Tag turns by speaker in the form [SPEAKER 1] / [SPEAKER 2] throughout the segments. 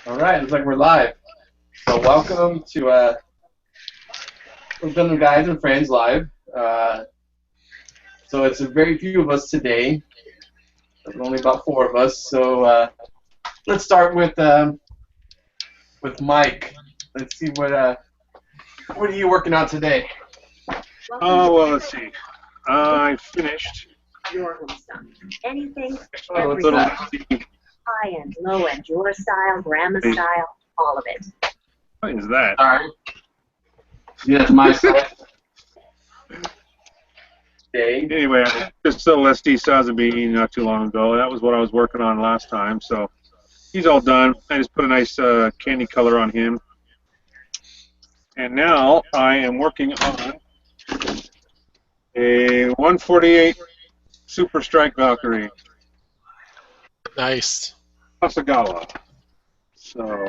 [SPEAKER 1] All right, looks like we're live. So welcome to Gundam Guys and Friends live. So it's a very few of us today. There's only about four of us. So let's start with Mike. Let's see what are you working on today?
[SPEAKER 2] Oh, well, let's see. I finished
[SPEAKER 3] Your home stuff. Anything,
[SPEAKER 1] Oh, what's
[SPEAKER 2] little
[SPEAKER 1] that?
[SPEAKER 3] high-end, low-end, your style, grandma style, all of it.
[SPEAKER 2] What is that?
[SPEAKER 1] All right. Yeah, that's my side. Okay.
[SPEAKER 2] Anyway, I just little SD Sazabi not too long ago. That was what I was working on last time, so he's all done. I just put a nice candy color on him. And now I am working on a 148 Super Strike Valkyrie,
[SPEAKER 4] Nice.
[SPEAKER 2] Asagawa. So,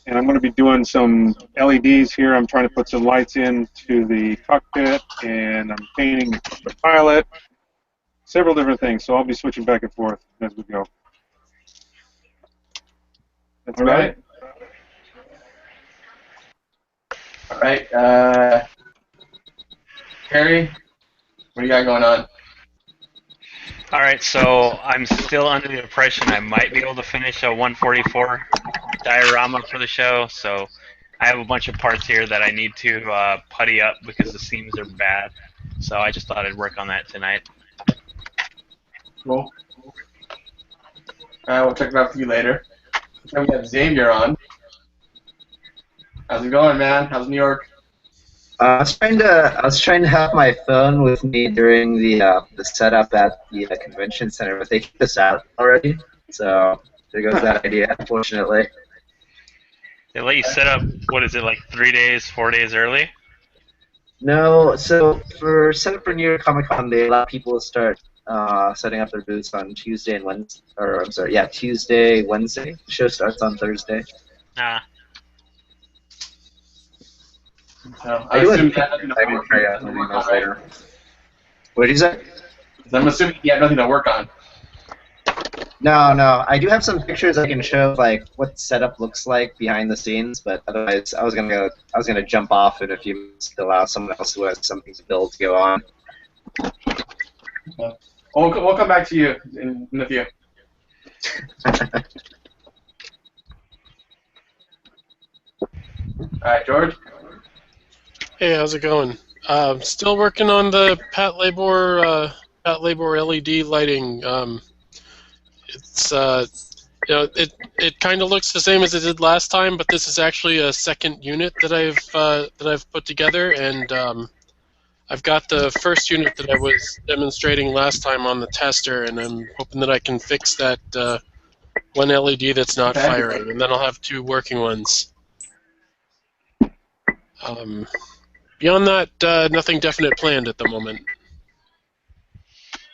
[SPEAKER 2] and I'm going to be doing some LEDs here. I'm trying to put some lights into the cockpit, and I'm painting the pilot, several different things. So I'll be switching back and forth as we go. That's
[SPEAKER 1] All
[SPEAKER 2] about
[SPEAKER 1] right.
[SPEAKER 2] it.
[SPEAKER 1] All right. Harry, what do you got going on?
[SPEAKER 5] Alright, so I'm still under the impression I might be able to finish a 144 diorama for the show, so I have a bunch of parts here that I need to putty up because the seams are bad. So I just thought I'd work on that tonight.
[SPEAKER 1] Cool. We'll check it out for you later. Then we have Xavier on. How's it going, man? How's New York?
[SPEAKER 6] I was trying to have my phone with me during the setup at the convention center, but they kicked us out already. So there goes that idea, unfortunately.
[SPEAKER 5] They let you set up, what is it, like 3 days, 4 days early?
[SPEAKER 6] No, so for setup for New York Comic Con, they allow people to start setting up their booths on Tuesday and Wednesday. Or I'm sorry, yeah, Tuesday, Wednesday. The show starts on Thursday.
[SPEAKER 5] Ah,
[SPEAKER 1] So,
[SPEAKER 6] I
[SPEAKER 1] I
[SPEAKER 6] do
[SPEAKER 1] assume
[SPEAKER 6] have-
[SPEAKER 1] you have nothing to
[SPEAKER 6] I can
[SPEAKER 1] work
[SPEAKER 6] try out
[SPEAKER 1] on,
[SPEAKER 6] those later. What did you say?
[SPEAKER 1] I'm assuming you have nothing to work on.
[SPEAKER 6] No. I do have some pictures I can show of, like what setup looks like behind the scenes, but otherwise I was gonna jump off in a few minutes to allow someone else who has something to build to go on.
[SPEAKER 1] We'll come back to you in a few. All right, George.
[SPEAKER 4] Hey, how's it going? Still working on the Pat Labor LED lighting. It's it kind of looks the same as it did last time, but this is actually a second unit that I've put together, and I've got the first unit that I was demonstrating last time on the tester, and I'm hoping that I can fix that one LED that's not
[SPEAKER 1] Okay.
[SPEAKER 4] firing, and then I'll have two working ones. Beyond that, nothing definite planned at the moment.
[SPEAKER 5] you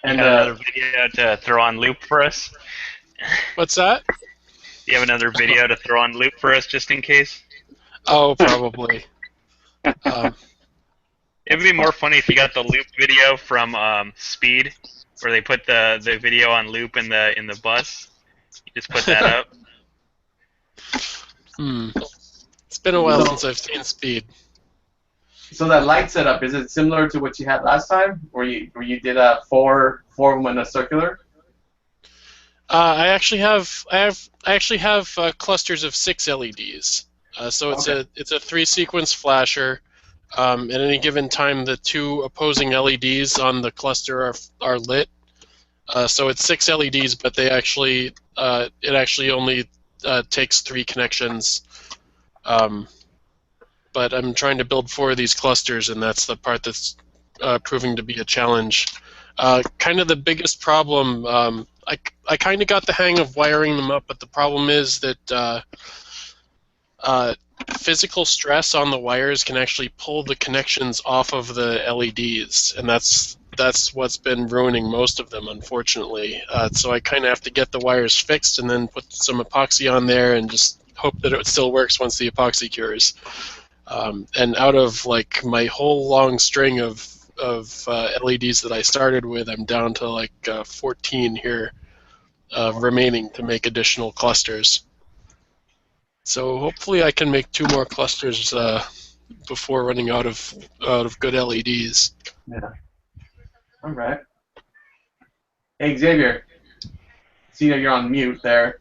[SPEAKER 1] And
[SPEAKER 5] got another video to throw on loop for us?
[SPEAKER 4] What's that?
[SPEAKER 5] Do you have another video to throw on loop for us just in case?
[SPEAKER 4] Oh, probably.
[SPEAKER 5] It would be more funny if you got the loop video from Speed, where they put the video on loop in the bus. You just put that up.
[SPEAKER 4] It's been a while since I've seen Speed.
[SPEAKER 1] so that light setup, is it similar to what you had last time, where you did a four and a circular?
[SPEAKER 4] I actually have clusters of 6 LEDs. So it's
[SPEAKER 1] Okay.
[SPEAKER 4] a 3-sequence flasher. At any given time, the 2 opposing LEDs on the cluster are lit. So it's 6 LEDs, but it actually only takes 3 connections. But I'm trying to build 4 of these clusters, and that's the part that's proving to be a challenge. Kind of the biggest problem. I kind of got the hang of wiring them up, but the problem is that physical stress on the wires can actually pull the connections off of the LEDs, and that's what's been ruining most of them, unfortunately. So I kind of have to get the wires fixed and then put some epoxy on there and just hope that it still works once the epoxy cures. And out of like my whole long string of LEDs that I started with, I'm down to like 14 here remaining to make additional clusters. So hopefully I can make 2 more clusters before running out of good LEDs.
[SPEAKER 1] Yeah. All right. Hey, Xavier. See that you're on mute there.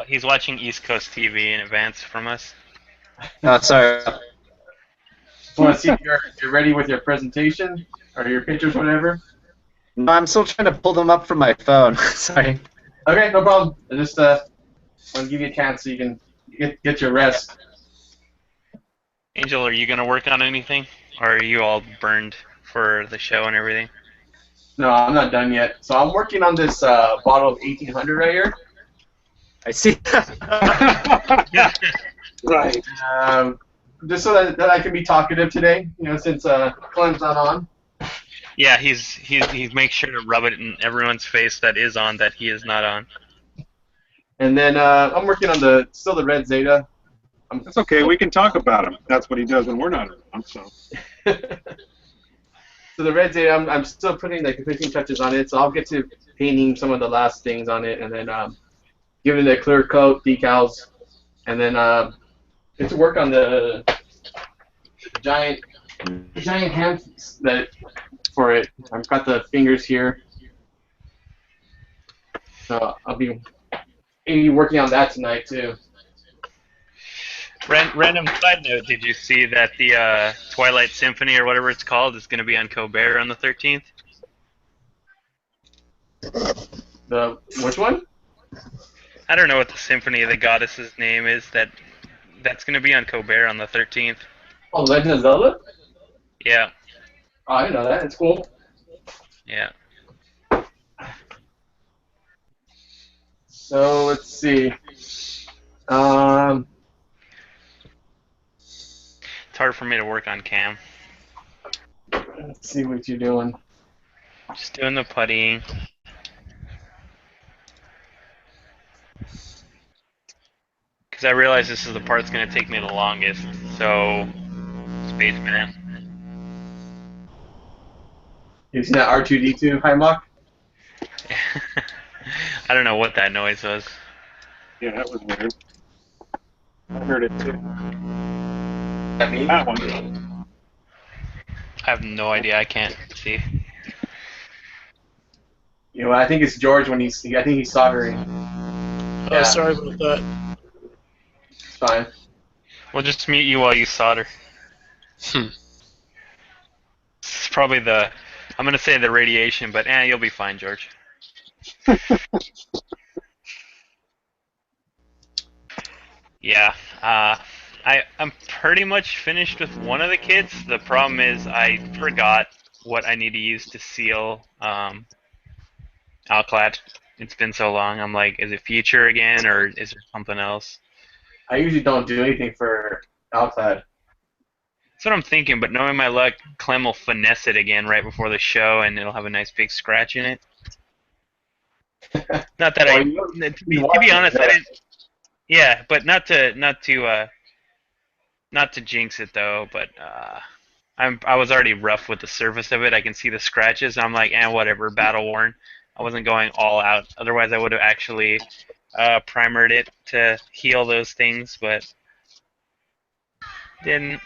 [SPEAKER 5] He's watching East Coast TV in advance from us.
[SPEAKER 6] Oh, sorry.
[SPEAKER 1] Just want to see if you're ready with your presentation or your pictures, whatever.
[SPEAKER 6] No, I'm still trying to pull them up from my phone. Sorry.
[SPEAKER 1] Okay, no problem. I just want to give you a chance so you can get your rest.
[SPEAKER 5] Angel, are you gonna work on anything, or are you all burned for the show and everything?
[SPEAKER 1] No, I'm not done yet. So I'm working on this bottle of 1800 right here.
[SPEAKER 6] I see.
[SPEAKER 2] Right.
[SPEAKER 1] Just so that I can be talkative today, since Clem's not on.
[SPEAKER 5] Yeah, he's makes sure to rub it in everyone's face that is on that he is not on.
[SPEAKER 1] And then I'm working on the red Zeta.
[SPEAKER 2] That's okay. We can talk about him. That's what he does when we're not around. So.
[SPEAKER 1] So the red Zeta, I'm still putting the finishing touches on it. So I'll get to painting some of the last things on it, and then giving it a clear coat, decals, and then get to work on the giant hands for it. I've got the fingers here, so I'll be working on that tonight too.
[SPEAKER 5] Random side note: did you see that the Twilight Symphony or whatever it's called is going to be on Colbert on the 13th?
[SPEAKER 1] The which one?
[SPEAKER 5] I don't know what the Symphony of the Goddess's name is. That's going to be on Colbert on the 13th.
[SPEAKER 1] Oh, Legend of Zelda?
[SPEAKER 5] Yeah.
[SPEAKER 1] Oh, I didn't know that. It's cool.
[SPEAKER 5] Yeah.
[SPEAKER 1] So let's see.
[SPEAKER 5] It's hard for me to work on cam.
[SPEAKER 1] Let's see what you're doing.
[SPEAKER 5] Just doing the puttying. Because I realize this is the part that's going to take me the longest. So, Spaceman.
[SPEAKER 1] You seen that R2D2 Heimbach?
[SPEAKER 5] I don't know what that noise was.
[SPEAKER 2] Yeah, that was weird. I heard it too.
[SPEAKER 1] That me?
[SPEAKER 2] That one.
[SPEAKER 5] I have no idea. I can't see.
[SPEAKER 1] I think it's George when I think he's soldering.
[SPEAKER 4] Oh, sorry about that.
[SPEAKER 1] It's fine.
[SPEAKER 5] We'll just mute you while you solder. It's probably I'm going to say the radiation, but you'll be fine, George. Yeah. I'm pretty much finished with one of the kits. The problem is I forgot what I need to use to seal Alclad. It's been so long. I'm like, is it Future again, or is there something else?
[SPEAKER 1] I usually don't do anything for Alclad.
[SPEAKER 5] That's what I'm thinking, but knowing my luck, Clem will finesse it again right before the show, and it'll have a nice big scratch in it. Not that to be honest, I didn't. Yeah, but not to jinx it though. But I was already rough with the surface of it. I can see the scratches. And I'm like, whatever, battle worn. I wasn't going all out. Otherwise, I would have actually primered it to heal those things, but didn't.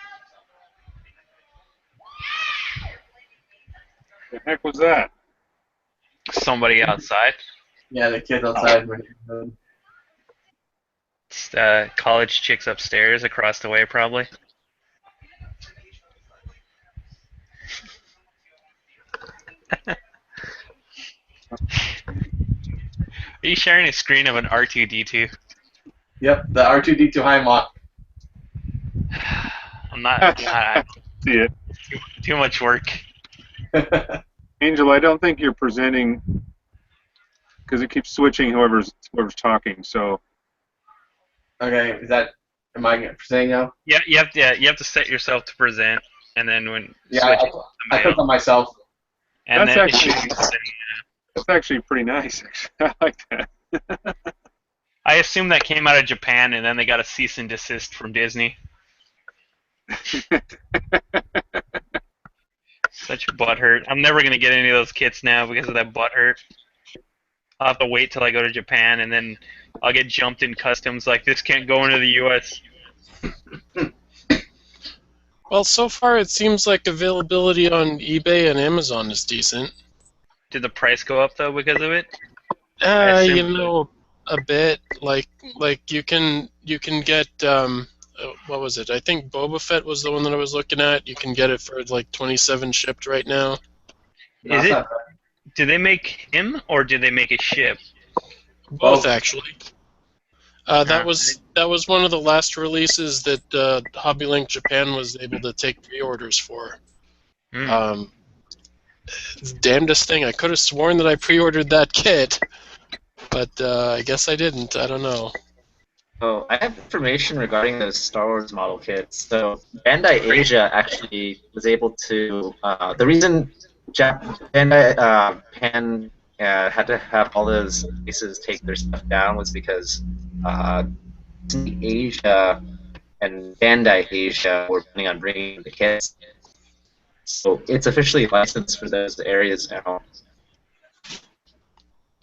[SPEAKER 2] The heck was that?
[SPEAKER 5] Somebody outside.
[SPEAKER 1] Yeah, the kids outside.
[SPEAKER 5] It's, college chicks upstairs across the way, probably. Are you sharing a screen of an R2D2?
[SPEAKER 1] Yep, the R2D2 Heimbach.
[SPEAKER 5] I'm not.
[SPEAKER 2] See it.
[SPEAKER 5] Too much work.
[SPEAKER 2] Angel, I don't think you're presenting because it keeps switching whoever's talking. So.
[SPEAKER 1] Okay, am I presenting now?
[SPEAKER 5] Yeah, you have to set yourself to present, and then when
[SPEAKER 1] I click on myself.
[SPEAKER 5] And
[SPEAKER 2] that's
[SPEAKER 5] then
[SPEAKER 2] that's actually pretty nice. I like that.
[SPEAKER 5] I assume that came out of Japan, and then they got a cease and desist from Disney. Such butthurt. I'm never gonna get any of those kits now because of that butthurt. I'll have to wait till I go to Japan, and then I'll get jumped in customs like this can't go into the U.S.
[SPEAKER 4] Well, so far it seems like availability on eBay and Amazon is decent.
[SPEAKER 5] Did the price go up though because of it? I
[SPEAKER 4] You
[SPEAKER 5] assume.
[SPEAKER 4] know, a bit. Like you can get what was it? I think Boba Fett was the one that I was looking at. You can get it for like 27 shipped right now.
[SPEAKER 5] Is it? Do they make him or do they make a ship?
[SPEAKER 4] Both actually. That
[SPEAKER 5] Ah,
[SPEAKER 4] was one of the last releases that HobbyLink Japan was able to take pre-orders for.
[SPEAKER 5] Hmm.
[SPEAKER 4] Damnedest thing. I could have sworn that I pre-ordered that kit, but I guess I didn't. I don't know.
[SPEAKER 6] Oh, I have information regarding those Star Wars model kits. So Bandai Asia actually was able to. The reason Bandai Japan had to have all those places take their stuff down was because Disney Asia and Bandai Asia were planning on bringing the kits. So it's officially licensed for those areas now.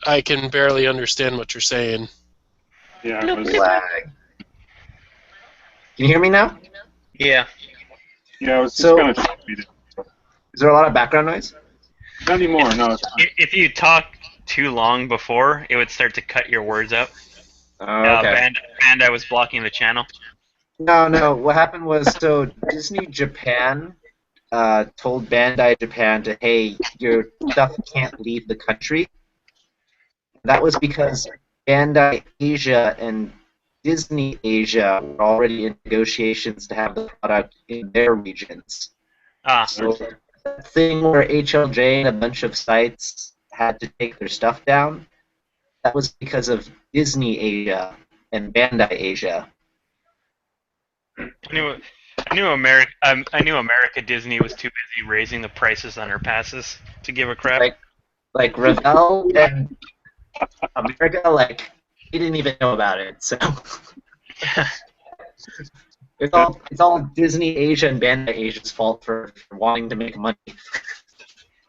[SPEAKER 4] I can barely understand what you're saying.
[SPEAKER 2] Yeah, it was,
[SPEAKER 6] Lag. Can you hear me now?
[SPEAKER 5] Yeah.
[SPEAKER 2] yeah, it was just
[SPEAKER 6] So-
[SPEAKER 2] kind of choppy.
[SPEAKER 6] Is there a lot of background noise?
[SPEAKER 2] Not anymore. No, it's
[SPEAKER 5] If you talk too long before, it would start to cut your words out.
[SPEAKER 6] Oh, okay.
[SPEAKER 5] Bandai was blocking the channel.
[SPEAKER 6] No. What happened was, so Disney Japan told Bandai Japan to, hey, your stuff can't leave the country. That was because Bandai Asia and Disney Asia were already in negotiations to have the product in their regions.
[SPEAKER 5] Ah,
[SPEAKER 6] So that thing where HLJ and a bunch of sites had to take their stuff down, that was because of Disney Asia and Bandai Asia.
[SPEAKER 5] I knew America Disney was too busy raising the prices on her passes to give a crap.
[SPEAKER 6] Like Ravel and America, like, he didn't even know about it. So it's all Disney Asia and Bandai Asia's fault for wanting to make money.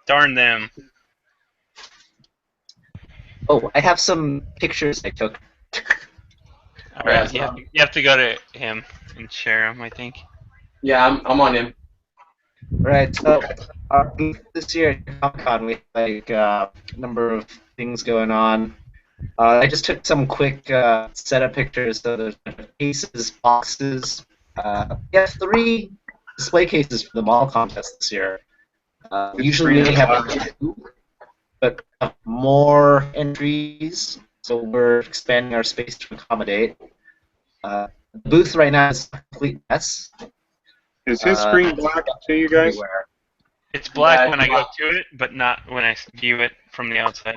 [SPEAKER 5] Darn them.
[SPEAKER 6] Oh, I have some pictures I took.
[SPEAKER 5] All right, you have to go to him and share them, I think.
[SPEAKER 1] Yeah, I'm on him.
[SPEAKER 6] Right. So our booth this year at Comic-Con, we have like a number of things going on. I just took some quick setup pictures. So there's cases, boxes. We have 3 display cases for the model contest this year. Usually we only have 2, but more entries, so we're expanding our space to accommodate. The booth right now is a complete mess.
[SPEAKER 2] Is his screen black to you guys?
[SPEAKER 6] Everywhere.
[SPEAKER 5] It's black
[SPEAKER 1] Yeah,
[SPEAKER 5] when I go to it, but not when I view it from the outside.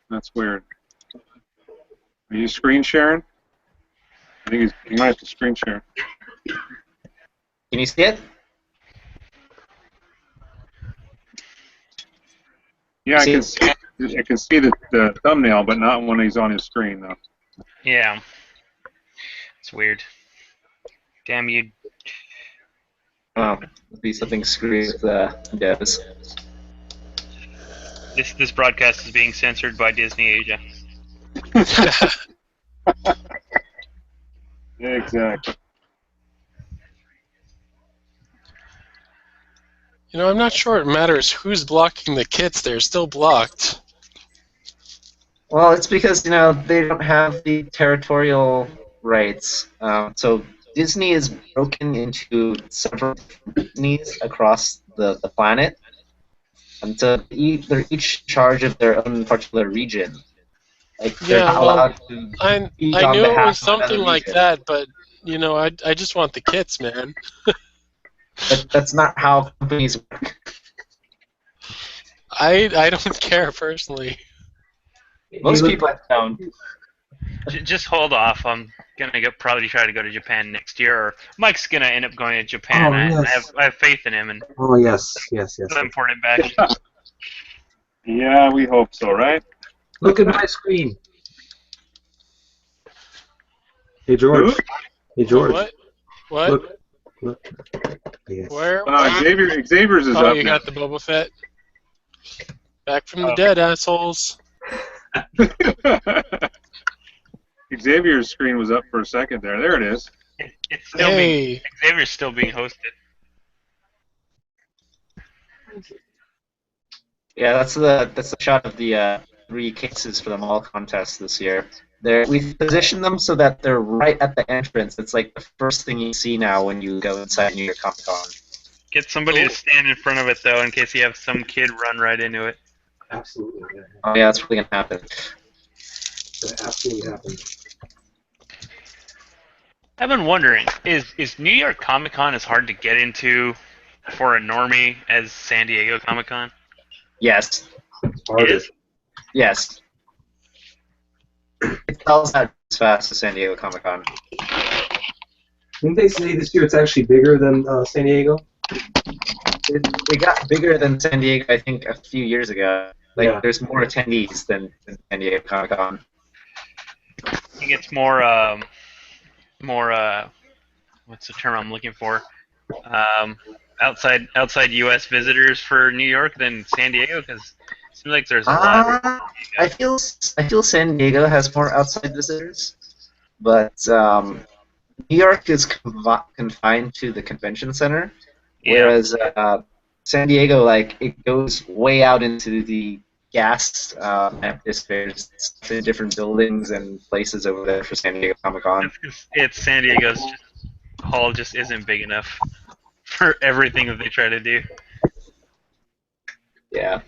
[SPEAKER 2] That's weird. Are you screen sharing? I think he might have to screen share.
[SPEAKER 6] Can you see it?
[SPEAKER 2] Yeah, I can see the thumbnail, but not when he's on his screen though.
[SPEAKER 5] Yeah. It's weird. Damn you.
[SPEAKER 6] Oh, it'd be something screwy with devs.
[SPEAKER 5] This broadcast is being censored by Disney Asia.
[SPEAKER 2] Exactly.
[SPEAKER 4] You know, I'm not sure it matters who's blocking the kits. They're still blocked.
[SPEAKER 6] Well, it's because, you know, they don't have the territorial rights. So Disney is broken into several Disneys across the planet. And so they're each in charge of their own particular region. Like, they're
[SPEAKER 4] Yeah,
[SPEAKER 6] not
[SPEAKER 4] well,
[SPEAKER 6] allowed to
[SPEAKER 4] I
[SPEAKER 6] speak on
[SPEAKER 4] knew it
[SPEAKER 6] behalf
[SPEAKER 4] was
[SPEAKER 6] of another
[SPEAKER 4] something like
[SPEAKER 6] region.
[SPEAKER 4] that, but you know, I just want the kits, man.
[SPEAKER 6] That's not how companies work.
[SPEAKER 4] I don't care personally.
[SPEAKER 6] Most people don't.
[SPEAKER 5] Just hold off. I'm gonna probably try to go to Japan next year, or Mike's gonna end up going to Japan.
[SPEAKER 7] Oh, yes.
[SPEAKER 5] I have faith in him, and
[SPEAKER 7] Oh, yes.
[SPEAKER 5] I'll import it back.
[SPEAKER 2] Yeah, we hope so, right?
[SPEAKER 7] Look at my screen. Hey, George.
[SPEAKER 2] Who?
[SPEAKER 7] Hey, George.
[SPEAKER 4] What?
[SPEAKER 7] Look. Yes.
[SPEAKER 4] Where?
[SPEAKER 2] Xavier's is
[SPEAKER 4] Oh,
[SPEAKER 2] up
[SPEAKER 4] you
[SPEAKER 2] now.
[SPEAKER 4] got the Boba Fett? Back from the dead, assholes.
[SPEAKER 2] Xavier's screen was up for a second there. There it is.
[SPEAKER 5] It's still being
[SPEAKER 4] Hey,
[SPEAKER 5] Xavier's still being hosted.
[SPEAKER 6] Yeah, that's the shot of the 3 cases for the mall contest this year. We've positioned them so that they're right at the entrance. It's like the first thing you see now when you go inside New York Comic Con.
[SPEAKER 5] Get somebody to stand in front of it though, in case you have some kid run right into it.
[SPEAKER 7] Absolutely. Yeah.
[SPEAKER 6] Oh yeah, that's probably gonna happen.
[SPEAKER 7] That absolutely happened.
[SPEAKER 5] I've been wondering, is New York Comic Con as hard to get into for a normie as San Diego Comic Con?
[SPEAKER 6] Yes.
[SPEAKER 7] It's harder.
[SPEAKER 5] It is?
[SPEAKER 6] Yes. It sells out as fast as San Diego Comic Con.
[SPEAKER 7] Didn't they say this year it's actually bigger than San Diego?
[SPEAKER 6] It got bigger than San Diego, I think, a few years ago. Like,
[SPEAKER 7] Yeah.
[SPEAKER 6] there's more attendees than San Diego Comic Con.
[SPEAKER 5] I think it's more what's the term I'm looking for? Outside U.S. visitors for New York than San Diego, because it seems like there's a lot.
[SPEAKER 6] I feel San Diego has more outside visitors, but New York is confined to the convention center, whereas San Diego, like, it goes way out into the gas atmospheres, to different buildings and places over there for San Diego Comic Con.
[SPEAKER 5] It's San Diego's hall just isn't big enough for everything that they try to do.
[SPEAKER 6] Yeah.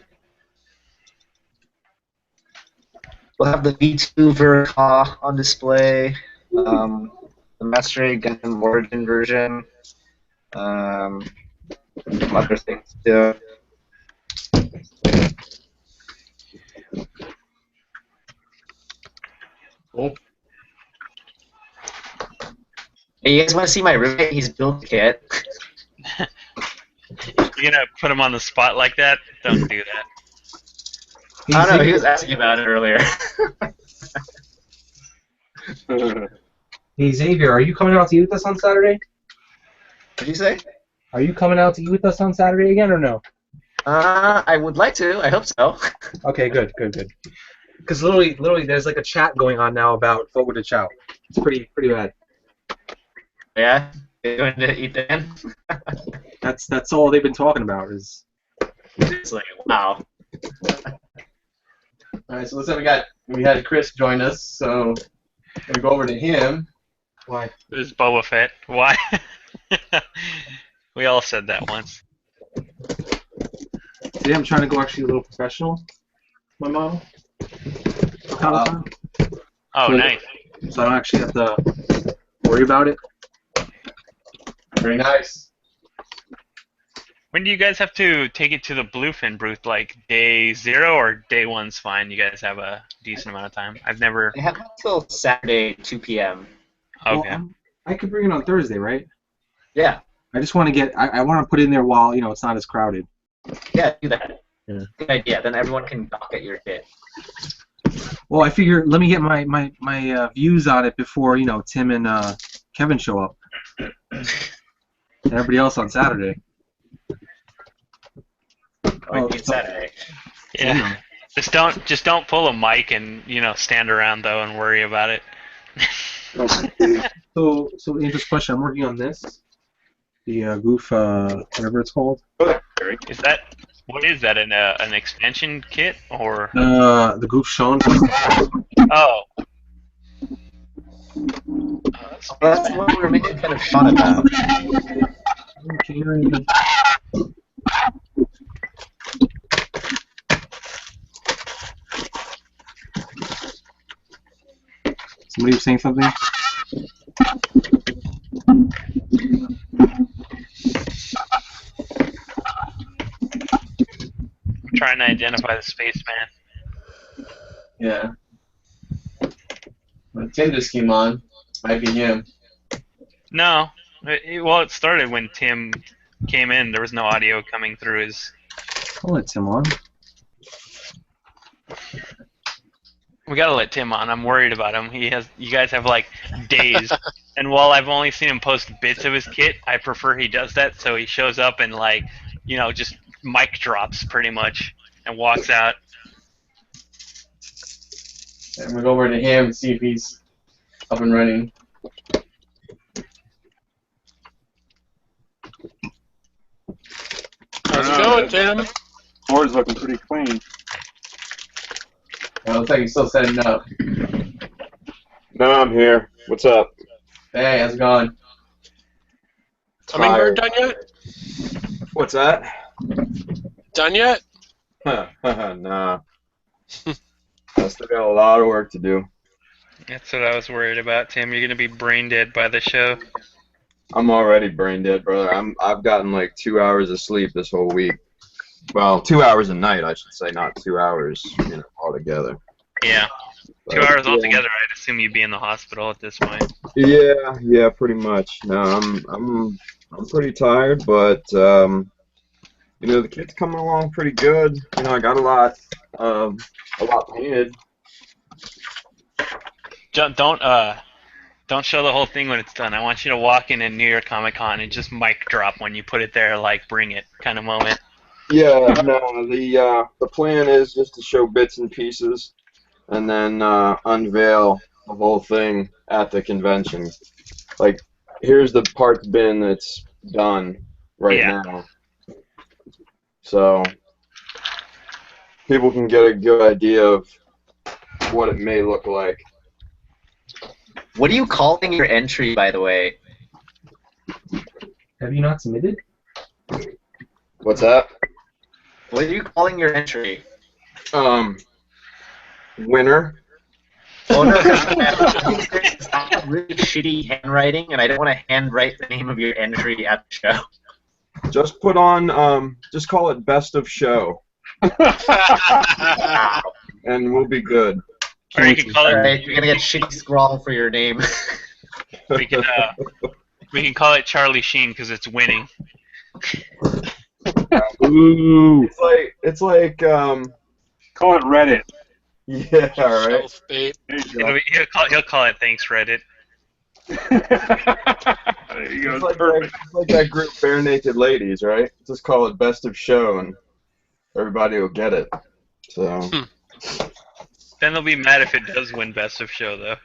[SPEAKER 6] We'll have the V2 Verka on display, the Master Race Gundam Origin version, some other things too.
[SPEAKER 1] Cool.
[SPEAKER 6] Hey, you guys want to see my roommate? He's built a kit.
[SPEAKER 5] You're gonna put him on the spot like that? Don't do that.
[SPEAKER 6] I don't know, he was asking about it earlier.
[SPEAKER 7] Hey Xavier, are you coming out to eat with us on Saturday?
[SPEAKER 6] What'd you say?
[SPEAKER 7] Are you coming out to eat with us on Saturday again or no?
[SPEAKER 6] I would like to. I hope so.
[SPEAKER 7] Okay, good. Because literally, there's like a chat going on now about Fogo de Chao. It's pretty bad.
[SPEAKER 6] Yeah? You going to eat then?
[SPEAKER 7] That's all they've been talking about is.
[SPEAKER 6] It's like, wow.
[SPEAKER 1] All right, so let's say we had Chris join us, so we go over to him.
[SPEAKER 7] Why?
[SPEAKER 5] This is Boba Fett. Why? We all said that once.
[SPEAKER 7] Today I'm trying to go actually a little professional. My mom.
[SPEAKER 5] Oh,
[SPEAKER 7] So-
[SPEAKER 5] nice.
[SPEAKER 7] So I don't actually have to worry about it.
[SPEAKER 1] Very nice.
[SPEAKER 5] When do you guys have to take it to the Bluefin booth? Like day 0 or day 1's fine? You guys have a decent amount of time. I've never.
[SPEAKER 6] They have until Saturday, 2 p.m.
[SPEAKER 5] Okay.
[SPEAKER 7] Well, I could bring it on Thursday, right?
[SPEAKER 6] Yeah.
[SPEAKER 7] I just want to get. I want to put it in there while it's not as crowded.
[SPEAKER 6] Yeah, do that.
[SPEAKER 7] Yeah.
[SPEAKER 6] Good idea. Then everyone can dock at your kit.
[SPEAKER 7] Well, I figure let me get my views on it before Tim and Kevin show up, and everybody else on Saturday.
[SPEAKER 6] Or Saturday.
[SPEAKER 5] Yeah. Just don't pull a mic and stand around though and worry about it.
[SPEAKER 7] So interesting question. I'm working on this. The goof, whatever it's called.
[SPEAKER 5] Is that what is that an expansion kit or?
[SPEAKER 7] The goof Sean.
[SPEAKER 5] Oh.
[SPEAKER 6] That's what we were making kind of fun about.
[SPEAKER 7] Somebody was saying something?
[SPEAKER 5] I'm trying to identify the spaceman.
[SPEAKER 1] Yeah. When Tim just came on, might be him.
[SPEAKER 5] No. It started when Tim came in. There was no audio coming through his.
[SPEAKER 7] I'll let Tim on.
[SPEAKER 5] We gotta let Tim on. I'm worried about him. You guys have like days, and while I've only seen him post bits of his kit, I prefer he does that. So he shows up and just mic drops pretty much, and walks out.
[SPEAKER 1] And we'll go over to him and see if he's up and running.
[SPEAKER 4] How's it going, Tim?
[SPEAKER 2] Floor's looking pretty clean.
[SPEAKER 1] It looks like he's still setting up.
[SPEAKER 8] No, I'm here. What's up?
[SPEAKER 1] Hey, how's it going?
[SPEAKER 4] Hummingbird done yet?
[SPEAKER 8] What's that?
[SPEAKER 4] Done yet?
[SPEAKER 8] Nah. I still got a lot of work to do.
[SPEAKER 5] That's what I was worried about, Tim. You're gonna be brain dead by the show.
[SPEAKER 8] I'm already brain dead, brother. I've gotten like 2 hours of sleep this whole week. Well, 2 hours a night, I should say, not 2 hours, altogether.
[SPEAKER 5] Yeah.
[SPEAKER 8] But,
[SPEAKER 5] 2 hours
[SPEAKER 8] yeah.
[SPEAKER 5] altogether. I'd assume you'd be in the hospital at this point.
[SPEAKER 8] Yeah, pretty much. No, I'm pretty tired, but the kid's coming along pretty good. I got a lot painted.
[SPEAKER 5] Don't show the whole thing when it's done. I want you to walk in at New York Comic Con and just mic drop when you put it there, like bring it kind of moment.
[SPEAKER 8] Yeah, no, the plan is just to show bits and pieces, and then unveil the whole thing at the convention. Like, here's the parts bin that's done right now. So people can get a good idea of what it may look like.
[SPEAKER 6] What are you calling your entry, by the way?
[SPEAKER 7] Have you not submitted?
[SPEAKER 8] What's that?
[SPEAKER 6] What are you calling your entry?
[SPEAKER 8] Winner.
[SPEAKER 6] Oh no, I have really shitty handwriting, and I don't want to handwrite the name of your entry at the show.
[SPEAKER 8] Just put on, just call it Best of Show. And we'll be good.
[SPEAKER 5] Or you can call it.
[SPEAKER 6] Alright, you're gonna get shitty scrawl for your name.
[SPEAKER 5] We can call it Charlie Sheen because it's winning.
[SPEAKER 7] Ooh.
[SPEAKER 8] It's like
[SPEAKER 2] Call it Reddit.
[SPEAKER 8] yeah, right.
[SPEAKER 4] Shelf bait.
[SPEAKER 2] There you go.
[SPEAKER 5] He'll call it Thanks Reddit.
[SPEAKER 2] There you go.
[SPEAKER 8] It's like that group Bare Naked Ladies, right? Just call it Best of Show and everybody will get it. So
[SPEAKER 5] Then they'll be mad if it does win Best of Show, though.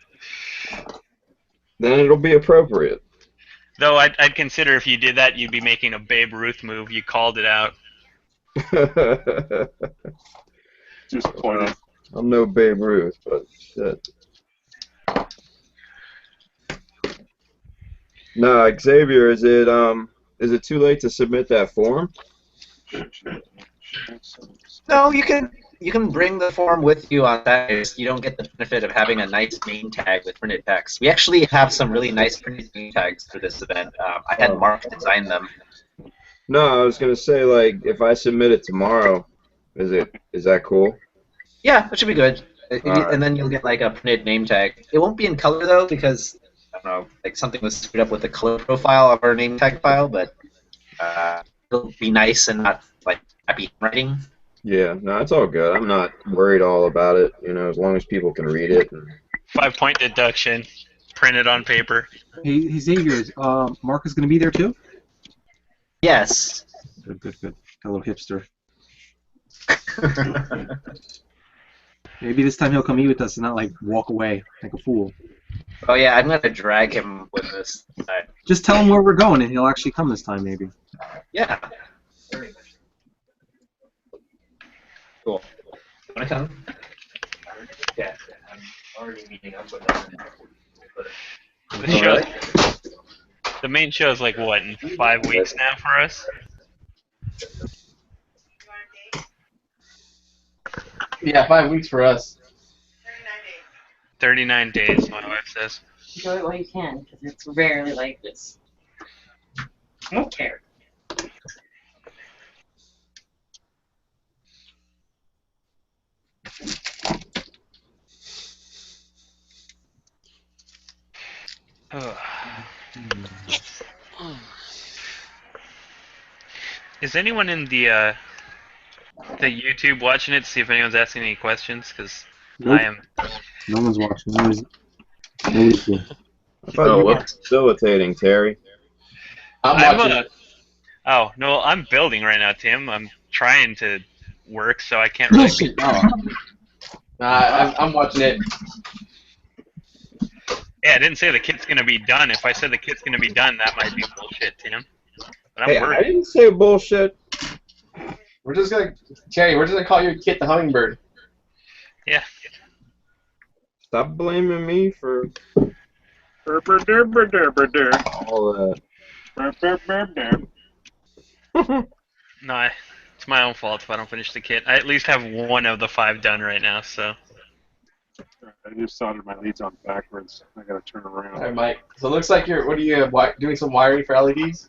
[SPEAKER 8] then it'll be appropriate.
[SPEAKER 5] Though I'd consider if you did that, you'd be making a Babe Ruth move. You called it out.
[SPEAKER 2] Just pointing.
[SPEAKER 8] I'm no Babe Ruth, but shit. No, Xavier, is it too late to submit that form?
[SPEAKER 6] No, you can bring the form with you on Saturday. You don't get the benefit of having a nice name tag with printed text. We actually have some really nice printed name tags for this event. I had Mark design them.
[SPEAKER 8] No, I was gonna say, like, if I submit it tomorrow, is that cool?
[SPEAKER 6] Yeah, that should be good.
[SPEAKER 8] Alright.
[SPEAKER 6] And then you'll get like a printed name tag. It won't be in color though, because I don't know, like something was screwed up with the color profile of our name tag file, but it'll be nice and not like happy handwriting.
[SPEAKER 8] Yeah, no, it's all good. I'm not worried all about it, as long as people can read it.
[SPEAKER 5] 5-point deduction. Printed on paper.
[SPEAKER 7] Hey Xavier, Mark is going to be there too?
[SPEAKER 6] Yes.
[SPEAKER 7] Good. Got a little hipster. Maybe this time he'll come eat with us and not like walk away like a fool.
[SPEAKER 6] Oh yeah, I'm gonna drag him with this.
[SPEAKER 7] Just tell him where we're going and he'll actually come this time maybe.
[SPEAKER 6] Yeah. Cool. Wanna come? Yeah, I'm already meeting up with them.
[SPEAKER 5] The main show is like what, in 5 weeks now for us?
[SPEAKER 1] Yeah, 5 weeks for us.
[SPEAKER 5] 39 days, my wife says.
[SPEAKER 3] Enjoy it while you can, because it's rarely like this. I don't care.
[SPEAKER 5] Is anyone in the YouTube watching it to see if anyone's asking any questions? Because
[SPEAKER 7] Nope.
[SPEAKER 5] I am.
[SPEAKER 7] No one's watching. Nobody's here.
[SPEAKER 8] I thought you were facilitating, Terry.
[SPEAKER 1] I'm watching it.
[SPEAKER 5] Oh no, I'm building right now, Tim. I'm trying to work, so I can't really.
[SPEAKER 1] Bullshit. Oh. I'm watching it.
[SPEAKER 5] Yeah, I didn't say the kit's gonna be done. If I said the kit's gonna be done, that might be bullshit, Tim. But I'm
[SPEAKER 8] Hey, I
[SPEAKER 5] worried.
[SPEAKER 8] didn't say bullshit.
[SPEAKER 1] We're just gonna, Cherry, we're just gonna call your kit the Hummingbird.
[SPEAKER 5] Yeah.
[SPEAKER 8] Stop blaming me for all that.
[SPEAKER 5] No, it's my own fault if I don't finish the kit. I at least have one of the 5 done right now, so.
[SPEAKER 2] I just soldered my leads on backwards. I gotta turn around.
[SPEAKER 1] All right, Mike. So it looks like you're. What are you doing? Some wiring for LEDs?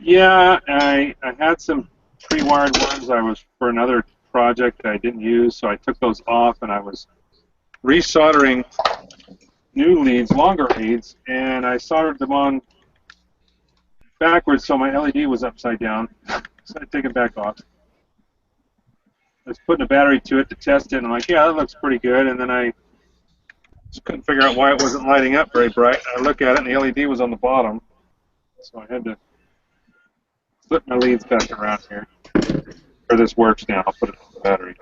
[SPEAKER 2] Yeah, I had some pre-wired ones. I was for another project that I didn't use, so I took those off and I was resoldering new leads, longer leads, and I soldered them on backwards so my LED was upside down. So I take it back off. I was putting a battery to it to test it, and I'm like, yeah, that looks pretty good. And then I just couldn't figure out why it wasn't lighting up very bright. I look at it, and the LED was on the bottom. So I had to flip my leads back around here. Or this works now. I'll put it on the battery.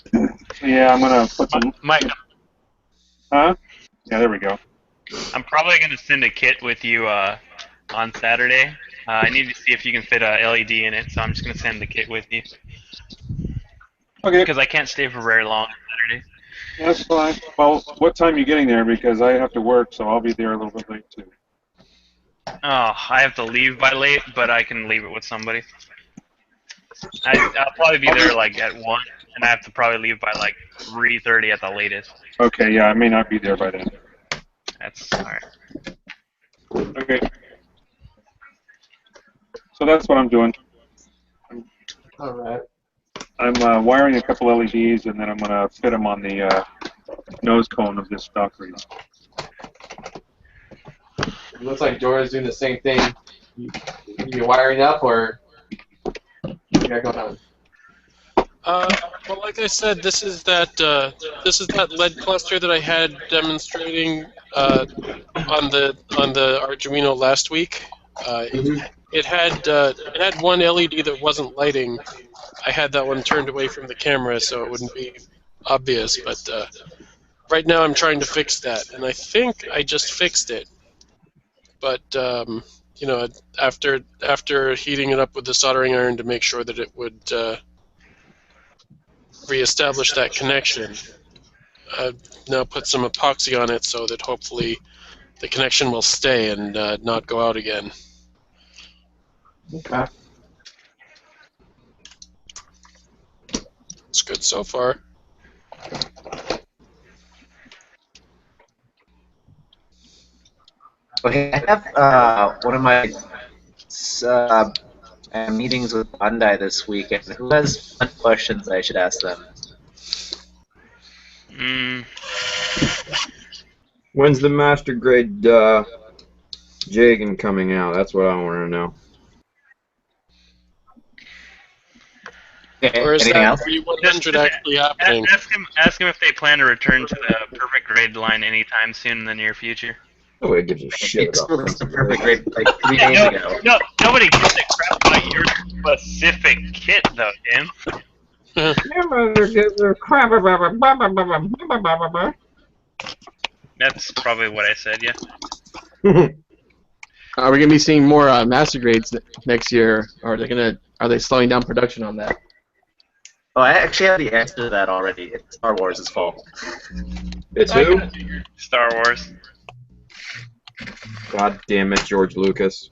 [SPEAKER 2] So yeah, I'm going to put some...
[SPEAKER 5] Mike,
[SPEAKER 2] Huh? Yeah, there we go.
[SPEAKER 5] I'm probably going to send a kit with you on Saturday. I need to see if you can fit a LED in it, so I'm just going to send the kit with you.
[SPEAKER 2] Okay.
[SPEAKER 5] Because I can't stay for very long on Saturday.
[SPEAKER 2] That's fine. Well, what time are you getting there? Because I have to work, so I'll be there a little bit late, too.
[SPEAKER 5] Oh, I have to leave by late, but I can leave it with somebody. I'll probably be there like at 1, and I have to probably leave by like 3:30 at the latest.
[SPEAKER 2] Okay, yeah, I may not be there by then.
[SPEAKER 5] That's alright.
[SPEAKER 2] Okay. So that's what I'm doing.
[SPEAKER 1] All right.
[SPEAKER 2] I'm wiring a couple LEDs, and then I'm going to fit them on the nose cone of this stock reed.
[SPEAKER 1] It looks like Jorah's doing the same thing. You wiring up, or what you got going on?
[SPEAKER 4] Well, like I said, this is that LED cluster that I had demonstrating on the Arduino last week. It had one LED that wasn't lighting. I had that one turned away from the camera so it wouldn't be obvious. But right now I'm trying to fix that, and I think I just fixed it. But you know, after heating it up with the soldering iron to make sure that it would reestablish that connection, I've now put some epoxy on it so that hopefully the connection will stay and not go out again.
[SPEAKER 1] Okay.
[SPEAKER 4] It's good so far.
[SPEAKER 6] Okay, I have one of my meetings with Bandai this week, and who has fun questions I should ask them?
[SPEAKER 8] When's the master grade Jagan coming out? That's what I want to know.
[SPEAKER 6] Okay,
[SPEAKER 4] Or is
[SPEAKER 6] anything
[SPEAKER 4] that
[SPEAKER 6] else?
[SPEAKER 4] 3-100 actually happening?
[SPEAKER 5] Ask him if they plan to return to the perfect grade line anytime soon in the near future.
[SPEAKER 8] Nobody gives a shit
[SPEAKER 6] It's
[SPEAKER 8] about
[SPEAKER 6] released a perfect grade like 3 days ago.
[SPEAKER 5] No, nobody gives a crap about your specific kit, though, Tim. That's probably what I said, yeah.
[SPEAKER 1] Are we gonna be seeing more master grades next year, or are they slowing down production on that?
[SPEAKER 6] Oh, I actually have the answer to that already. It's Star Wars' fault.
[SPEAKER 8] It's who?
[SPEAKER 5] Star Wars.
[SPEAKER 8] God damn it, George Lucas.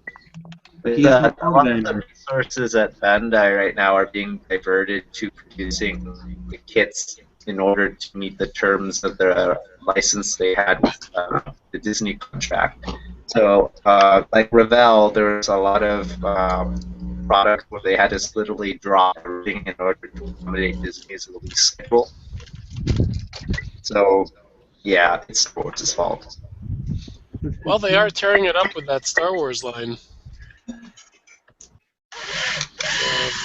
[SPEAKER 7] He's
[SPEAKER 6] A
[SPEAKER 7] not
[SPEAKER 6] lot of
[SPEAKER 7] doing
[SPEAKER 6] the
[SPEAKER 7] that.
[SPEAKER 6] resources at Bandai right now are being diverted to producing the kits in order to meet the terms of the license they had with the Disney contract. So, like Revell, there was a lot of product where they had to literally drop everything in order to accommodate Disney's release schedule. So, yeah, it's Star Wars' fault.
[SPEAKER 4] Well, they are tearing it up with that Star Wars line. A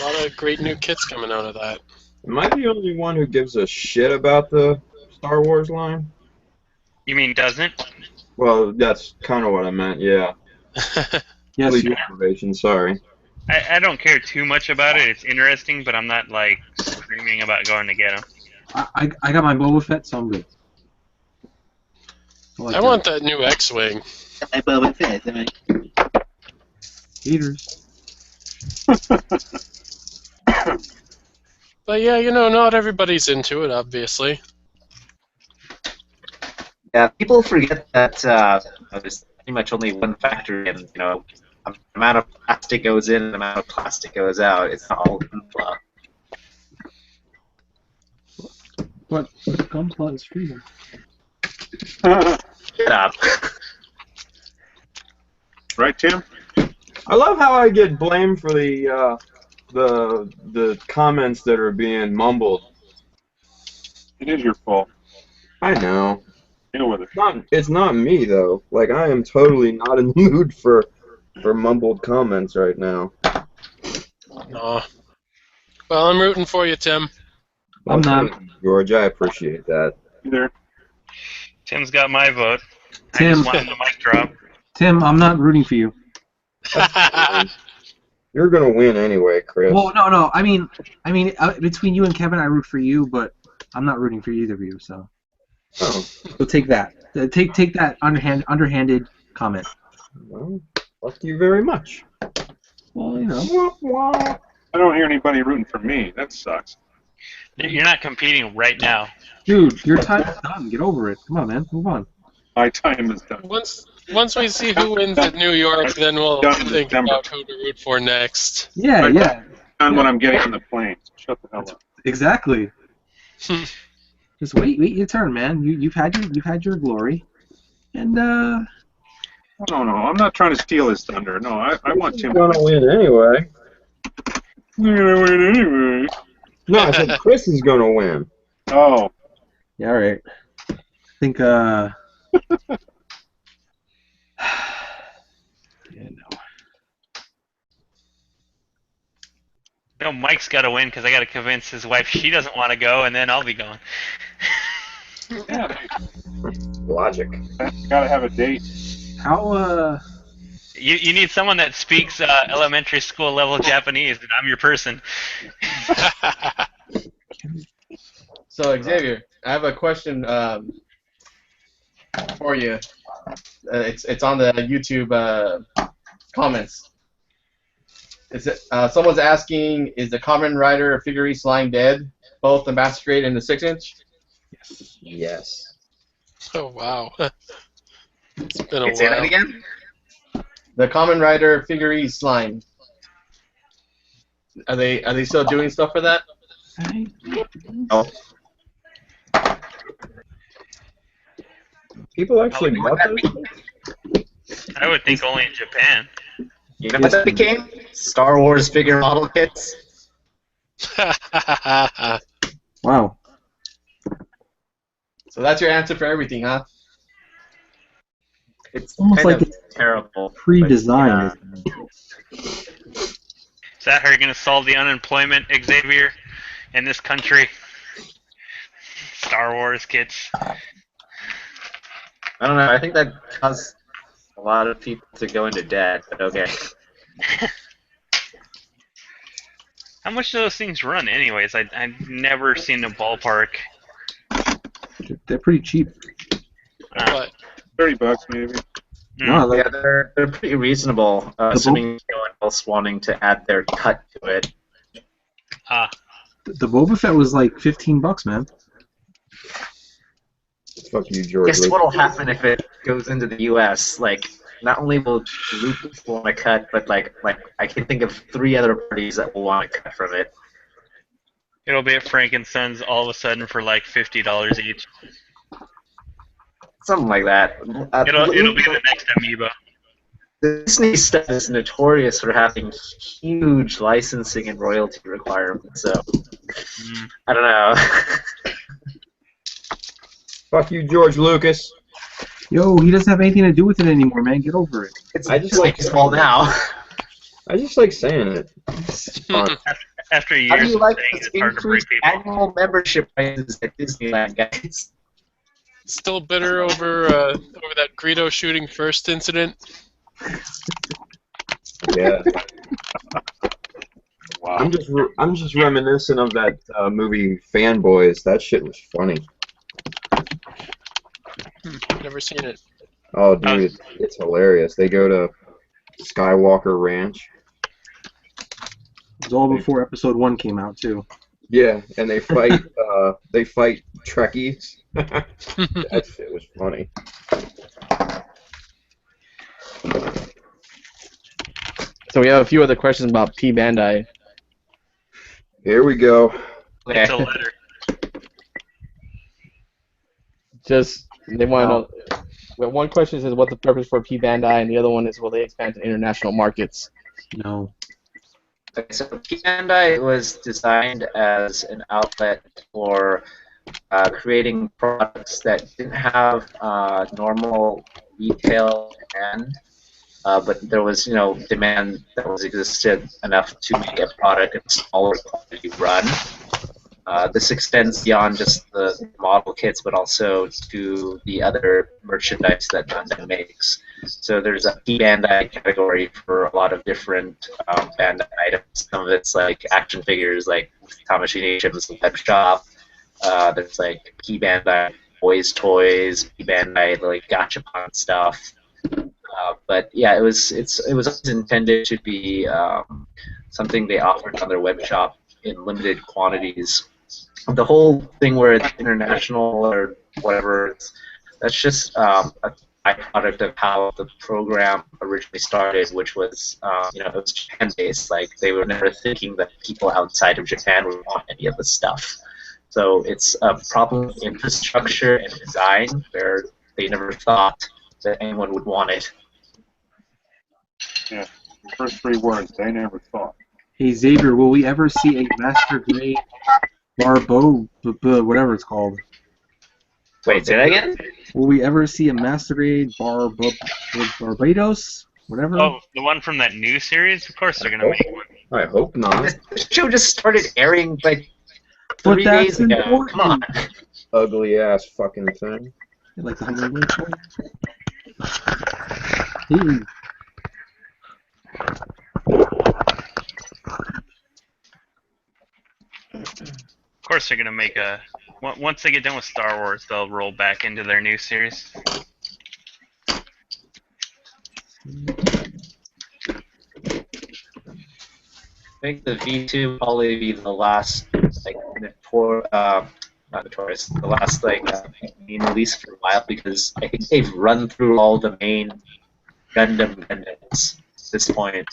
[SPEAKER 4] lot of great new kits coming out of that.
[SPEAKER 8] Am I the only one who gives a shit about the Star Wars line?
[SPEAKER 5] You mean doesn't?
[SPEAKER 8] Well, that's kind of what I meant, yeah.
[SPEAKER 7] Yes,
[SPEAKER 8] Sleep
[SPEAKER 7] you
[SPEAKER 8] deprivation, sorry.
[SPEAKER 5] I don't care too much about it. It's interesting, but I'm not like screaming about going to get them.
[SPEAKER 7] I got my Boba Fett, so I'm good.
[SPEAKER 4] I want that new X-wing.
[SPEAKER 6] I Boba Fett. I mean,
[SPEAKER 7] Haters.
[SPEAKER 4] But yeah, you know, not everybody's into it, obviously.
[SPEAKER 6] yeah, people forget that there's pretty much only one factory, and you know, the amount of plastic goes in and the amount of plastic goes out. It's not all Gunpla.
[SPEAKER 7] But Gunpla is freedom.
[SPEAKER 6] Shut up.
[SPEAKER 2] Right, Tim?
[SPEAKER 8] I love how I get blamed for the comments that are being mumbled.
[SPEAKER 2] It is your fault.
[SPEAKER 8] I know.
[SPEAKER 2] Deal with it.
[SPEAKER 8] It's not me though. Like I am totally not in the mood for mumbled comments right now.
[SPEAKER 4] Aw. Well, I'm rooting for you, Tim.
[SPEAKER 7] I'm not.
[SPEAKER 8] Thank you, George, I appreciate that.
[SPEAKER 2] Either.
[SPEAKER 5] Tim's got my vote. I
[SPEAKER 7] Tim.
[SPEAKER 5] just want the mic drop.
[SPEAKER 7] Tim, I'm not rooting for you.
[SPEAKER 8] You're gonna win anyway, Chris.
[SPEAKER 7] Well, no. I mean, between you and Kevin, I root for you, but I'm not rooting for either of you. So,
[SPEAKER 8] Oh,
[SPEAKER 7] so take that. Take that underhanded comment.
[SPEAKER 8] well, fuck you very much.
[SPEAKER 7] Well, you know.
[SPEAKER 2] I don't hear anybody rooting for me. That sucks.
[SPEAKER 5] You're not competing right now.
[SPEAKER 7] Dude, your time's done. Get over it. Come on, man. Move on.
[SPEAKER 2] My time is done.
[SPEAKER 4] Once we see who wins at New York, then we'll
[SPEAKER 2] Done in
[SPEAKER 4] think
[SPEAKER 2] December.
[SPEAKER 4] about who to root for next.
[SPEAKER 7] Yeah, yeah.
[SPEAKER 2] Done when I'm getting on the plane. Shut the hell up.
[SPEAKER 7] Exactly. Just wait your turn, man. You've had your glory, and
[SPEAKER 2] No, I'm not trying to steal his thunder. No, I want Tim
[SPEAKER 8] You're gonna win anyway.
[SPEAKER 2] You're gonna win anyway.
[SPEAKER 8] No, I said Chris is gonna win.
[SPEAKER 2] Oh,
[SPEAKER 7] yeah, all right. I think yeah, no.
[SPEAKER 5] No, Mike's got to win because I got to convince his wife she doesn't want to go, and then I'll be going.
[SPEAKER 2] yeah.
[SPEAKER 8] Logic.
[SPEAKER 2] Gotta have a date.
[SPEAKER 7] How
[SPEAKER 5] You need someone that speaks elementary school level Japanese, and I'm your person.
[SPEAKER 1] So Xavier, I have a question for you. It's on the YouTube comments. Someone's asking, is the Kamen Rider figure East line dead? Both the Master Grade and the 6-inch?
[SPEAKER 8] Yes.
[SPEAKER 4] Oh wow. It's been a
[SPEAKER 6] Say that
[SPEAKER 4] while.
[SPEAKER 6] again?
[SPEAKER 1] The Kamen Rider figure East line. Are they still doing stuff for that?
[SPEAKER 6] Oh.
[SPEAKER 8] People actually bought those?
[SPEAKER 5] I would think only in Japan.
[SPEAKER 6] You know what that became? Star Wars figure model kits.
[SPEAKER 7] wow.
[SPEAKER 1] So that's your answer for everything, huh?
[SPEAKER 6] It's
[SPEAKER 7] Almost
[SPEAKER 6] kind
[SPEAKER 7] like
[SPEAKER 6] of
[SPEAKER 7] it's
[SPEAKER 6] terrible.
[SPEAKER 7] pre-designed.
[SPEAKER 5] Is that how you're going to solve the unemployment, Xavier, in this country? Star Wars kits.
[SPEAKER 6] I don't know. I think that caused a lot of people to go into debt, but okay.
[SPEAKER 5] How much do those things run, anyways? I've never seen a ballpark.
[SPEAKER 7] They're pretty cheap.
[SPEAKER 4] But
[SPEAKER 2] $30 maybe.
[SPEAKER 7] No, like,
[SPEAKER 6] Yeah, they're pretty reasonable, assuming no one else wanting to add their cut to it.
[SPEAKER 7] the Boba Fett was like $15, man.
[SPEAKER 8] Fuck you, George.
[SPEAKER 6] Guess what'll happen if it goes into the U.S.? Like, not only will Lucas want to cut, but like I can think of 3 other parties that will want to cut from it.
[SPEAKER 5] It'll be at Frank and Sons all of a sudden for like $50 each.
[SPEAKER 6] Something like that.
[SPEAKER 5] It'll be the next Amiibo.
[SPEAKER 6] Disney stuff is notorious for having huge licensing and royalty requirements, so I don't know.
[SPEAKER 8] Fuck you, George Lucas.
[SPEAKER 7] Yo, he doesn't have anything to do with it anymore, man. Get over it.
[SPEAKER 6] It's
[SPEAKER 8] I just like
[SPEAKER 6] baseball now.
[SPEAKER 8] I just like saying it. It's fun.
[SPEAKER 5] After
[SPEAKER 6] How
[SPEAKER 5] years
[SPEAKER 6] do you
[SPEAKER 5] of
[SPEAKER 6] like
[SPEAKER 5] saying
[SPEAKER 6] this
[SPEAKER 5] it's hard to break
[SPEAKER 6] increased
[SPEAKER 5] people.
[SPEAKER 6] annual membership prices at Disneyland, guys?
[SPEAKER 4] still bitter over that Greedo shooting first incident.
[SPEAKER 8] Yeah.
[SPEAKER 2] Wow.
[SPEAKER 8] I'm just reminiscent of that movie Fanboys. That shit was funny.
[SPEAKER 4] Never seen it.
[SPEAKER 8] Oh, dude, it's hilarious. They go to Skywalker Ranch.
[SPEAKER 7] It was all before episode 1 came out too.
[SPEAKER 8] Yeah, and they fight Trekkies. That shit was funny.
[SPEAKER 9] So we have a few other questions about P Bandai.
[SPEAKER 8] Here we go.
[SPEAKER 5] It's a letter.
[SPEAKER 9] Just they want to know. Well, one question says, "What's the purpose for P Bandai?" and the other one is, "Will they expand to international markets?"
[SPEAKER 7] No.
[SPEAKER 6] Okay, so Bandai was designed as an outlet for creating products that didn't have normal retail demand, but there was, demand that was existed enough to make a product in a smaller quantity run. This extends beyond just the model kits, but also to the other merchandise that Gundam makes. So there's a P Bandai category for a lot of different Bandai items. Some of it's like action figures, like Tamashii Nation's web shop. There's like P Bandai boys toys, P Bandai like gachapon stuff. But yeah, it was always intended to be something they offered on their web shop in limited quantities. The whole thing where it's international or whatever, that's just a byproduct of how the program originally started, which was, it was Japan-based. Like, they were never thinking that people outside of Japan would want any of this stuff. So it's a problem of infrastructure and design where they never thought that anyone would want it.
[SPEAKER 2] Yeah, the first 3 words, they never thought.
[SPEAKER 7] Hey Xavier, will we ever see a Master Grade Barbo, whatever it's called?
[SPEAKER 6] Wait, say that again?
[SPEAKER 7] Will we ever see a Master Grade Barbados? Whatever?
[SPEAKER 5] Oh, the one from that new series? Of course they're gonna make one.
[SPEAKER 8] I hope not.
[SPEAKER 6] This show just started airing like
[SPEAKER 7] But
[SPEAKER 6] 3
[SPEAKER 7] that's
[SPEAKER 6] days ago.
[SPEAKER 7] important.
[SPEAKER 6] Come on.
[SPEAKER 8] Ugly ass fucking thing.
[SPEAKER 7] You like the Hummingbird show?
[SPEAKER 5] Of course they're gonna make a. Once they get done with Star Wars, they'll roll back into their new series.
[SPEAKER 6] I think the V2 will probably be the last, like, not notorious, the last, main release for a while, because I think they've run through all the main Gundams at this point.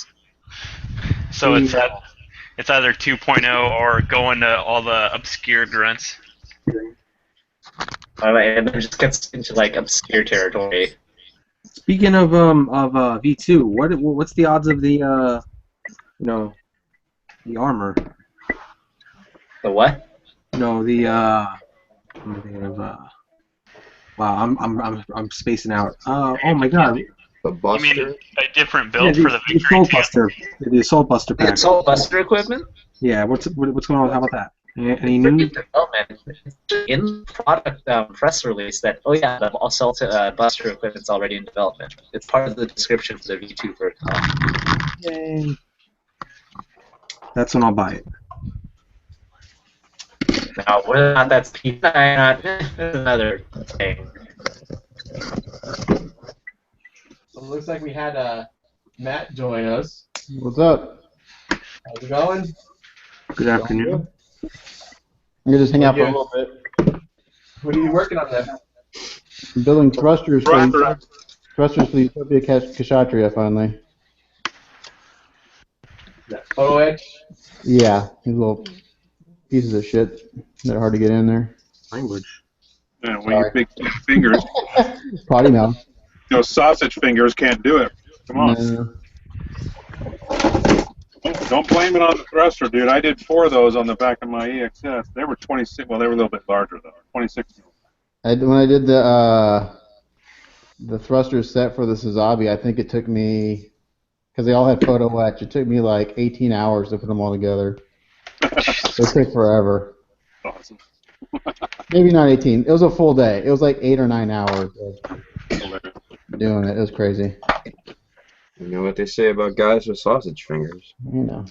[SPEAKER 5] So it's either 2.0 or going to all the obscure grunts.
[SPEAKER 6] And then it just gets into, like, obscure territory.
[SPEAKER 7] Speaking of V2, what's the odds of the the armor?
[SPEAKER 6] The what?
[SPEAKER 7] No, the I'm thinking of wow, I'm spacing out. Oh my god.
[SPEAKER 8] The
[SPEAKER 5] You
[SPEAKER 8] Buster.
[SPEAKER 5] mean a different build
[SPEAKER 7] Yeah,
[SPEAKER 5] for the
[SPEAKER 7] the
[SPEAKER 5] Victory
[SPEAKER 7] Assault
[SPEAKER 5] 2?
[SPEAKER 7] Buster. The Assault Buster
[SPEAKER 6] The
[SPEAKER 7] pack.
[SPEAKER 6] Assault Buster equipment?
[SPEAKER 7] Yeah, what's going on? How about that? Any
[SPEAKER 6] Freaking
[SPEAKER 7] news?
[SPEAKER 6] development. In the product press release that, oh yeah, the Assault Buster equipment's already in development. It's part of the description for the V2 for
[SPEAKER 7] Yay. That's when I'll buy it.
[SPEAKER 6] Now, whether or not that's P9 or not, that's another thing.
[SPEAKER 9] So it looks like we had Matt join us.
[SPEAKER 10] What's up?
[SPEAKER 9] How's it going?
[SPEAKER 7] Good afternoon.
[SPEAKER 10] I'm gonna just hang out for a little bit.
[SPEAKER 9] What are you working on there?
[SPEAKER 10] I'm building thrusters for the Utopia Kshatriya finally.
[SPEAKER 9] That photo etch?
[SPEAKER 10] Yeah, these little pieces of shit that are hard to get in there.
[SPEAKER 7] Language.
[SPEAKER 2] Yeah, well, your big fingers,
[SPEAKER 10] Potty mouth.
[SPEAKER 2] those sausage fingers can't do it. Come on.
[SPEAKER 10] No.
[SPEAKER 2] Don't blame it on the thruster, dude. I did 4 of those on the back of my EXS. They were 26. Well, they were a little bit larger though. 26.
[SPEAKER 10] When I did the thruster set for the Suzabi, I think it took me, because they all had photo etch, it took me like 18 hours to put them all together. It took forever.
[SPEAKER 2] Awesome.
[SPEAKER 10] Maybe not 18. It was a full day. It was like 8 or 9 hours of doing it. It was crazy.
[SPEAKER 8] You know what they say about guys with sausage fingers?
[SPEAKER 10] You know.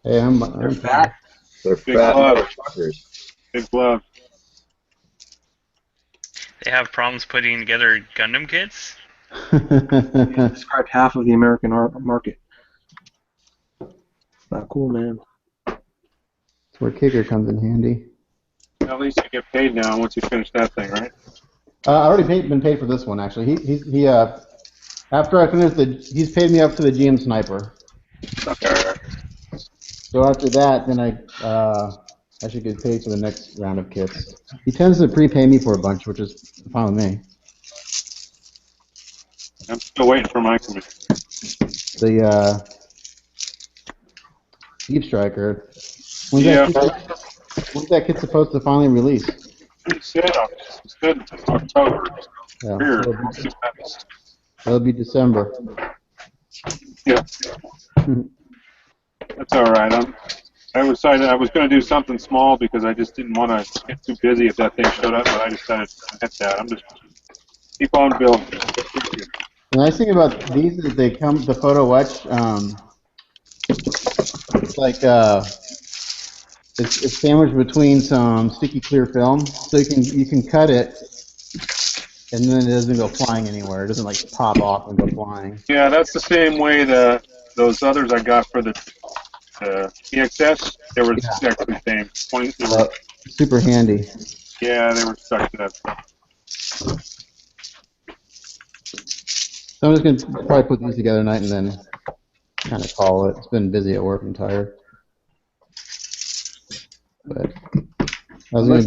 [SPEAKER 10] Hey, I'm
[SPEAKER 1] fat.
[SPEAKER 8] They're
[SPEAKER 2] Big
[SPEAKER 8] fat
[SPEAKER 2] glove.
[SPEAKER 8] motherfuckers.
[SPEAKER 2] Big glove.
[SPEAKER 5] They have problems putting together Gundam kits.
[SPEAKER 7] Described half of the American market. Not cool, man.
[SPEAKER 10] That's where Kicker comes in handy.
[SPEAKER 2] At least you get paid now once you finish that thing, right?
[SPEAKER 10] I already been paid for this one actually. He after I finish he's paid me up to the GM sniper.
[SPEAKER 2] Okay.
[SPEAKER 10] So after that, then I should get paid for the next round of kits. He tends to prepay me for a bunch, which is fine with me.
[SPEAKER 2] I'm still waiting for my commission.
[SPEAKER 10] The Deep Striker. When's that kit supposed to finally release?
[SPEAKER 2] It's good. It's good. It's October.
[SPEAKER 10] Yeah,
[SPEAKER 2] Here.
[SPEAKER 10] it'll be December.
[SPEAKER 2] Yeah. That's all right. I decided I was going to do something small because I just didn't want to get too busy if that thing showed up, but I decided to hit that. I'm just keep on building.
[SPEAKER 10] The nice thing about these is they come the photo etch. It's like it's sandwiched between some sticky clear film, so you can cut it, and then it doesn't go flying anywhere. It doesn't like pop off and go flying.
[SPEAKER 2] Yeah, that's the same way those others I got for the EXS. They were exactly the same.
[SPEAKER 10] Super handy.
[SPEAKER 2] Yeah, they were stuck to that stuff.
[SPEAKER 10] So I'm just gonna probably put these together tonight and then kind of call it. It's been busy at work and tired. But I was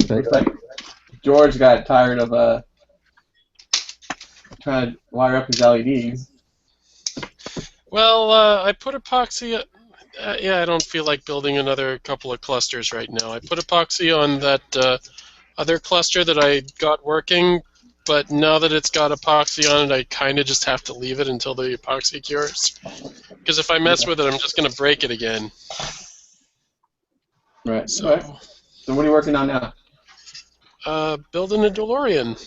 [SPEAKER 1] Looks like George got tired of trying to wire up his LEDs.
[SPEAKER 4] Well, I put epoxy. Yeah, I don't feel like building another couple of clusters right now. I put epoxy on that other cluster that I got working, but now that it's got epoxy on it, I kind of just have to leave it until the epoxy cures. Because if I mess with it, I'm just going to break it again.
[SPEAKER 1] Right.
[SPEAKER 4] So,
[SPEAKER 1] So what are you working on now?
[SPEAKER 4] Building a DeLorean.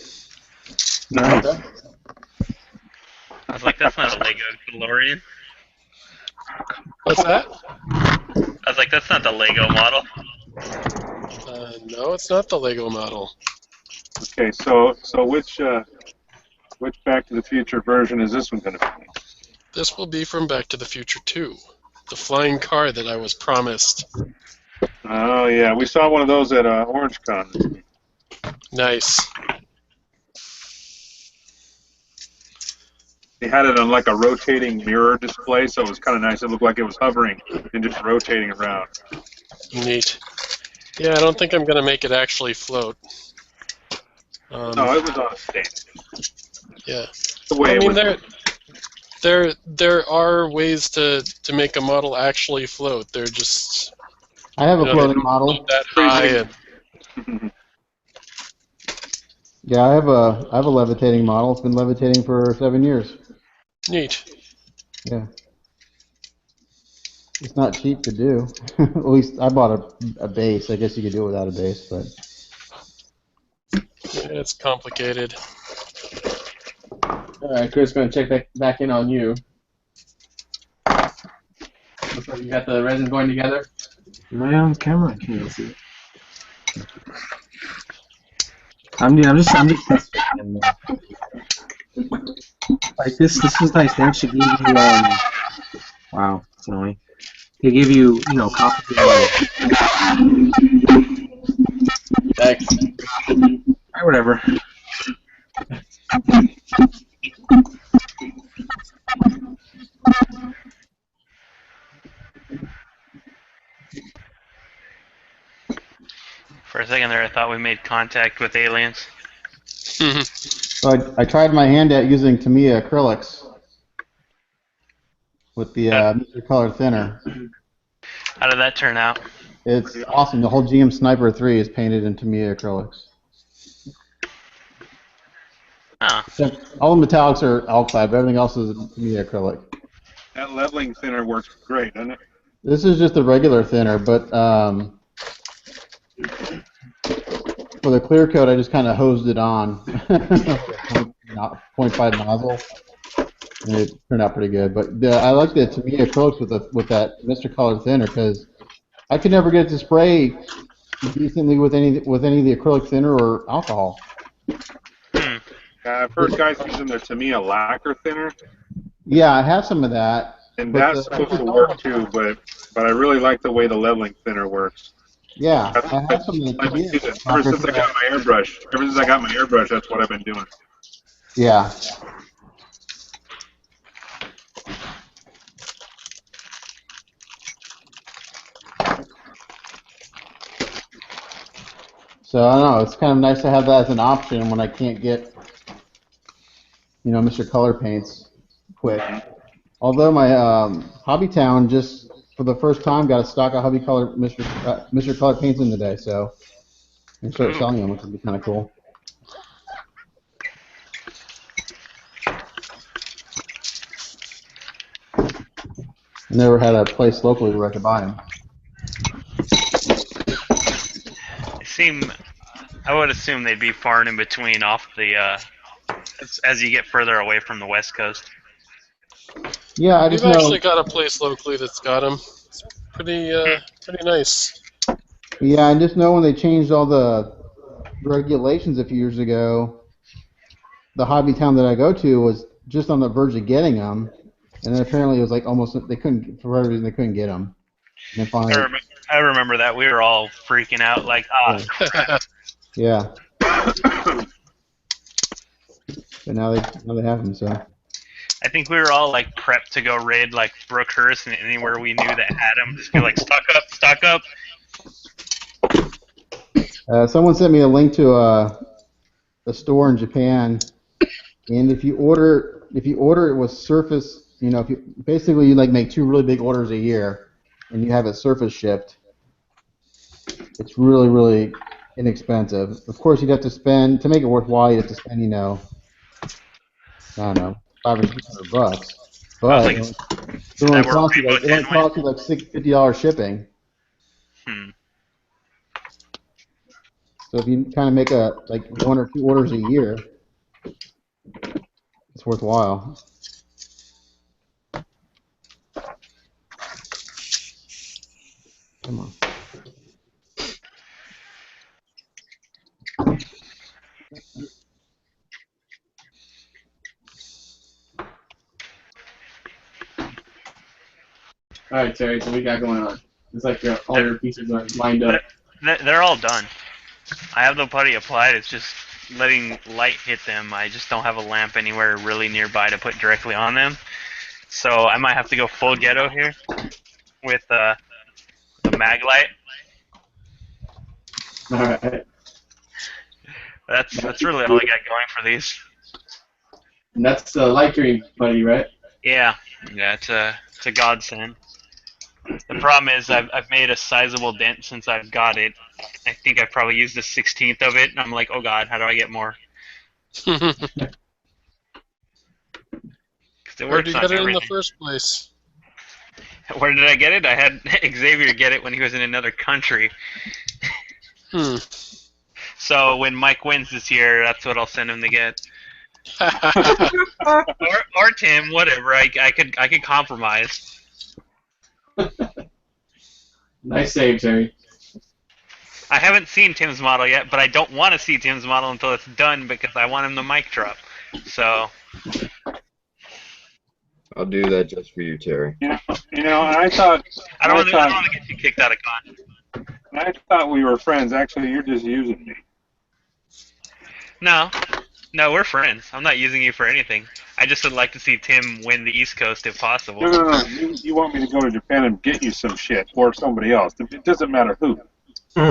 [SPEAKER 10] Nice.
[SPEAKER 5] I was like, that's not a Lego DeLorean.
[SPEAKER 4] What's that?
[SPEAKER 5] I was like, that's not the Lego model.
[SPEAKER 4] No, it's not the Lego model.
[SPEAKER 2] Okay, so which Back to the Future version is this one going to be?
[SPEAKER 4] This will be from Back to the Future 2, the flying car that I was promised.
[SPEAKER 2] Oh yeah, we saw one of those at OrangeCon.
[SPEAKER 4] Nice.
[SPEAKER 2] They had it on like a rotating mirror display, so it was kind of nice. It looked like it was hovering and just rotating around.
[SPEAKER 4] Neat. Yeah, I don't think I'm going to make it actually float.
[SPEAKER 2] No, it was on a stand.
[SPEAKER 4] Yeah.
[SPEAKER 2] The way
[SPEAKER 4] I mean,
[SPEAKER 2] it was.
[SPEAKER 4] there are ways to make a model actually float. They're just
[SPEAKER 10] I have a
[SPEAKER 4] they
[SPEAKER 10] floating
[SPEAKER 4] don't
[SPEAKER 10] model.
[SPEAKER 4] float that high. And,
[SPEAKER 10] Yeah, I have a levitating model. It's been levitating for 7 years.
[SPEAKER 4] neat.
[SPEAKER 10] Yeah. It's not cheap to do. At least I bought a base. I guess you could do it without a base, but
[SPEAKER 4] Yeah, it's complicated.
[SPEAKER 1] All right, Chris, going to check back in on you. Looks like you got the resin going together.
[SPEAKER 7] Am I on camera? I can't see it. I'm just testing. Like this is nice. They actually give you wow, it's annoying. They give you copies of
[SPEAKER 1] Thanks.
[SPEAKER 7] Alright, whatever.
[SPEAKER 5] For a second there, I thought we made contact with aliens.
[SPEAKER 10] so I tried my hand at using Tamiya acrylics with the Mr. Color thinner.
[SPEAKER 5] How did that turn out?
[SPEAKER 10] It's awesome. The whole GM Sniper 3 is painted in Tamiya acrylics.
[SPEAKER 5] Oh.
[SPEAKER 10] All the metallics are alkyd, but everything else is Tamiya acrylic.
[SPEAKER 2] That leveling thinner works great, doesn't it?
[SPEAKER 10] This is just a regular thinner, but for the clear coat, I just kind of hosed it on. .5 nozzle, and it turned out pretty good. But I like the Tamiya acrylics with that Mr. Color thinner because I could never get it to spray decently with any of the acrylic thinner or alcohol.
[SPEAKER 2] I've heard guys using the Tamiya lacquer thinner,
[SPEAKER 10] Yeah, I have some of that.
[SPEAKER 2] and
[SPEAKER 10] but
[SPEAKER 2] that's supposed to work too. But I really like the way the leveling thinner works.
[SPEAKER 10] Yeah, I have some of the
[SPEAKER 2] I've been
[SPEAKER 10] Tamiya.
[SPEAKER 2] using it ever since I got my airbrush. That's what I've been doing.
[SPEAKER 10] Yeah. So I don't know. It's kind of nice to have that as an option when I can't get, Mr. Color paints quick. Although my Hobbytown just for the first time got a stock of Hobby Color Mr. Color paints in today, so they start selling them, which would be kind of cool. Never had a place locally where I could buy them.
[SPEAKER 5] I would assume they'd be far and in between off the as you get further away from the West Coast.
[SPEAKER 10] Yeah,
[SPEAKER 4] We've actually got a place locally that's got them. It's pretty nice.
[SPEAKER 10] Yeah, I just know when they changed all the regulations a few years ago, the hobby town that I go to was just on the verge of getting them, and then apparently it was like almost they couldn't, for whatever reason, they couldn't get them. And then finally,
[SPEAKER 5] I remember that. We were all freaking out like, crap.
[SPEAKER 10] Yeah. But now they have them, so.
[SPEAKER 5] I think we were all like prepped to go raid like Brookhurst and anywhere we knew that had them. Just be like, stock up.
[SPEAKER 10] Someone sent me a link to a store in Japan, and if you order it with Surface, if you basically you like make 2 really big orders a year, and you have it Surface shipped, it's really, really inexpensive. Of course, you'd have to spend to make it worthwhile. You have to spend, I don't know, $500 or $600. But it only costs you like $50 shipping. So if you kind of make like 1 or 2 orders a year, it's worthwhile. Come on.
[SPEAKER 1] All right, Terry. So what we got going on? It's like all your pieces are lined up.
[SPEAKER 5] They're all done. I have the putty applied. It's just letting light hit them. I just don't have a lamp anywhere really nearby to put directly on them. So I might have to go full ghetto here with the mag light.
[SPEAKER 1] All right.
[SPEAKER 5] That's really all I got going for these.
[SPEAKER 1] And that's the light green putty, right?
[SPEAKER 5] Yeah, it's a godsend. The problem is I've made a sizable dent since I've got it. I think I've probably used the 16th of it, and I'm like, oh god, how do I get more?
[SPEAKER 4] Where did you get it in the first place?
[SPEAKER 5] Where did I get it? I had Xavier get it when he was in another country. So when Mike wins this year, that's what I'll send him to get. or Tim, whatever. I could compromise.
[SPEAKER 1] Nice save, Terry.
[SPEAKER 5] I haven't seen Tim's model yet, but I don't want to see Tim's model until it's done because I want him to mic drop. So
[SPEAKER 8] I'll do that just for you, Terry.
[SPEAKER 2] I thought
[SPEAKER 5] I don't want to get you kicked out of con.
[SPEAKER 2] I thought we were friends. Actually, you're just using me.
[SPEAKER 5] No, we're friends. I'm not using you for anything. I just would like to see Tim win the East Coast if possible.
[SPEAKER 2] No. You want me to go to Japan and get you some shit or somebody else. It doesn't matter who.
[SPEAKER 5] No,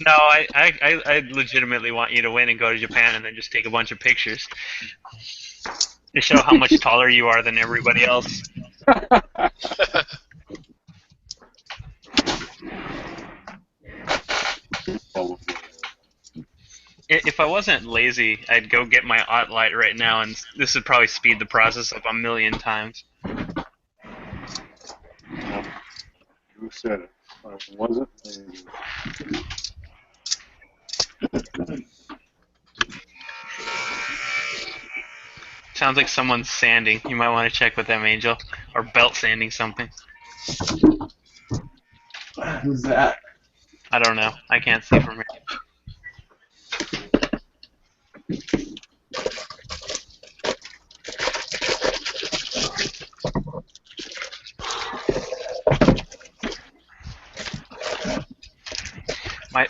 [SPEAKER 5] I legitimately want you to win and go to Japan and then just take a bunch of pictures to show how much taller you are than everybody else. If I wasn't lazy, I'd go get my Ott light right now, and this would probably speed the process up 1,000,000 times.
[SPEAKER 2] Who said it? Was it?
[SPEAKER 5] Sounds like someone's sanding. You might want to check with them, Angel, or belt sanding something.
[SPEAKER 1] Who's that?
[SPEAKER 5] I don't know. I can't see from here.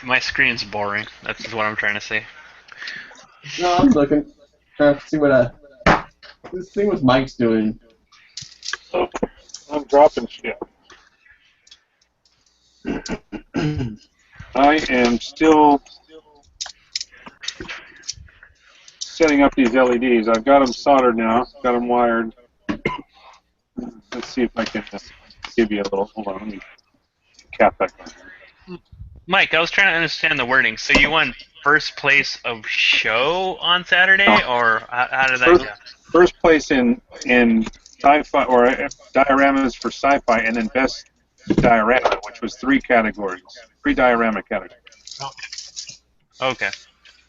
[SPEAKER 5] My screen's boring. That's what I'm trying to say.
[SPEAKER 1] No, I'm looking. Trying to see what this thing with Mike's doing.
[SPEAKER 2] Oh, I'm dropping shit. I am still setting up these LEDs. I've got them soldered now. Got them wired. Let's see if I can give you a little. Hold on, let me cap back on.
[SPEAKER 5] Mike, I was trying to understand the wording. So you won first place of show on Saturday, or how did that go?
[SPEAKER 2] First place in sci-fi or dioramas for sci-fi, and then best diorama, which was 3 categories, 3 diorama categories.
[SPEAKER 5] Okay.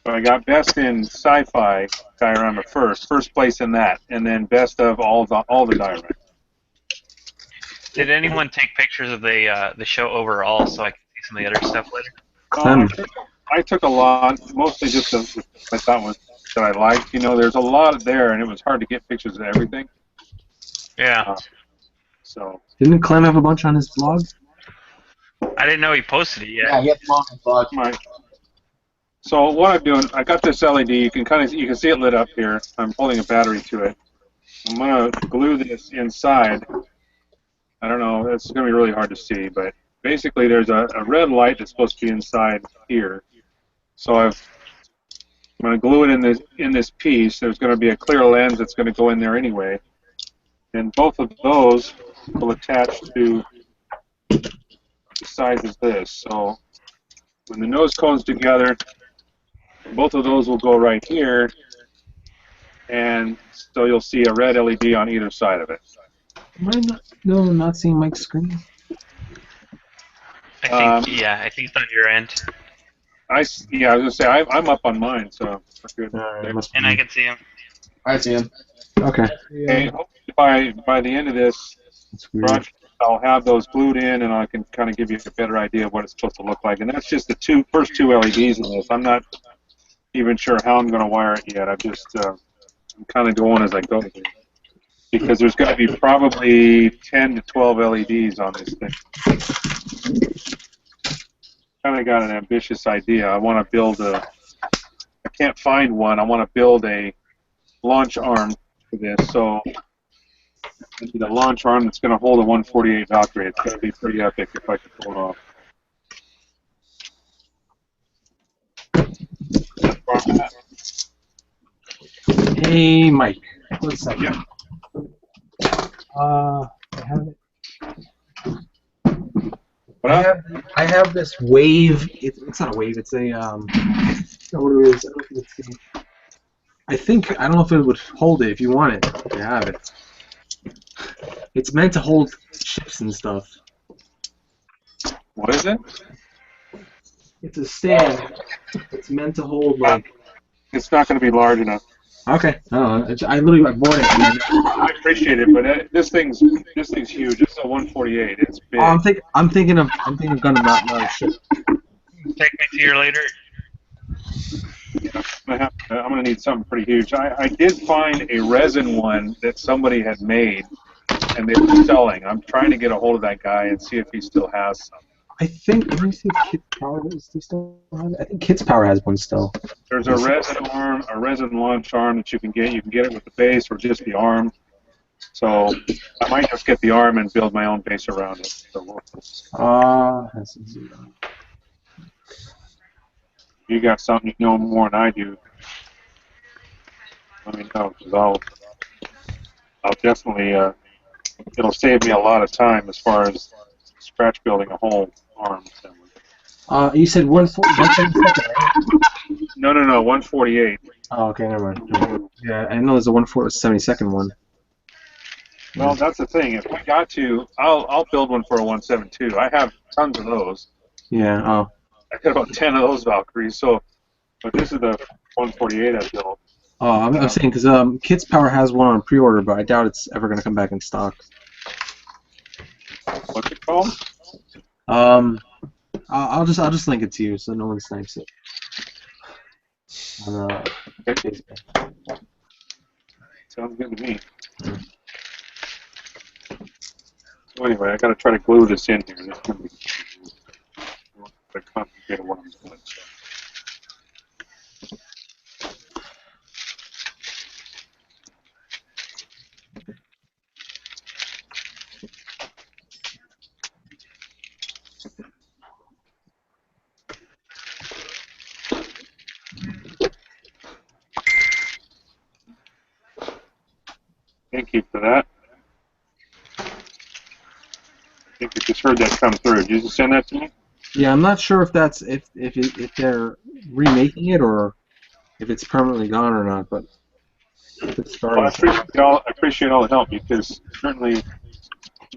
[SPEAKER 2] So I got best in sci-fi diorama first place in that, and then best of all the dioramas.
[SPEAKER 5] Did anyone take pictures of the show overall so I can see some of the other stuff later?
[SPEAKER 2] I took a lot, mostly just the I thought was that I liked. You know, there's a lot there, and it was hard to get pictures of everything.
[SPEAKER 5] Yeah.
[SPEAKER 2] So.
[SPEAKER 7] Didn't Clem have a bunch on his blog?
[SPEAKER 5] I didn't know he posted it yet.
[SPEAKER 1] Yeah, he had them on his blog.
[SPEAKER 2] Right. So what I'm doing, I got this LED. You can see it lit up here. I'm holding a battery to it. I'm gonna glue this inside. I don't know. It's gonna be really hard to see, but basically there's a red light that's supposed to be inside here. So I'm gonna glue it in this piece. There's gonna be a clear lens that's gonna go in there anyway, and both of those will attach to the sides of this. So when the nose cones together, both of those will go right here, and so you'll see a red LED on either side of it.
[SPEAKER 7] Am I not seeing Mike's screen?
[SPEAKER 5] I think it's on your end.
[SPEAKER 2] I was gonna say I'm up on mine, so we're good.
[SPEAKER 5] And I can see him.
[SPEAKER 1] I see him.
[SPEAKER 7] Okay.
[SPEAKER 2] And hopefully by the end of this project, I'll have those glued in, and I can kind of give you a better idea of what it's supposed to look like. And that's just the first two LEDs in this. I'm not even sure how I'm going to wire it yet. I'm kind of going as I go, because there's going to be probably 10 to 12 LEDs on this thing. Kind of got an ambitious idea. I want to build I can't find one. I want to build a launch arm for this. So I need a launch arm that's going to hold a 148 Valkyrie. It's going to be pretty epic if I can pull it off.
[SPEAKER 7] Hey, Mike. 1 second.
[SPEAKER 2] Yeah.
[SPEAKER 7] I have it. I have this wave. It's not a wave. It's a what it is. I don't know if it would hold it if you want it. You have it. It's meant to hold chips and stuff.
[SPEAKER 2] What is it?
[SPEAKER 7] It's a stand. It's meant to hold like.
[SPEAKER 2] It's not going to be large enough.
[SPEAKER 7] Okay. I literally bought it.
[SPEAKER 2] I appreciate it, but this thing's huge. It's a 148. It's big.
[SPEAKER 7] I'm thinking of Gundam not ship.
[SPEAKER 5] Take me to your later.
[SPEAKER 2] I'm going to need something pretty huge. I did find a resin one that somebody had made, and they were selling. I'm trying to get a hold of that guy and see if he still has some.
[SPEAKER 7] I think, let me see if Kid Power still have it. I think Kids Power has one still.
[SPEAKER 2] There's a resin arm, a resin launch arm that you can get. You can get it with the base or just the arm. So I might just get the arm and build my own base around it. You got something you know more than I do. Let me know, because I'll definitely it'll save me a lot of time as far as scratch building a whole arm assembly.
[SPEAKER 7] You said 172, right?
[SPEAKER 2] No, 148.
[SPEAKER 7] Oh, okay, never mind. Yeah, I know there's a 172nd one.
[SPEAKER 2] Well, that's the thing. If we got to, I'll build one for a 172. I have tons of those.
[SPEAKER 7] Yeah. Oh.
[SPEAKER 2] I got about 10 of those Valkyries. So, but this is the 148 I built.
[SPEAKER 7] Oh, I'm saying because Kids Power has one on pre-order, but I doubt it's ever going to come back in stock.
[SPEAKER 2] What's it called?
[SPEAKER 7] I'll just link it to you so no one snipes it. On Facebook.
[SPEAKER 2] Sounds good to me. So anyway, I got to try to glue this in here. This is going to be complicated what I'm doing. So. Thank you for that. I think I just heard that come through. Did you just send that to me?
[SPEAKER 7] Yeah, I'm not sure if that's if they're remaking it or if it's permanently gone or not, but it's starting.
[SPEAKER 2] Well, I appreciate all the help because certainly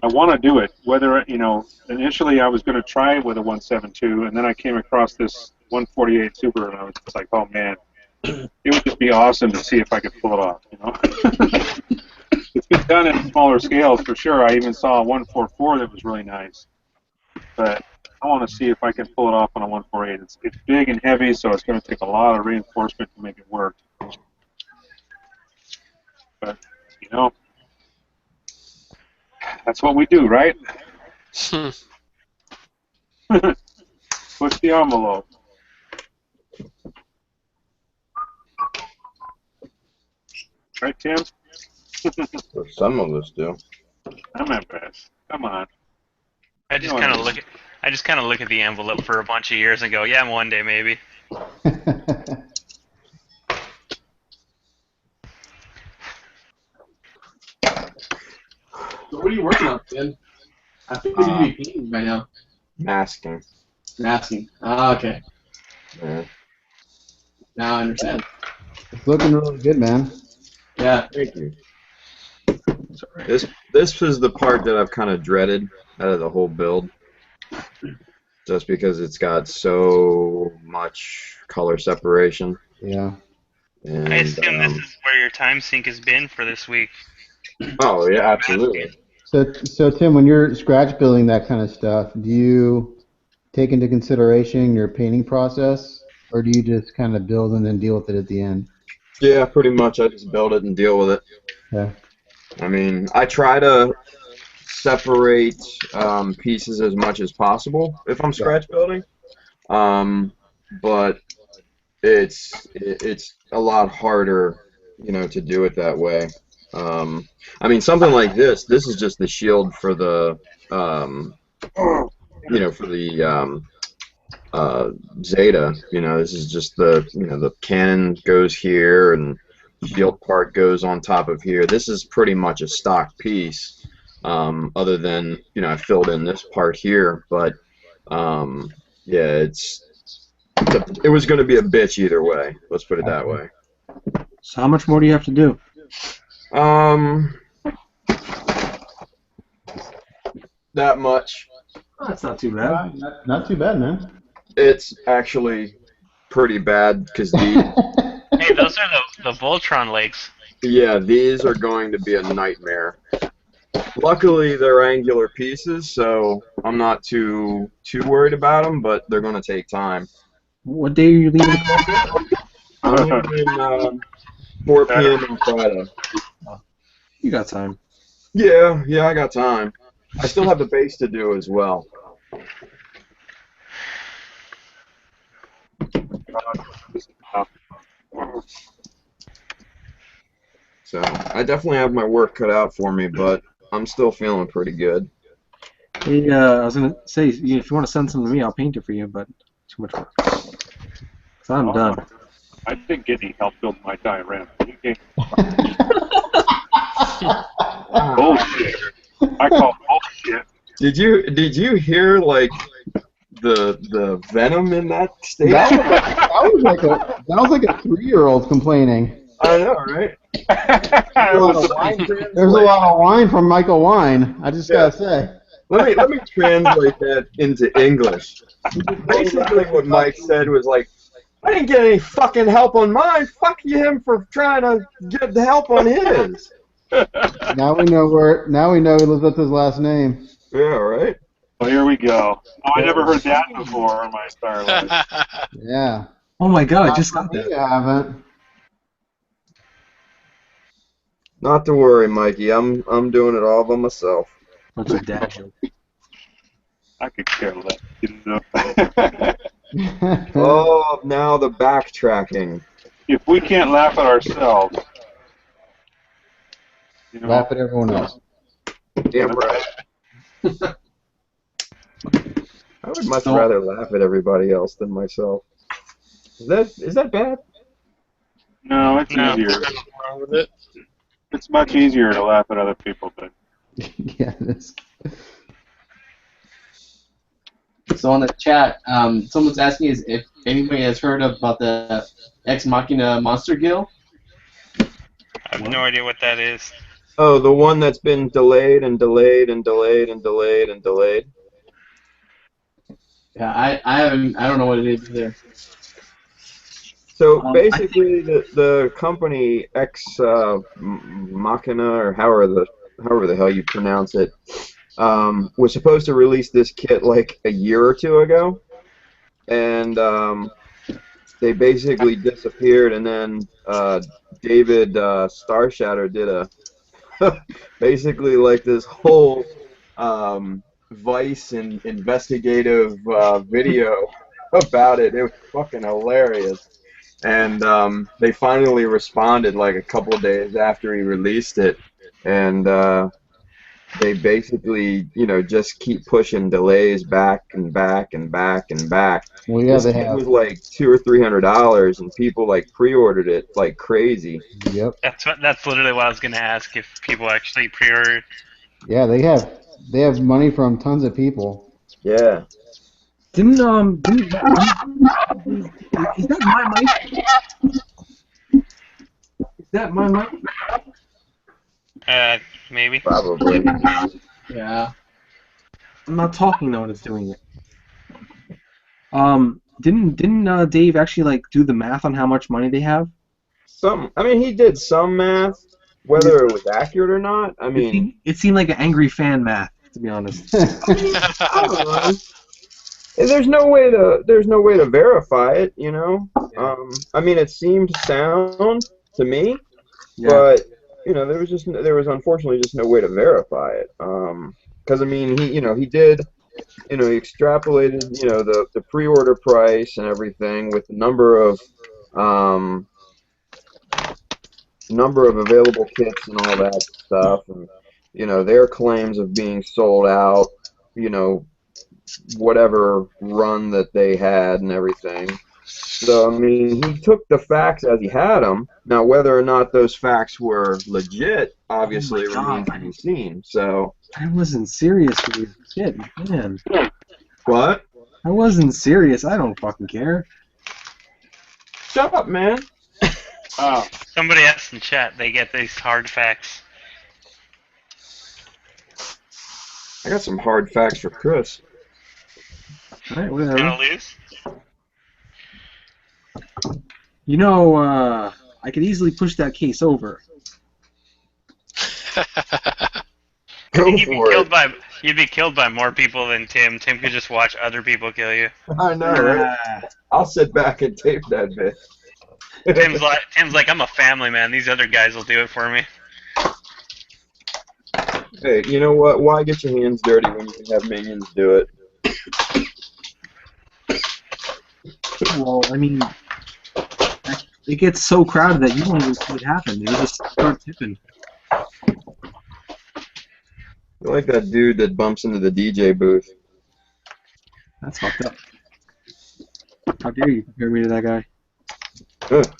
[SPEAKER 2] I want to do it. Whether initially I was going to try it with a 172, and then I came across this 148 Super, and I was just like, oh man, it would just be awesome to see if I could pull it off. It's been done in smaller scales for sure. I even saw a 144 that was really nice, but I want to see if I can pull it off on a 148. It's big and heavy, so it's going to take a lot of reinforcement to make it work. But that's what we do, right? Push the envelope. Right, Tim?
[SPEAKER 8] Some of us do.
[SPEAKER 2] I'm impressed. Come on.
[SPEAKER 5] I just kind of look at the envelope for a bunch of years and go, yeah, one day maybe.
[SPEAKER 1] So what are you working on, Tim? I think you'd be painting by now.
[SPEAKER 8] Masking.
[SPEAKER 1] Masking. Ah, okay.
[SPEAKER 8] Yeah.
[SPEAKER 1] Now I understand.
[SPEAKER 10] It's looking really good, man.
[SPEAKER 1] Yeah.
[SPEAKER 8] Thank you. This was the part that I've kind of dreaded out of the whole build, just because it's got so much color separation.
[SPEAKER 10] Yeah.
[SPEAKER 8] And,
[SPEAKER 5] I assume this is where your time sink has been for this week.
[SPEAKER 8] Oh yeah, absolutely.
[SPEAKER 10] So Tim, when you're scratch building that kind of stuff, do you take into consideration your painting process, or do you just kind of build and then deal with it at the end?
[SPEAKER 8] Yeah, pretty much. I just build it and deal with it.
[SPEAKER 10] Yeah.
[SPEAKER 8] I mean, I try to separate pieces as much as possible if I'm scratch building, but it's a lot harder, to do it that way. I mean, something like this is just the shield for the, for the Zeta. This is just the, the cannon goes here and shield part goes on top of here. This is pretty much a stock piece, other than, I filled in this part here, but, yeah, it was going to be a bitch either way. Let's put it that way.
[SPEAKER 7] So how much more do you have to do?
[SPEAKER 8] That much.
[SPEAKER 7] Oh, that's not too bad.
[SPEAKER 10] Not too bad, man.
[SPEAKER 8] It's actually pretty bad because these.
[SPEAKER 5] Hey, those are the Voltron legs.
[SPEAKER 8] Yeah, these are going to be a nightmare. Luckily, they're angular pieces, so I'm not too worried about them. But they're going to take time.
[SPEAKER 7] What day are you leaving?
[SPEAKER 8] I'm leaving 4 p.m. on Friday.
[SPEAKER 7] You got time.
[SPEAKER 8] Yeah, I got time. I still have the base to do as well. So I definitely have my work cut out for me, but I'm still feeling pretty good.
[SPEAKER 7] Hey, I was gonna say, if you want to send some to me, I'll paint it for you, but too much work. So I'm done.
[SPEAKER 2] I didn't get any help building my diorama. You gave bullshit. I call bullshit.
[SPEAKER 8] Did you hear like the venom in that state?
[SPEAKER 10] That was like a 3-year-old complaining.
[SPEAKER 8] I know, right?
[SPEAKER 10] There's a lot of wine from Michael Wine. I just gotta say.
[SPEAKER 8] Let me translate that into English. Basically, what Mike said was like, I didn't get any fucking help on mine. Fuck him for trying to get the help on his.
[SPEAKER 10] Now we know where. Now we know that's his last name.
[SPEAKER 8] Yeah, right.
[SPEAKER 2] Well, here we go. Oh, I never heard that before in my entire life.
[SPEAKER 10] Yeah.
[SPEAKER 7] Oh my god, I
[SPEAKER 10] Not
[SPEAKER 7] just
[SPEAKER 10] for
[SPEAKER 7] got
[SPEAKER 10] me,
[SPEAKER 7] that.
[SPEAKER 10] I haven't.
[SPEAKER 8] Not to worry, Mikey. I'm doing it all by myself.
[SPEAKER 7] Bunch of dad jokes.
[SPEAKER 2] I could care less. You know?
[SPEAKER 8] Oh, now the backtracking.
[SPEAKER 2] If we can't laugh at ourselves, you know,
[SPEAKER 10] Laugh at everyone else.
[SPEAKER 8] Damn right. I would much
[SPEAKER 7] So-
[SPEAKER 8] rather laugh at everybody else than myself. Is that bad?
[SPEAKER 2] no, it's
[SPEAKER 5] No.
[SPEAKER 2] easier.
[SPEAKER 4] Nothing wrong with it.
[SPEAKER 2] It's much easier to laugh at other people, but
[SPEAKER 10] Yeah, it is.
[SPEAKER 9] So on the chat, someone's asking is if anybody has heard about the Ex Machina Monster Guild.
[SPEAKER 5] I have no idea what that is.
[SPEAKER 8] Oh, the one that's been delayed and delayed and delayed and delayed and delayed.
[SPEAKER 9] Yeah, I haven't. I don't know what it is either.
[SPEAKER 8] So
[SPEAKER 7] I
[SPEAKER 8] basically, the company Ex Machina, or however the hell you pronounce it, was supposed to release this kit like a year or two ago, and they basically disappeared. And then David Starshatter did a basically like this whole Vice and investigative video about it. It was fucking hilarious. And they finally responded like a couple of days after he released it, and they basically, just keep pushing delays back and back and back and back.
[SPEAKER 10] Well, yeah,
[SPEAKER 8] This
[SPEAKER 10] they
[SPEAKER 8] kit
[SPEAKER 10] have.
[SPEAKER 8] was like $200 or $300, and people like pre-ordered it like crazy.
[SPEAKER 10] Yep.
[SPEAKER 5] That's literally what I was gonna ask if people actually pre-ordered.
[SPEAKER 10] Yeah, they have money from tons of people.
[SPEAKER 8] Yeah.
[SPEAKER 7] Didn't is that my mic? Is that my mic?
[SPEAKER 5] Maybe.
[SPEAKER 8] Probably.
[SPEAKER 9] Yeah.
[SPEAKER 7] I'm not talking though when it's doing it. Didn't Dave actually like do the math on how much money they have?
[SPEAKER 8] I mean, he did some math. Whether it was accurate or not, I mean,
[SPEAKER 7] It seemed like an angry fan math, to be honest.
[SPEAKER 8] I don't know. There's no way to verify it, I mean, it seemed sound to me, but there was unfortunately just no way to verify it. Because I mean, he did, he extrapolated, the pre-order price and everything with the number of available kits and all that stuff, and their claims of being sold out, whatever run that they had and everything. So I mean, he took the facts as he had them. Now, whether or not those facts were legit, obviously remains to be seen. So
[SPEAKER 7] I wasn't serious with your shit, man.
[SPEAKER 8] what?
[SPEAKER 7] I wasn't serious. I don't fucking care.
[SPEAKER 8] Shut up, man.
[SPEAKER 2] wow.
[SPEAKER 5] Somebody asked in chat. They get these hard facts.
[SPEAKER 8] I got some hard facts for Chris.
[SPEAKER 7] Alright,
[SPEAKER 5] Gonna
[SPEAKER 7] whatever.
[SPEAKER 5] lose?
[SPEAKER 7] You know, I could easily push that case over.
[SPEAKER 8] Go
[SPEAKER 5] You'd be
[SPEAKER 8] for
[SPEAKER 5] killed
[SPEAKER 8] it.
[SPEAKER 5] you'd be killed by more people than Tim. Tim could just watch other people kill you.
[SPEAKER 8] I know, right? I'll sit back and tape that bit.
[SPEAKER 5] Tim's like, I'm a family man. These other guys will do it for me.
[SPEAKER 8] Hey, you know what? Why get your hands dirty when you can have minions do it?
[SPEAKER 7] Well, I mean, it gets so crowded that you won't even see it happen. You just start tipping.
[SPEAKER 8] You're like that dude that bumps into the DJ booth.
[SPEAKER 7] That's fucked up. How dare you compare me to that guy?
[SPEAKER 8] Ugh.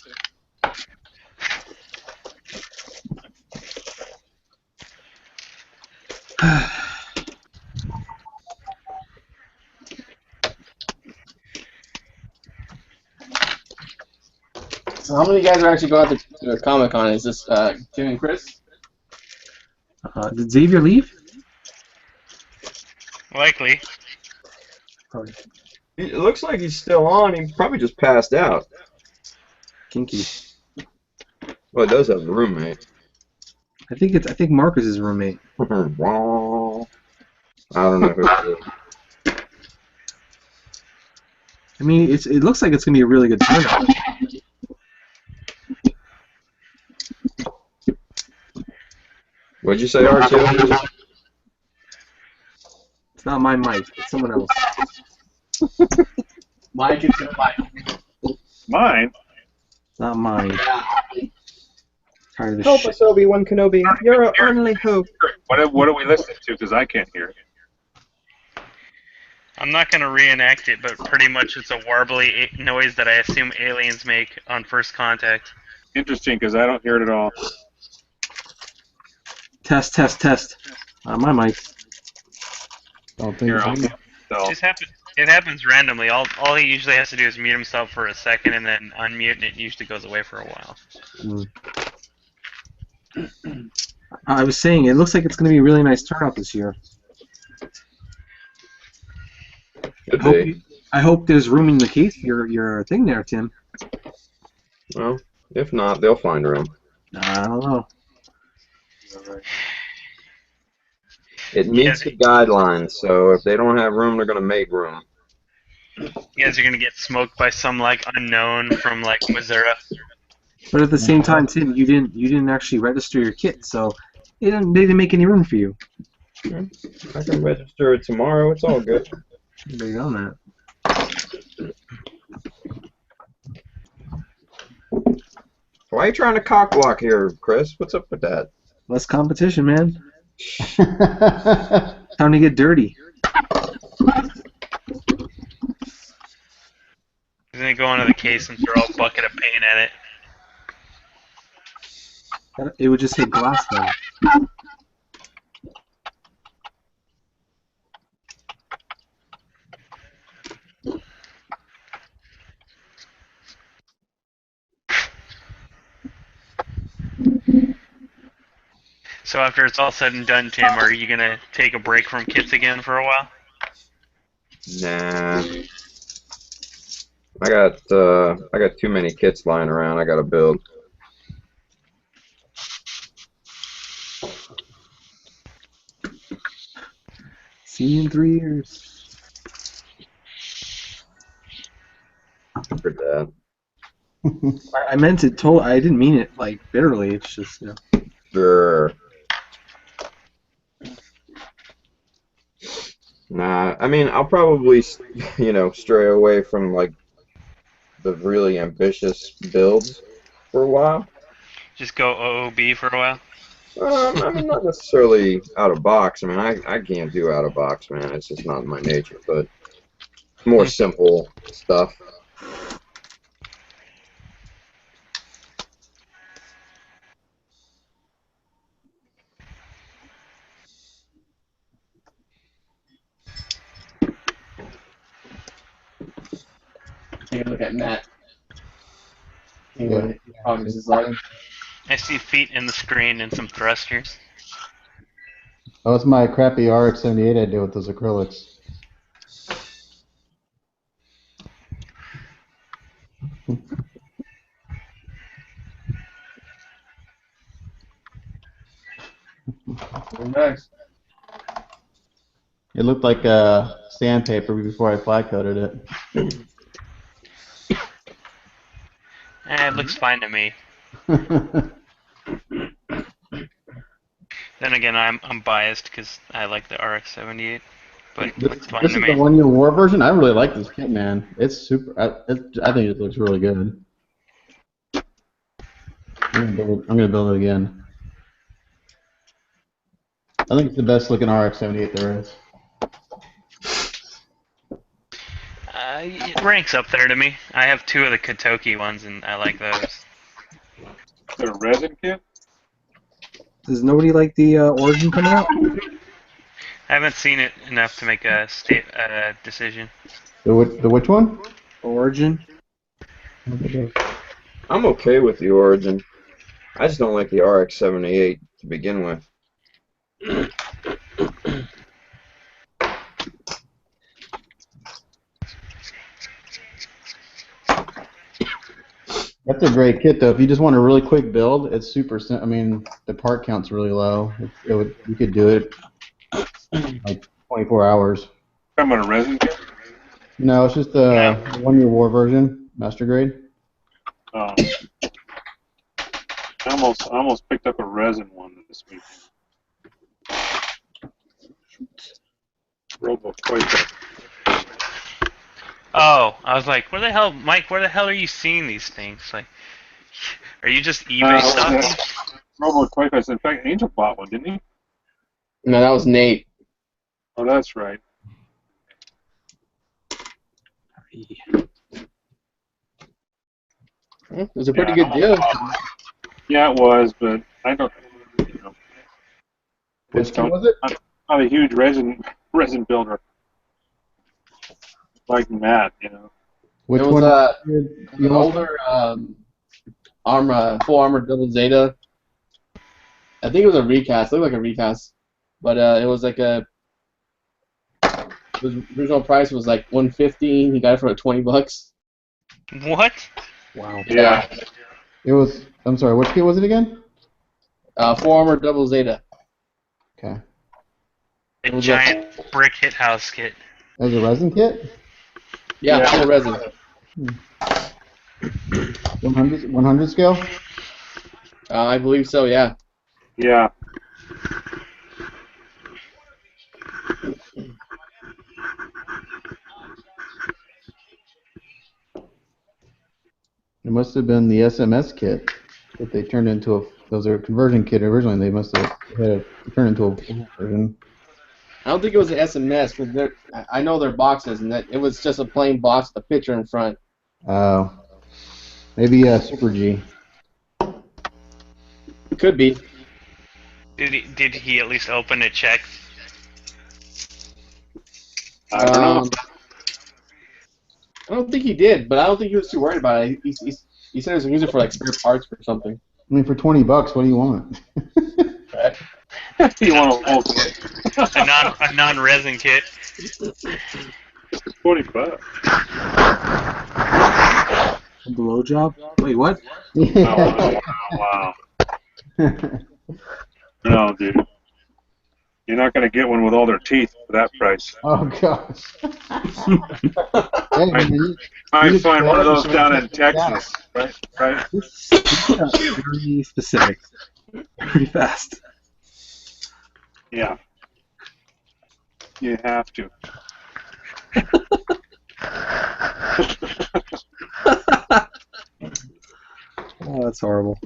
[SPEAKER 9] So how many guys are actually going to Comic Con? Is this Tim and Chris?
[SPEAKER 7] Did Xavier leave?
[SPEAKER 5] Likely.
[SPEAKER 7] Probably.
[SPEAKER 8] It looks like he's still on. He probably just passed out.
[SPEAKER 7] Kinky.
[SPEAKER 8] Well, it does have a roommate.
[SPEAKER 7] I think Mark is his roommate.
[SPEAKER 8] I don't know who it is.
[SPEAKER 7] I mean, it looks like it's gonna be a really good turnout.
[SPEAKER 8] What'd you say, R2?
[SPEAKER 7] It's not my mic. It's someone else.
[SPEAKER 1] Mike, it's your mic.
[SPEAKER 2] Mine?
[SPEAKER 7] It's not mine.
[SPEAKER 1] Yeah.
[SPEAKER 7] Tired of this
[SPEAKER 9] Help
[SPEAKER 7] shit.
[SPEAKER 9] us, Obi-Wan Kenobi. You're our only hope.
[SPEAKER 2] What are we listening to? Because I can't hear it.
[SPEAKER 5] I'm not going to reenact it, but pretty much it's a warbly noise that I assume aliens make on first contact.
[SPEAKER 2] Interesting, because I don't hear it at all.
[SPEAKER 7] Test, test, test. My mic.
[SPEAKER 10] Don't think so.
[SPEAKER 2] So,
[SPEAKER 5] It happens randomly. All he usually has to do is mute himself for a second and then unmute, and it usually goes away for a while.
[SPEAKER 7] I was saying, it looks like it's going to be a really nice turnout this year. I hope there's room in the case for your thing there, Tim.
[SPEAKER 8] Well, if not, they'll find room.
[SPEAKER 7] I don't know.
[SPEAKER 8] It meets the guidelines, so if they don't have room, they're gonna make room.
[SPEAKER 5] You guys are going to get smoked by some, like, unknown from, like, Missouri.
[SPEAKER 7] But at the same time, Tim, you didn't actually register your kit, so they didn't make any room for you.
[SPEAKER 8] I can register it tomorrow. It's all good.
[SPEAKER 7] There you go, that.
[SPEAKER 8] Why are you trying to cock block here, Chris? What's up with that?
[SPEAKER 7] Less competition, man. Time to get dirty.
[SPEAKER 5] He's going to go into the case and throw a bucket of paint at it.
[SPEAKER 7] It would just hit glass, though.
[SPEAKER 5] So after it's all said and done, Tim, are you going to take a break from kits again for a while?
[SPEAKER 8] Nah. I got too many kits lying around. I gotta build.
[SPEAKER 7] See you in 3 years.
[SPEAKER 8] For that.
[SPEAKER 7] I meant it. I didn't mean it like bitterly. It's just, you know.
[SPEAKER 8] Sure. Nah, I mean, I'll probably, stray away from, like, the really ambitious builds for a while.
[SPEAKER 5] Just go OOB for a while?
[SPEAKER 8] I mean, not necessarily out of box. I mean, I can't do out of box, man. It's just not in my nature, but more simple stuff.
[SPEAKER 1] Take a look at Matt. See what his progress is like.
[SPEAKER 5] I see feet in the screen and some thrusters.
[SPEAKER 10] Oh, it's my crappy RX-78 I did with those acrylics.
[SPEAKER 1] Very nice.
[SPEAKER 10] It looked like sandpaper before I fly coated it.
[SPEAKER 5] It looks fine to me. Then again, I'm biased because I like the RX-78, but it looks fine
[SPEAKER 10] This
[SPEAKER 5] to
[SPEAKER 10] is
[SPEAKER 5] me.
[SPEAKER 10] the 1 year war version. I really like this kit, man. It's super. I think it looks really good. I'm gonna build it again. I think it's the best looking RX-78 there is.
[SPEAKER 5] It ranks up there to me. I have two of the Kotoki ones, and I like those.
[SPEAKER 2] Is it a resin kit?
[SPEAKER 7] Does nobody like the Origin coming out?
[SPEAKER 5] I haven't seen it enough to make a decision.
[SPEAKER 10] The which one?
[SPEAKER 7] Origin.
[SPEAKER 8] I'm okay with the Origin. I just don't like the RX-78 to begin with.
[SPEAKER 10] That's a great kit, though. If you just want a really quick build, it's super. I mean, the part count's really low. You could do it like 24 hours.
[SPEAKER 2] Talking about a resin kit?
[SPEAKER 10] No, it's just the 1-year war version, master grade.
[SPEAKER 2] I almost picked up a resin one this week. Robo Quaker.
[SPEAKER 5] Oh, I was like, where the hell, Mike? Where the hell are you seeing these things? Like, are you just eBay stalking?
[SPEAKER 2] Robo Quaker. In fact, Angel bought one, didn't he?
[SPEAKER 9] No, that was Nate.
[SPEAKER 2] Oh, that's right.
[SPEAKER 9] It was a pretty good deal.
[SPEAKER 2] Yeah, it was, but I don't. You know,
[SPEAKER 10] Which kit was it?
[SPEAKER 2] I'm not a huge resin builder like Matt. You know.
[SPEAKER 10] Which
[SPEAKER 9] It was
[SPEAKER 10] one?
[SPEAKER 9] an older full armor double Zeta. I think it was a recast. It looked like a recast, but it was like his original price was like $150. He got it for like $20.
[SPEAKER 5] What?
[SPEAKER 7] Wow.
[SPEAKER 2] Yeah.
[SPEAKER 10] It was. I'm sorry. Which kit was it again?
[SPEAKER 9] Full armor double Zeta.
[SPEAKER 10] Okay.
[SPEAKER 5] A giant brick hit house kit.
[SPEAKER 10] That was a resin kit.
[SPEAKER 9] Yeah, full resin.
[SPEAKER 10] 100 scale.
[SPEAKER 9] I believe so. Yeah.
[SPEAKER 2] Yeah.
[SPEAKER 10] It must have been the SMS kit that they turned into a. Those are a conversion kit originally. They must have had turned into a full version.
[SPEAKER 9] I don't think it was an SMS because I know their boxes, and that it was just a plain box with a picture in front.
[SPEAKER 10] Oh. Maybe Super G.
[SPEAKER 9] Could be.
[SPEAKER 5] Did he at least open a check?
[SPEAKER 2] I don't know.
[SPEAKER 9] I don't think he did, but I don't think he was too worried about it. He said he was using it for like spare parts or something.
[SPEAKER 10] I mean, for $20, what do you want?
[SPEAKER 9] Right?
[SPEAKER 2] You want a whole kit?
[SPEAKER 5] A non-resin kit.
[SPEAKER 2] $20.
[SPEAKER 7] A blowjob? Wait, what?
[SPEAKER 2] Wow. No, dude. You're not going to get one with all their teeth for that price.
[SPEAKER 10] Oh gosh.
[SPEAKER 2] I find one of those down in Texas, right?
[SPEAKER 7] Very specific. Pretty fast.
[SPEAKER 2] Yeah. You have to.
[SPEAKER 7] Oh, that's horrible.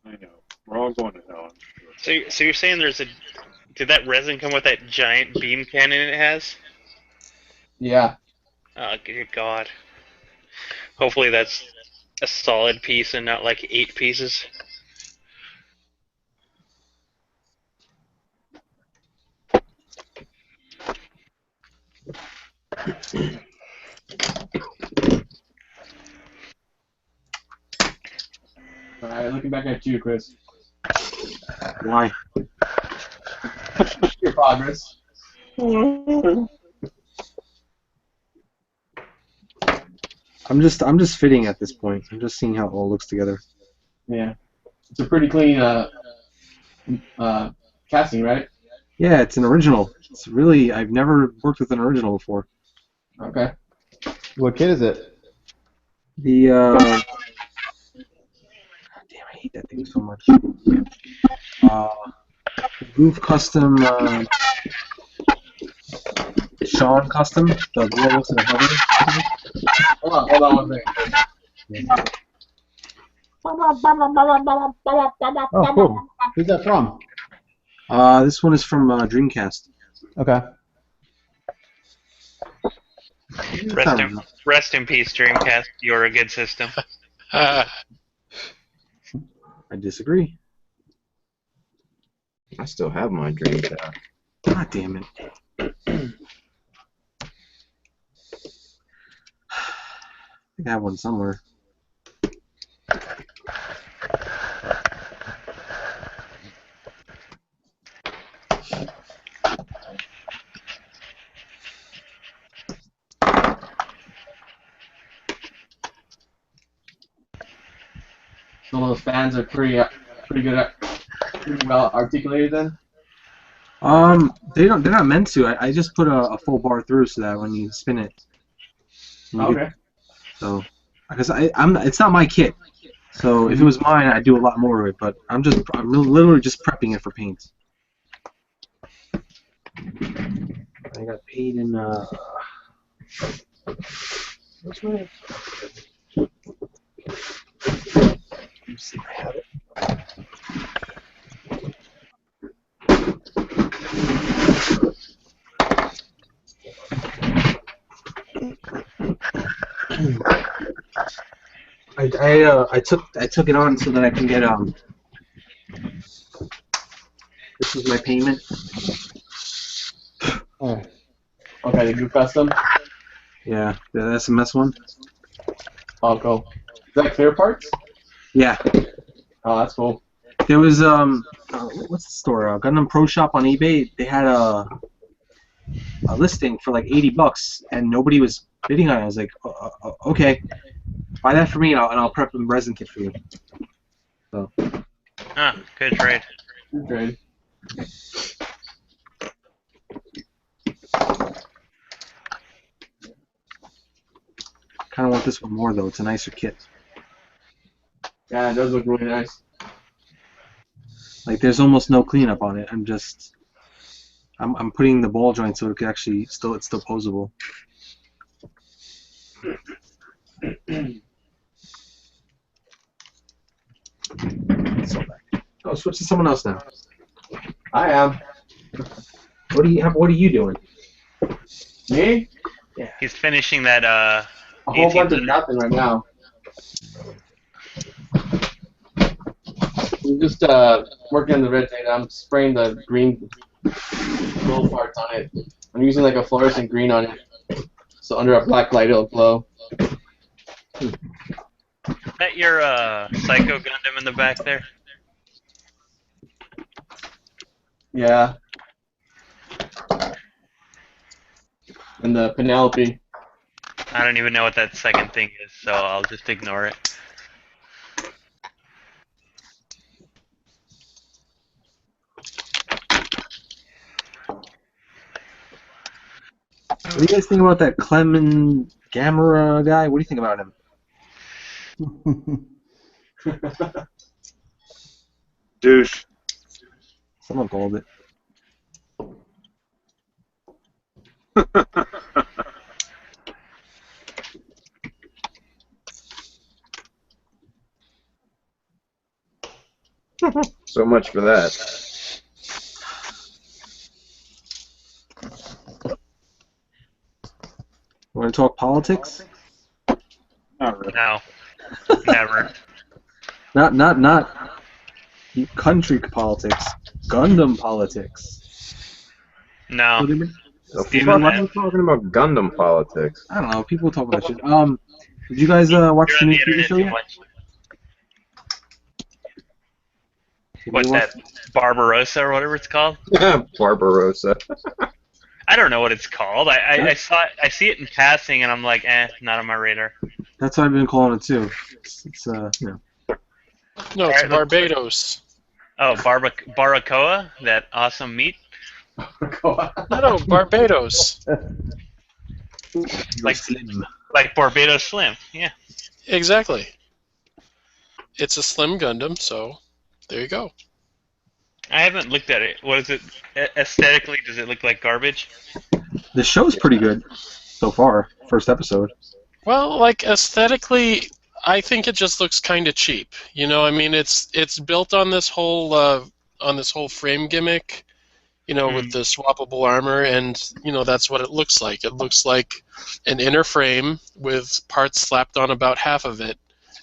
[SPEAKER 2] I know. We're all going to hell.
[SPEAKER 5] So you're saying did that resin come with that giant beam cannon it has?
[SPEAKER 9] Yeah.
[SPEAKER 5] Oh, good God. Hopefully that's a solid piece and not like 8 pieces.
[SPEAKER 9] Alright, looking back at you, Chris.
[SPEAKER 7] Why?
[SPEAKER 9] Your progress.
[SPEAKER 7] I'm just fitting at this point. I'm just seeing how it all looks together.
[SPEAKER 9] Yeah. It's a pretty clean casting, right?
[SPEAKER 7] Yeah, it's an original. It's really I've never worked with an original before.
[SPEAKER 9] Okay.
[SPEAKER 10] What kit is it?
[SPEAKER 7] The damn, I hate that thing so much. Goof Custom Sean Custom, the Warlocks and the Hover.
[SPEAKER 9] Hold on one second.
[SPEAKER 10] Oh, cool. Who's that from?
[SPEAKER 7] This one is from Dreamcast.
[SPEAKER 10] Okay.
[SPEAKER 5] Rest in peace, Dreamcast. You're a good system.
[SPEAKER 7] I disagree.
[SPEAKER 8] I still have my Dreamcast.
[SPEAKER 7] God damn it. I think I have one somewhere.
[SPEAKER 1] So those fans are pretty good at, pretty well articulated then.
[SPEAKER 7] They're not meant to. I just put a full bar through so that when you spin it,
[SPEAKER 1] Okay.
[SPEAKER 7] So, because it's not my kit. So if it was mine, I'd do a lot more of it. But I'm literally just prepping it for paint. I got paid in. What's my? Let me see if I have it. I took it on so that I can get This is my payment.
[SPEAKER 10] Oh,
[SPEAKER 1] Okay, the group custom.
[SPEAKER 7] Yeah, the SMS one.
[SPEAKER 1] I'll go. Is that clear parts?
[SPEAKER 7] Yeah.
[SPEAKER 1] Oh, that's cool.
[SPEAKER 7] There was what's the store? Gundam Pro Shop on eBay. They had a listing for like $80, and nobody was bidding on it. I was like, okay, buy that for me, and I'll prep the resin kit for you. So.
[SPEAKER 5] Ah, good trade.
[SPEAKER 1] Good trade.
[SPEAKER 7] Kind of want this one more though. It's a nicer kit.
[SPEAKER 1] Yeah, it does look really nice.
[SPEAKER 7] Like there's almost no cleanup on it. I'm putting the ball joint so it can actually it's still posable. Oh, switch to someone else now.
[SPEAKER 1] I am.
[SPEAKER 7] What are you doing?
[SPEAKER 1] Me?
[SPEAKER 7] Yeah.
[SPEAKER 5] He's finishing that
[SPEAKER 1] A whole bunch of nothing right now. I'm just working on the red tape. I'm spraying the green glow parts on it. I'm using like a fluorescent green on it. So under a black light it'll glow.
[SPEAKER 5] Is that your Psycho Gundam in the back there?
[SPEAKER 1] Yeah. And the Penelope.
[SPEAKER 5] I don't even know what that second thing is, so I'll just ignore it.
[SPEAKER 7] What do you guys think about that Clement Gamera guy? What do you think about him?
[SPEAKER 2] Douche.
[SPEAKER 7] Someone called it.
[SPEAKER 8] So much for that.
[SPEAKER 7] Want to talk politics?
[SPEAKER 2] Not really.
[SPEAKER 5] No. Never.
[SPEAKER 7] Not country politics. Gundam politics.
[SPEAKER 5] No.
[SPEAKER 7] What do you mean?
[SPEAKER 8] The
[SPEAKER 5] Even
[SPEAKER 8] fuck are
[SPEAKER 5] then.
[SPEAKER 8] you talking about Gundam politics?
[SPEAKER 7] I don't know. People talk about shit. Did you guys watch
[SPEAKER 5] You're
[SPEAKER 7] the
[SPEAKER 5] on
[SPEAKER 7] new
[SPEAKER 5] the
[SPEAKER 7] TV
[SPEAKER 5] internet
[SPEAKER 7] show
[SPEAKER 5] too
[SPEAKER 7] yet?
[SPEAKER 5] much.
[SPEAKER 7] Anybody
[SPEAKER 5] What's
[SPEAKER 7] watch-
[SPEAKER 5] that? Barbarossa or whatever it's called?
[SPEAKER 8] Barbarossa.
[SPEAKER 5] I don't know what it's called. I see it in passing and I'm like, not on my radar.
[SPEAKER 7] That's what I've been calling it too. It's you know.
[SPEAKER 4] No, it's
[SPEAKER 5] Alright,
[SPEAKER 4] Barbados.
[SPEAKER 5] Oh, Barbacoa? That awesome meat?
[SPEAKER 4] No, Barbados.
[SPEAKER 5] Like
[SPEAKER 7] Slim.
[SPEAKER 5] Like Barbados Slim, yeah.
[SPEAKER 4] Exactly. It's a slim Gundam, so there you go.
[SPEAKER 5] I haven't looked at it. What is it? Aesthetically, does it look like garbage?
[SPEAKER 7] The show's pretty good so far. First episode.
[SPEAKER 4] Well, like aesthetically, I think it just looks kind of cheap. You know, I mean, it's built on this whole frame gimmick, you know, with the swappable armor, and you know that's what it looks like. It looks like an inner frame with parts slapped on about half of it,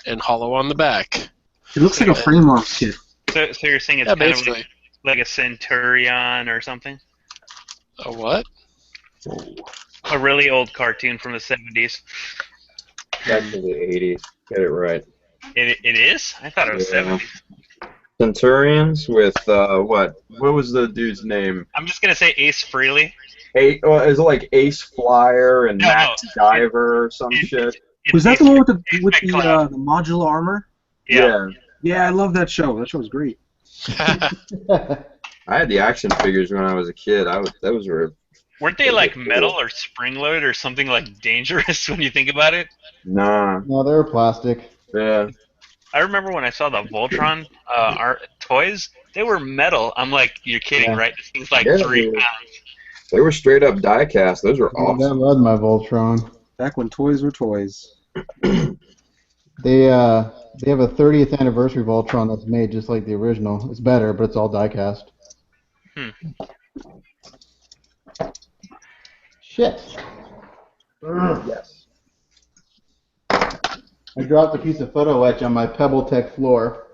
[SPEAKER 4] and hollow on the back.
[SPEAKER 7] It looks like a frame launch kit.
[SPEAKER 5] So you're saying it's
[SPEAKER 4] Yeah,
[SPEAKER 5] kind of
[SPEAKER 4] basically.
[SPEAKER 5] like a Centurion or something?
[SPEAKER 4] A what?
[SPEAKER 5] A really old cartoon from the 70s.
[SPEAKER 8] That's in the 80s. Get it right.
[SPEAKER 5] It is? I thought it was
[SPEAKER 8] Yeah.
[SPEAKER 5] 70s.
[SPEAKER 8] Centurions with what? What was the dude's name?
[SPEAKER 5] I'm just gonna say Ace Frehley.
[SPEAKER 8] Is it like Ace Flyer and
[SPEAKER 5] No,
[SPEAKER 8] Max Diver or some shit?
[SPEAKER 7] Was that the one with the
[SPEAKER 5] McCloud.
[SPEAKER 7] modular armor?
[SPEAKER 5] Yeah.
[SPEAKER 7] Yeah, I love that show. That show was great.
[SPEAKER 8] I had the action figures when I was a kid. That was rare.
[SPEAKER 5] Weren't they like metal or spring loaded or something like dangerous when you think about it?
[SPEAKER 8] Nah.
[SPEAKER 10] No, they were plastic.
[SPEAKER 8] Yeah.
[SPEAKER 5] I remember when I saw the Voltron art toys, they were metal. I'm like, you're kidding,
[SPEAKER 10] Yeah.
[SPEAKER 5] right? This thing's like
[SPEAKER 8] Yeah,
[SPEAKER 5] 3 pounds.
[SPEAKER 8] they were straight up die cast. Those were
[SPEAKER 10] I
[SPEAKER 8] awesome.
[SPEAKER 10] love my Voltron.
[SPEAKER 7] Back when toys were toys.
[SPEAKER 10] They have a 30th anniversary Voltron that's made just like the original. It's better, but it's all die-cast. Shit.
[SPEAKER 8] Yes.
[SPEAKER 10] I dropped a piece of photo etch on my PebbleTech floor,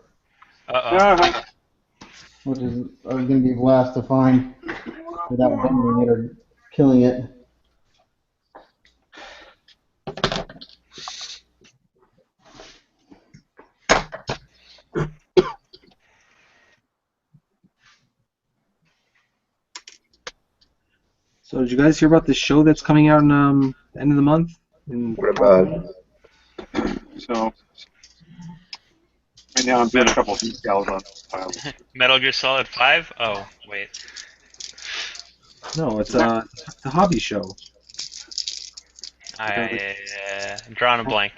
[SPEAKER 5] Uh-oh.
[SPEAKER 10] which is going to be last to find without bending it or killing it.
[SPEAKER 7] So did you guys hear about the show that's coming out in the end of the month?
[SPEAKER 8] What about
[SPEAKER 2] So right now I'm doing a couple of decals on files.
[SPEAKER 5] Metal Gear Solid 5? Oh, wait.
[SPEAKER 7] No, it's a hobby show.
[SPEAKER 5] I'm drawing a blank.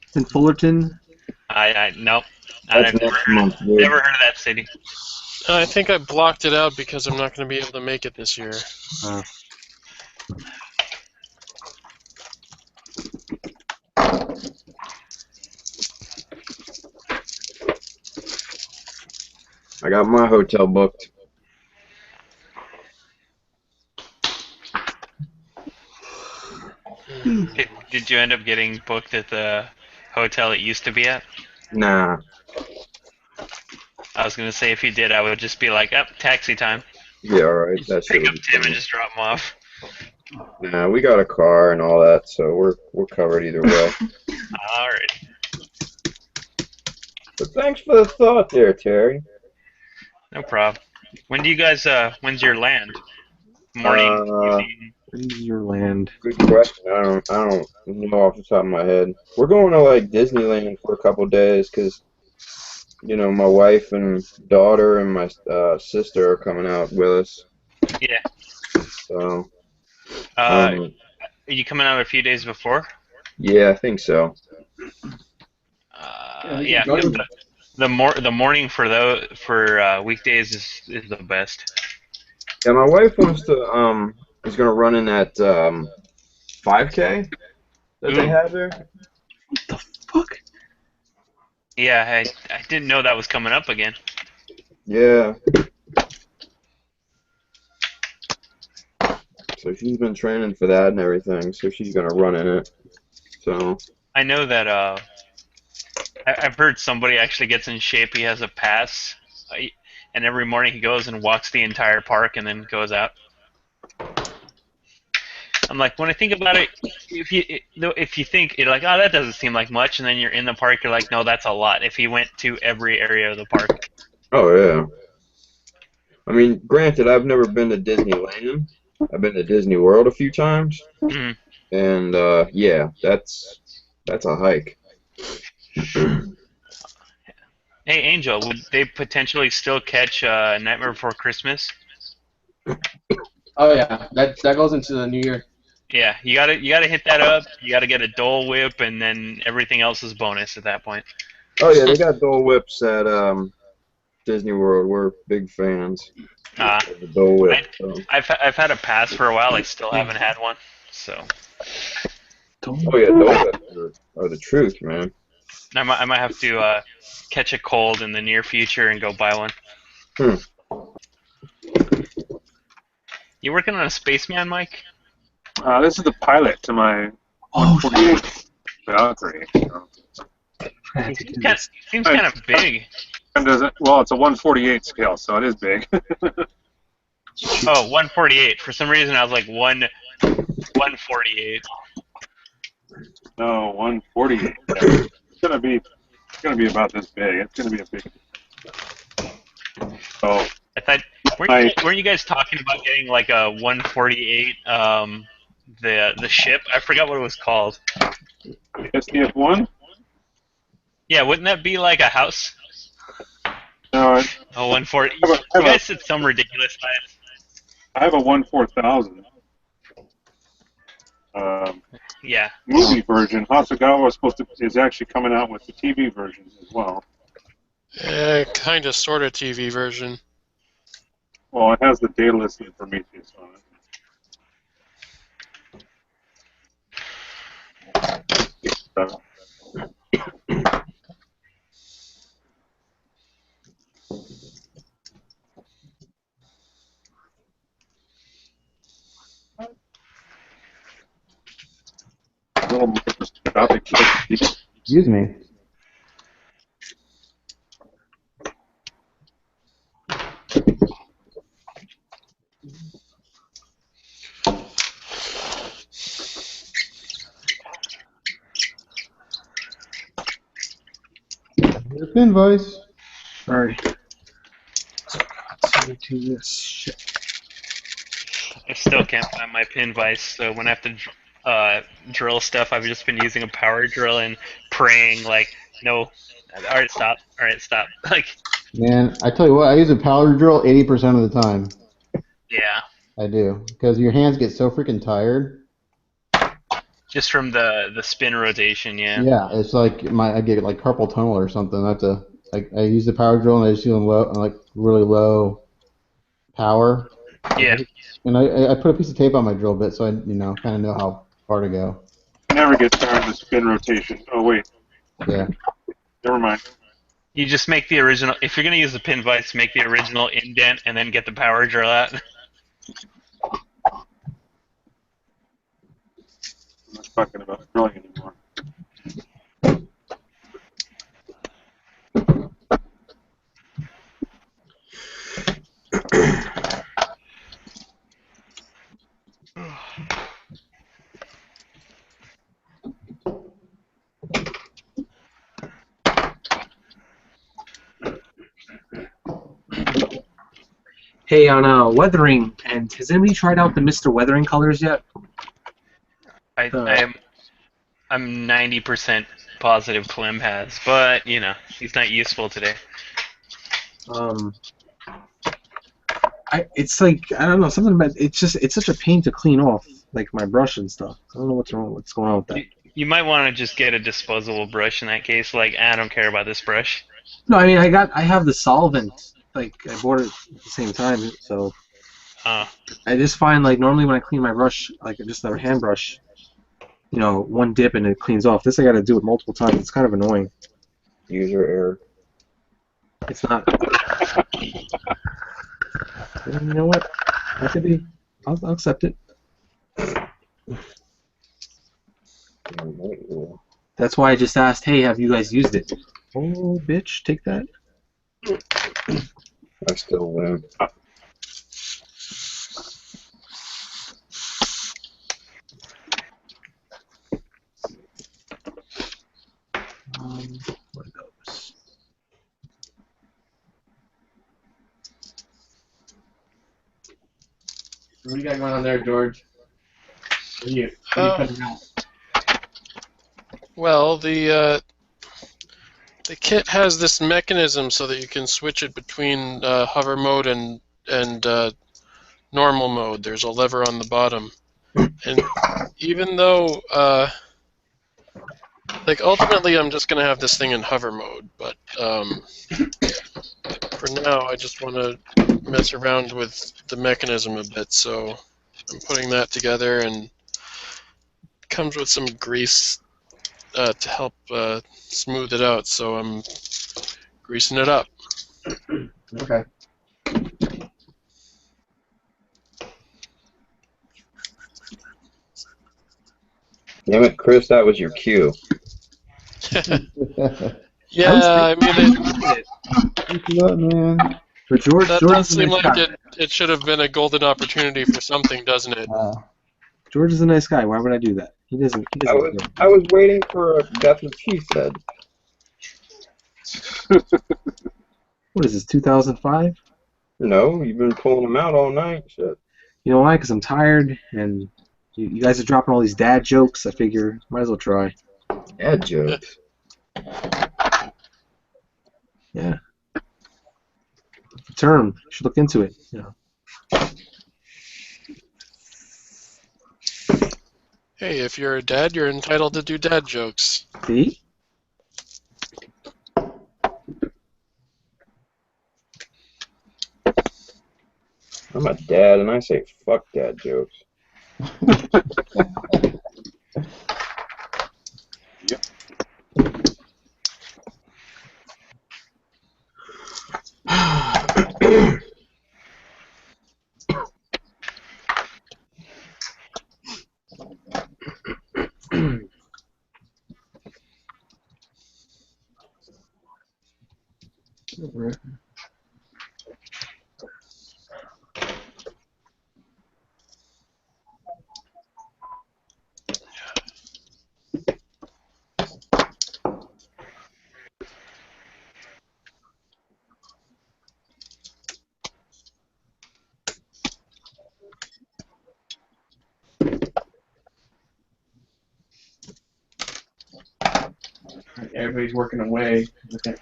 [SPEAKER 7] It's in Fullerton.
[SPEAKER 5] Nope.
[SPEAKER 8] That's
[SPEAKER 5] I've
[SPEAKER 8] next month, dude.
[SPEAKER 5] never heard of that city.
[SPEAKER 4] I think I blocked it out because I'm not going to be able to make it this year.
[SPEAKER 8] I got my hotel booked.
[SPEAKER 5] Did you end up getting booked at the hotel it used to be at?
[SPEAKER 8] Nah.
[SPEAKER 5] I was going to say if you did, I would just be like, taxi time.
[SPEAKER 8] Yeah, alright. That shit
[SPEAKER 5] Pick up
[SPEAKER 8] was
[SPEAKER 5] Tim and
[SPEAKER 8] fine.
[SPEAKER 5] just drop him off.
[SPEAKER 8] Nah, we got a car and all that, so we're covered either way.
[SPEAKER 5] Alright.
[SPEAKER 8] But thanks for the thought there, Terry.
[SPEAKER 5] No problem. When do you guys, when's your land? Morning, evening?
[SPEAKER 7] When's your land?
[SPEAKER 8] Good question. I don't know off the top of my head. We're going to like Disneyland for a couple days because, you know, my wife and daughter and my sister are coming out with us.
[SPEAKER 5] Yeah.
[SPEAKER 8] So.
[SPEAKER 5] Are you coming out a few days before?
[SPEAKER 8] Yeah, I think so.
[SPEAKER 5] Yeah. The morning for weekdays is the best.
[SPEAKER 8] Yeah, my wife wants to is gonna run in that 5K that they have there.
[SPEAKER 7] What the fuck?
[SPEAKER 5] Yeah, I didn't know that was coming up again.
[SPEAKER 8] Yeah. So she's been training for that and everything, so she's gonna run in it. So.
[SPEAKER 5] I know that I've heard somebody actually gets in shape. He has a pass, and every morning he goes and walks the entire park and then goes out. I'm like, when I think about it, if you think you're like, oh, that doesn't seem like much, and then you're in the park, you're like, no, that's a lot. If he went to every area of the park.
[SPEAKER 8] Oh yeah. I mean, granted, I've never been to Disneyland. I've been to Disney World a few times, and yeah, that's a hike.
[SPEAKER 5] Hey, Angel, would they potentially still catch Nightmare Before Christmas?
[SPEAKER 1] Oh yeah, that goes into the new year.
[SPEAKER 5] Yeah, you gotta hit that up. You gotta get a Dole Whip, and then everything else is bonus at that point.
[SPEAKER 8] Oh yeah, they got Dole Whips at Disney World. We're big fans of the Dole Whip.
[SPEAKER 5] I've had a pass for a while. I still haven't had one. So.
[SPEAKER 8] Oh yeah, Dole Whips are the truth, man.
[SPEAKER 5] I might have to catch a cold in the near future and go buy one. You working on a spaceman, Mike?
[SPEAKER 2] This is the pilot to my 148 Valkyrie.
[SPEAKER 5] Seems kind of big.
[SPEAKER 2] Well, it's a 148 scale, so it is big.
[SPEAKER 5] Oh, 148. For some reason, I was like 148.
[SPEAKER 2] No, 148. It's gonna be about this big. It's gonna be a big. So.
[SPEAKER 5] I thought weren't you guys talking about getting like a 148? The ship. I forgot what it was called.
[SPEAKER 2] SDF-1?
[SPEAKER 5] Yeah, wouldn't that be like a house?
[SPEAKER 2] No,
[SPEAKER 5] Oh, 140.
[SPEAKER 2] I
[SPEAKER 5] You
[SPEAKER 2] have a,
[SPEAKER 5] guys said some ridiculous size.
[SPEAKER 2] I have a 1/4000.
[SPEAKER 5] Yeah.
[SPEAKER 2] Movie version. Hasagawa is actually coming out with the TV version as well.
[SPEAKER 4] Kind of, sort of TV version.
[SPEAKER 2] Well, it has the Daedalus and Prometheus on it. Little microscopic.
[SPEAKER 10] Excuse me. Your pin voice.
[SPEAKER 7] Sorry. Let me do this shit.
[SPEAKER 5] I still can't find my pin vise, so when I have to drill stuff, I've just been using a power drill and praying, like, no. Alright, stop. Alright, stop. Like,
[SPEAKER 10] Man, I tell you what, I use a power drill 80% of the time.
[SPEAKER 5] yeah.
[SPEAKER 10] I do. Because your hands get so freaking tired.
[SPEAKER 5] Just from the spin rotation, yeah.
[SPEAKER 10] Yeah, it's like I get like carpal tunnel or something. I have to I use the power drill and I just do them low, like really low power.
[SPEAKER 5] Yeah.
[SPEAKER 10] And I put a piece of tape on my drill bit so I kind of know how far to go.
[SPEAKER 2] I never get tired of the spin rotation. Oh wait.
[SPEAKER 10] Yeah.
[SPEAKER 2] Never mind.
[SPEAKER 5] You just make the original. If you're gonna use the pin vise, make the original indent and then get the power drill out.
[SPEAKER 2] I'm not talking about drilling anymore.
[SPEAKER 7] Hey, on weathering, and has anybody tried out the Mr. Weathering colors yet?
[SPEAKER 5] I'm 90% positive Clem has, but you know he's not useful today.
[SPEAKER 7] It's like, I don't know, something about it's such a pain to clean off, like my brush and stuff. I don't know what's going on with that.
[SPEAKER 5] You might want to just get a disposable brush in that case. Like, I don't care about this brush.
[SPEAKER 7] No, I mean I have the solvent. Like I bought it at the same time, so I just find like normally when I clean my brush, like just a hand brush, one dip and it cleans off. This I got to do it multiple times. It's kind of annoying.
[SPEAKER 8] User error.
[SPEAKER 7] It's not. You know what? That could be. I'll accept it. That's why I just asked, hey, have you guys used it? Oh, bitch, take that.
[SPEAKER 8] I still win.
[SPEAKER 7] What are those?
[SPEAKER 1] What do you got going on there, George? What are you cutting out?
[SPEAKER 4] Well, the kit has this mechanism so that you can switch it between hover mode and normal mode. There's a lever on the bottom, and even though like ultimately I'm just gonna have this thing in hover mode, but for now I just want to mess around with the mechanism a bit. So I'm putting that together, and it comes with some grease to help smooth it out, so I'm greasing it up.
[SPEAKER 1] Okay.
[SPEAKER 8] Damn it, Chris, that was your cue.
[SPEAKER 4] Yeah, I mean,
[SPEAKER 10] man.
[SPEAKER 7] For George,
[SPEAKER 4] that
[SPEAKER 7] George
[SPEAKER 4] does
[SPEAKER 7] is a
[SPEAKER 4] seem
[SPEAKER 7] nice
[SPEAKER 4] like
[SPEAKER 7] guy.
[SPEAKER 4] it should have been a golden opportunity for something, doesn't it?
[SPEAKER 7] George is a nice guy. Why would I do that? He doesn't.
[SPEAKER 8] I was waiting for that's what she said.
[SPEAKER 7] What is this? 2005?
[SPEAKER 8] No, you've been pulling them out all night. Shit.
[SPEAKER 7] You know why? Because I'm tired, and you guys are dropping all these dad jokes. I figure might as well try.
[SPEAKER 8] Dad jokes.
[SPEAKER 7] Yeah. term. You should look into it.
[SPEAKER 4] Hey, if you're a dad, you're entitled to do dad jokes.
[SPEAKER 7] See?
[SPEAKER 8] I'm a dad, and I say fuck dad jokes.
[SPEAKER 2] Yep.
[SPEAKER 1] Everybody's working away. Okay.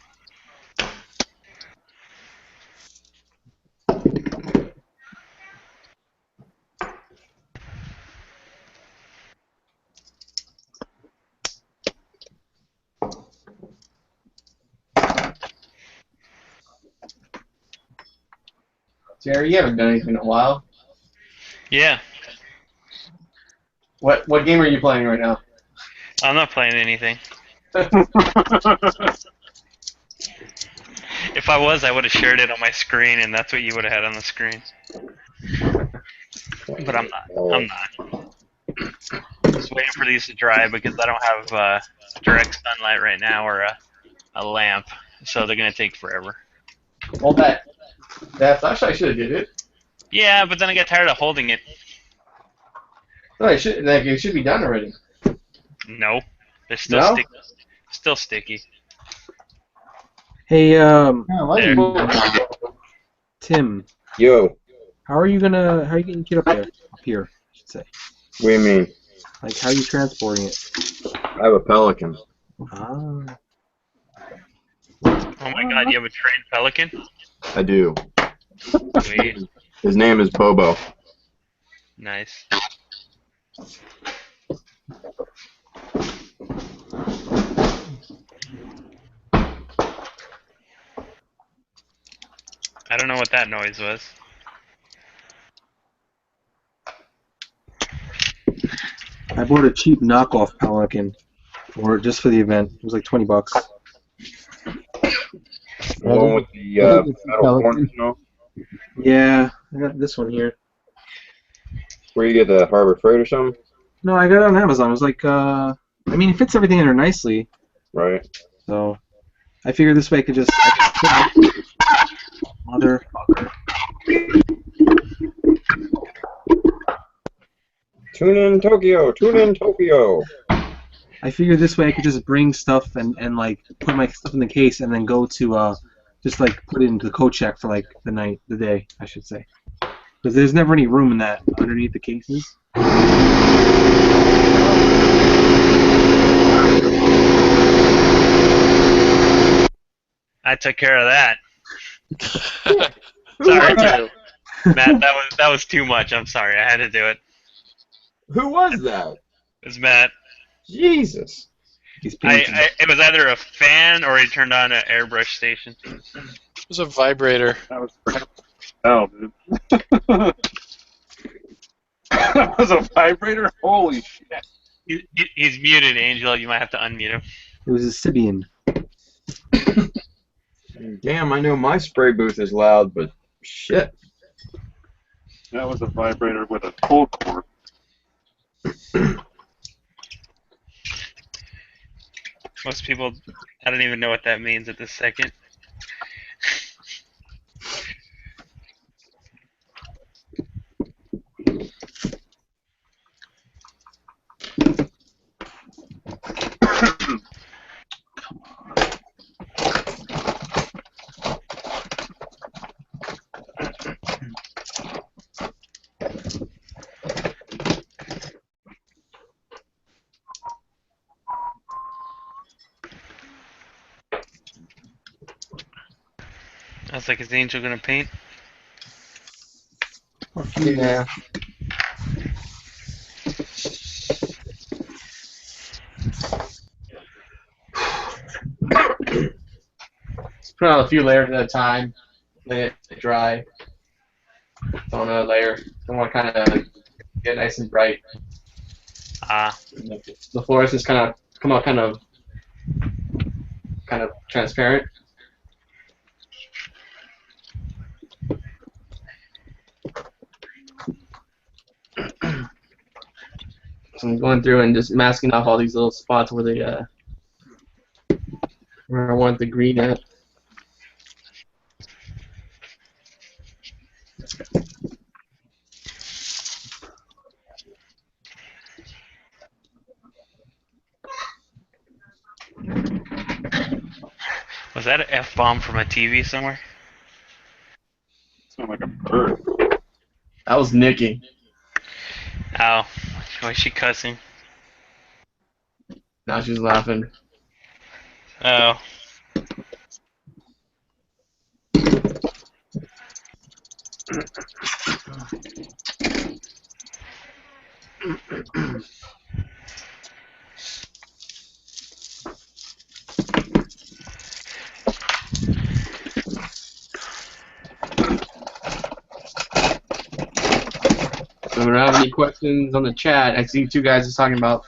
[SPEAKER 1] Jerry, you haven't done anything in a while.
[SPEAKER 5] Yeah,
[SPEAKER 1] What game are you playing right now?
[SPEAKER 5] I'm not playing anything. If I was, I would have shared it on my screen, and that's what you would have had on the screen. But I'm not. I'm not. Just waiting for these to dry because I don't have direct sunlight right now or a lamp, so they're gonna take forever.
[SPEAKER 1] Well, that flashlight should have did it.
[SPEAKER 5] Yeah, but then I get tired of holding it.
[SPEAKER 1] No, it should be done already.
[SPEAKER 5] No, they're still
[SPEAKER 1] No?
[SPEAKER 5] sticky. Still sticky.
[SPEAKER 7] Hey,
[SPEAKER 5] There.
[SPEAKER 7] Tim,
[SPEAKER 8] Yo,
[SPEAKER 7] how are you getting kid up there? Up here, I should say.
[SPEAKER 8] what do you mean?
[SPEAKER 7] Like, how are you transporting it?
[SPEAKER 8] I have a pelican.
[SPEAKER 7] Ah.
[SPEAKER 5] Oh my god, you have a trained pelican?
[SPEAKER 8] I do.
[SPEAKER 5] Sweet.
[SPEAKER 8] His name is Bobo.
[SPEAKER 5] Nice. I don't know what that noise was.
[SPEAKER 7] I bought a cheap knockoff Pelican just for the event. It was like $20.
[SPEAKER 8] The one with the metal corners, you know?
[SPEAKER 7] Yeah, I got this one here.
[SPEAKER 8] Where you get the Harbor Freight or something?
[SPEAKER 7] No, I got it on Amazon. It was like, I mean, it fits everything in there nicely.
[SPEAKER 8] Right.
[SPEAKER 7] So, I figured this way I could just... Motherfucker.
[SPEAKER 8] Tune in Tokyo! Tune in Tokyo!
[SPEAKER 7] I figured this way I could just bring stuff and like put my stuff in the case and then go to just like put it into the coat check for like the day, I should say. Because there's never any room in that underneath the cases.
[SPEAKER 5] I took care of that. Sorry, Matt. That was too much. I'm sorry. I had to do it.
[SPEAKER 8] Who was that?
[SPEAKER 5] It was Matt.
[SPEAKER 8] Jesus.
[SPEAKER 5] It was either a fan or he turned on an airbrush station.
[SPEAKER 4] It was a vibrator.
[SPEAKER 2] That was hell, dude. That was a vibrator? Holy shit.
[SPEAKER 5] He's muted, Angel. You might have to unmute him.
[SPEAKER 7] It was a Sibian.
[SPEAKER 8] Damn, I know my spray booth is loud, but shit.
[SPEAKER 2] That was a vibrator with a pull cord.
[SPEAKER 5] Most people, I don't even know what that means at this second. was like, is Angel gonna paint?
[SPEAKER 6] Yeah. Put on a few layers at a time. Let it dry. Throw another layer. Don't want to kind of get nice and bright.
[SPEAKER 5] Ah,
[SPEAKER 6] The fluorescence kind of come out kind of transparent. So I'm going through and just masking off all these little spots where the where I want the green at.
[SPEAKER 5] was that an F-bomb from a TV somewhere?
[SPEAKER 2] Sound like a bird.
[SPEAKER 6] That was Nikki.
[SPEAKER 5] Oh, why is she cussing?
[SPEAKER 6] Now she's laughing.
[SPEAKER 5] Oh.
[SPEAKER 6] So we don't have any questions on the chat. I see two guys just talking about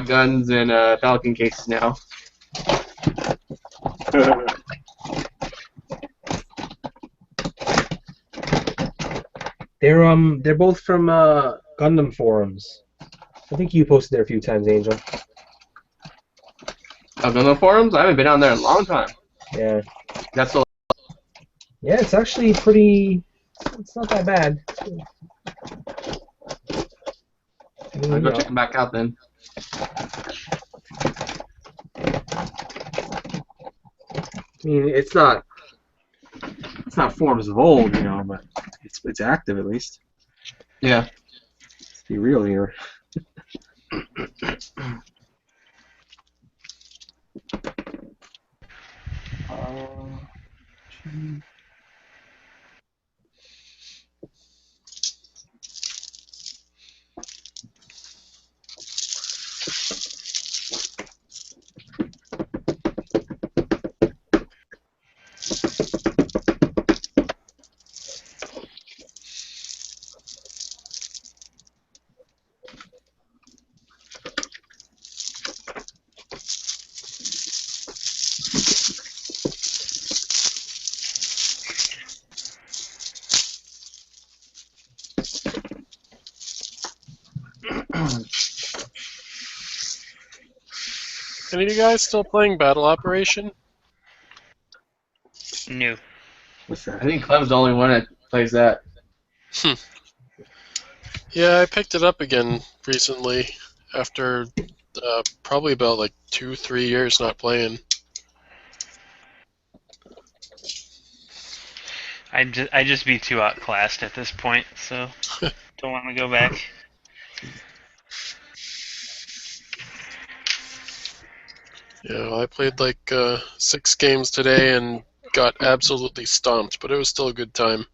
[SPEAKER 6] guns and Falcon cases now.
[SPEAKER 7] They're both from Gundam forums. I think you posted there a few times, Angel.
[SPEAKER 6] Gundam forums? I haven't been on there in a long time.
[SPEAKER 7] Yeah.
[SPEAKER 6] That's a
[SPEAKER 7] Yeah, it's actually pretty. It's not that bad.
[SPEAKER 6] I'll go check them back out then.
[SPEAKER 7] I mean, it's not forms of old, you know, but it's active at least.
[SPEAKER 6] Yeah.
[SPEAKER 7] Let's be real here.
[SPEAKER 4] Any of you guys still playing Battle Operation?
[SPEAKER 5] No.
[SPEAKER 7] What's that?
[SPEAKER 6] I think Clem's the only one that plays that.
[SPEAKER 4] Yeah, I picked it up again recently after probably about like 2-3 years not playing.
[SPEAKER 5] I just be too outclassed at this point, so don't want to go back.
[SPEAKER 4] Yeah, well, I played like 6 games today and got absolutely stomped, but it was still a good time.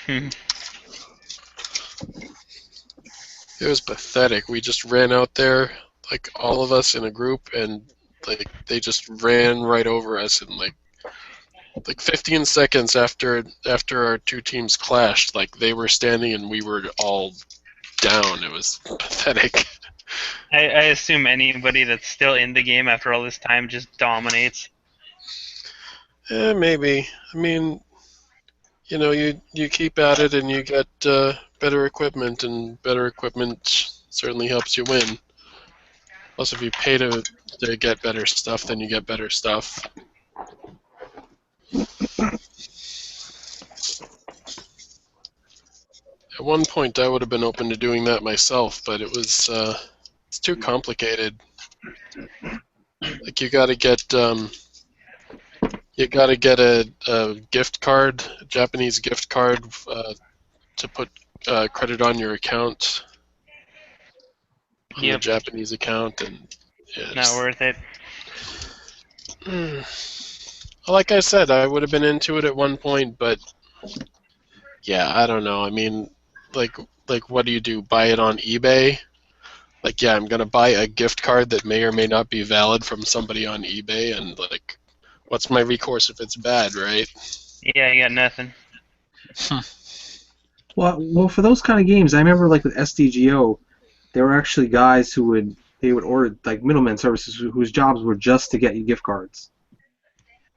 [SPEAKER 4] It was pathetic. We just ran out there, like all of us in a group, and like they just ran right over us in like 15 seconds after our two teams clashed. Like they were standing and we were all down. It was pathetic.
[SPEAKER 5] I assume anybody that's still in the game after all this time just dominates.
[SPEAKER 4] Maybe. I mean, you know, you keep at it and you get better equipment, and better equipment certainly helps you win. Plus, if you pay to get better stuff, then you get better stuff. At one point, I would have been open to doing that myself, but it was it's too complicated. Like you got to get a gift card, a Japanese gift card, to put credit on your account, on the Japanese account, and yeah,
[SPEAKER 5] Not worth it.
[SPEAKER 4] Like I said, I would have been into it at one point, but yeah, I don't know. I mean, like what do you do? Buy it on eBay? Like, yeah, I'm gonna buy a gift card that may or may not be valid from somebody on eBay, and like, what's my recourse if it's bad, right?
[SPEAKER 5] Yeah, you got nothing.
[SPEAKER 7] Well, for those kind of games, I remember like with SDGO, there were actually guys who would order like middleman services whose jobs were just to get you gift cards.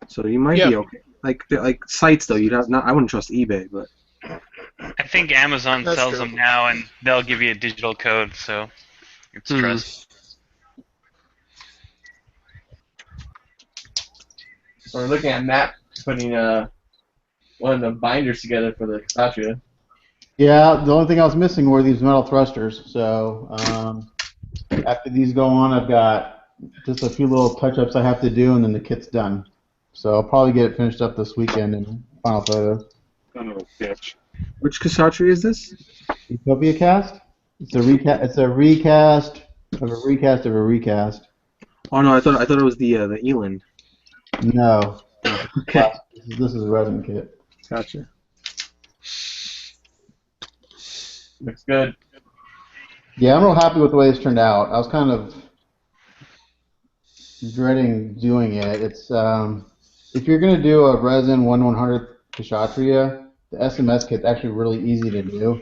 [SPEAKER 7] So you might be okay. Like sites though, you'd have not. I wouldn't trust eBay, but
[SPEAKER 5] I think Amazon
[SPEAKER 4] That's
[SPEAKER 5] sells
[SPEAKER 4] true.
[SPEAKER 5] them now, and they'll give you a digital code, so it's trust.
[SPEAKER 1] So we're looking at Matt putting one of the binders together for the Kshatriya.
[SPEAKER 10] Yeah, the only thing I was missing were these metal thrusters. So after these go on, I've got just a few little touch-ups I have to do, and then the kit's done. So I'll probably get it finished up this weekend in final photo.
[SPEAKER 2] Son of a bitch.
[SPEAKER 7] which Kshatriya is this?
[SPEAKER 10] Utopia cast? It's a recast. It's a recast of a recast of a recast.
[SPEAKER 7] Oh no, I thought it was the Eland.
[SPEAKER 10] No.
[SPEAKER 7] Okay,
[SPEAKER 10] This is a resin kit.
[SPEAKER 7] gotcha.
[SPEAKER 1] Looks good.
[SPEAKER 10] Yeah, I'm real happy with the way this turned out. I was kind of dreading doing it. It's if you're gonna do a resin 1/100th Kshatriya, the SMS kit's actually really easy to do.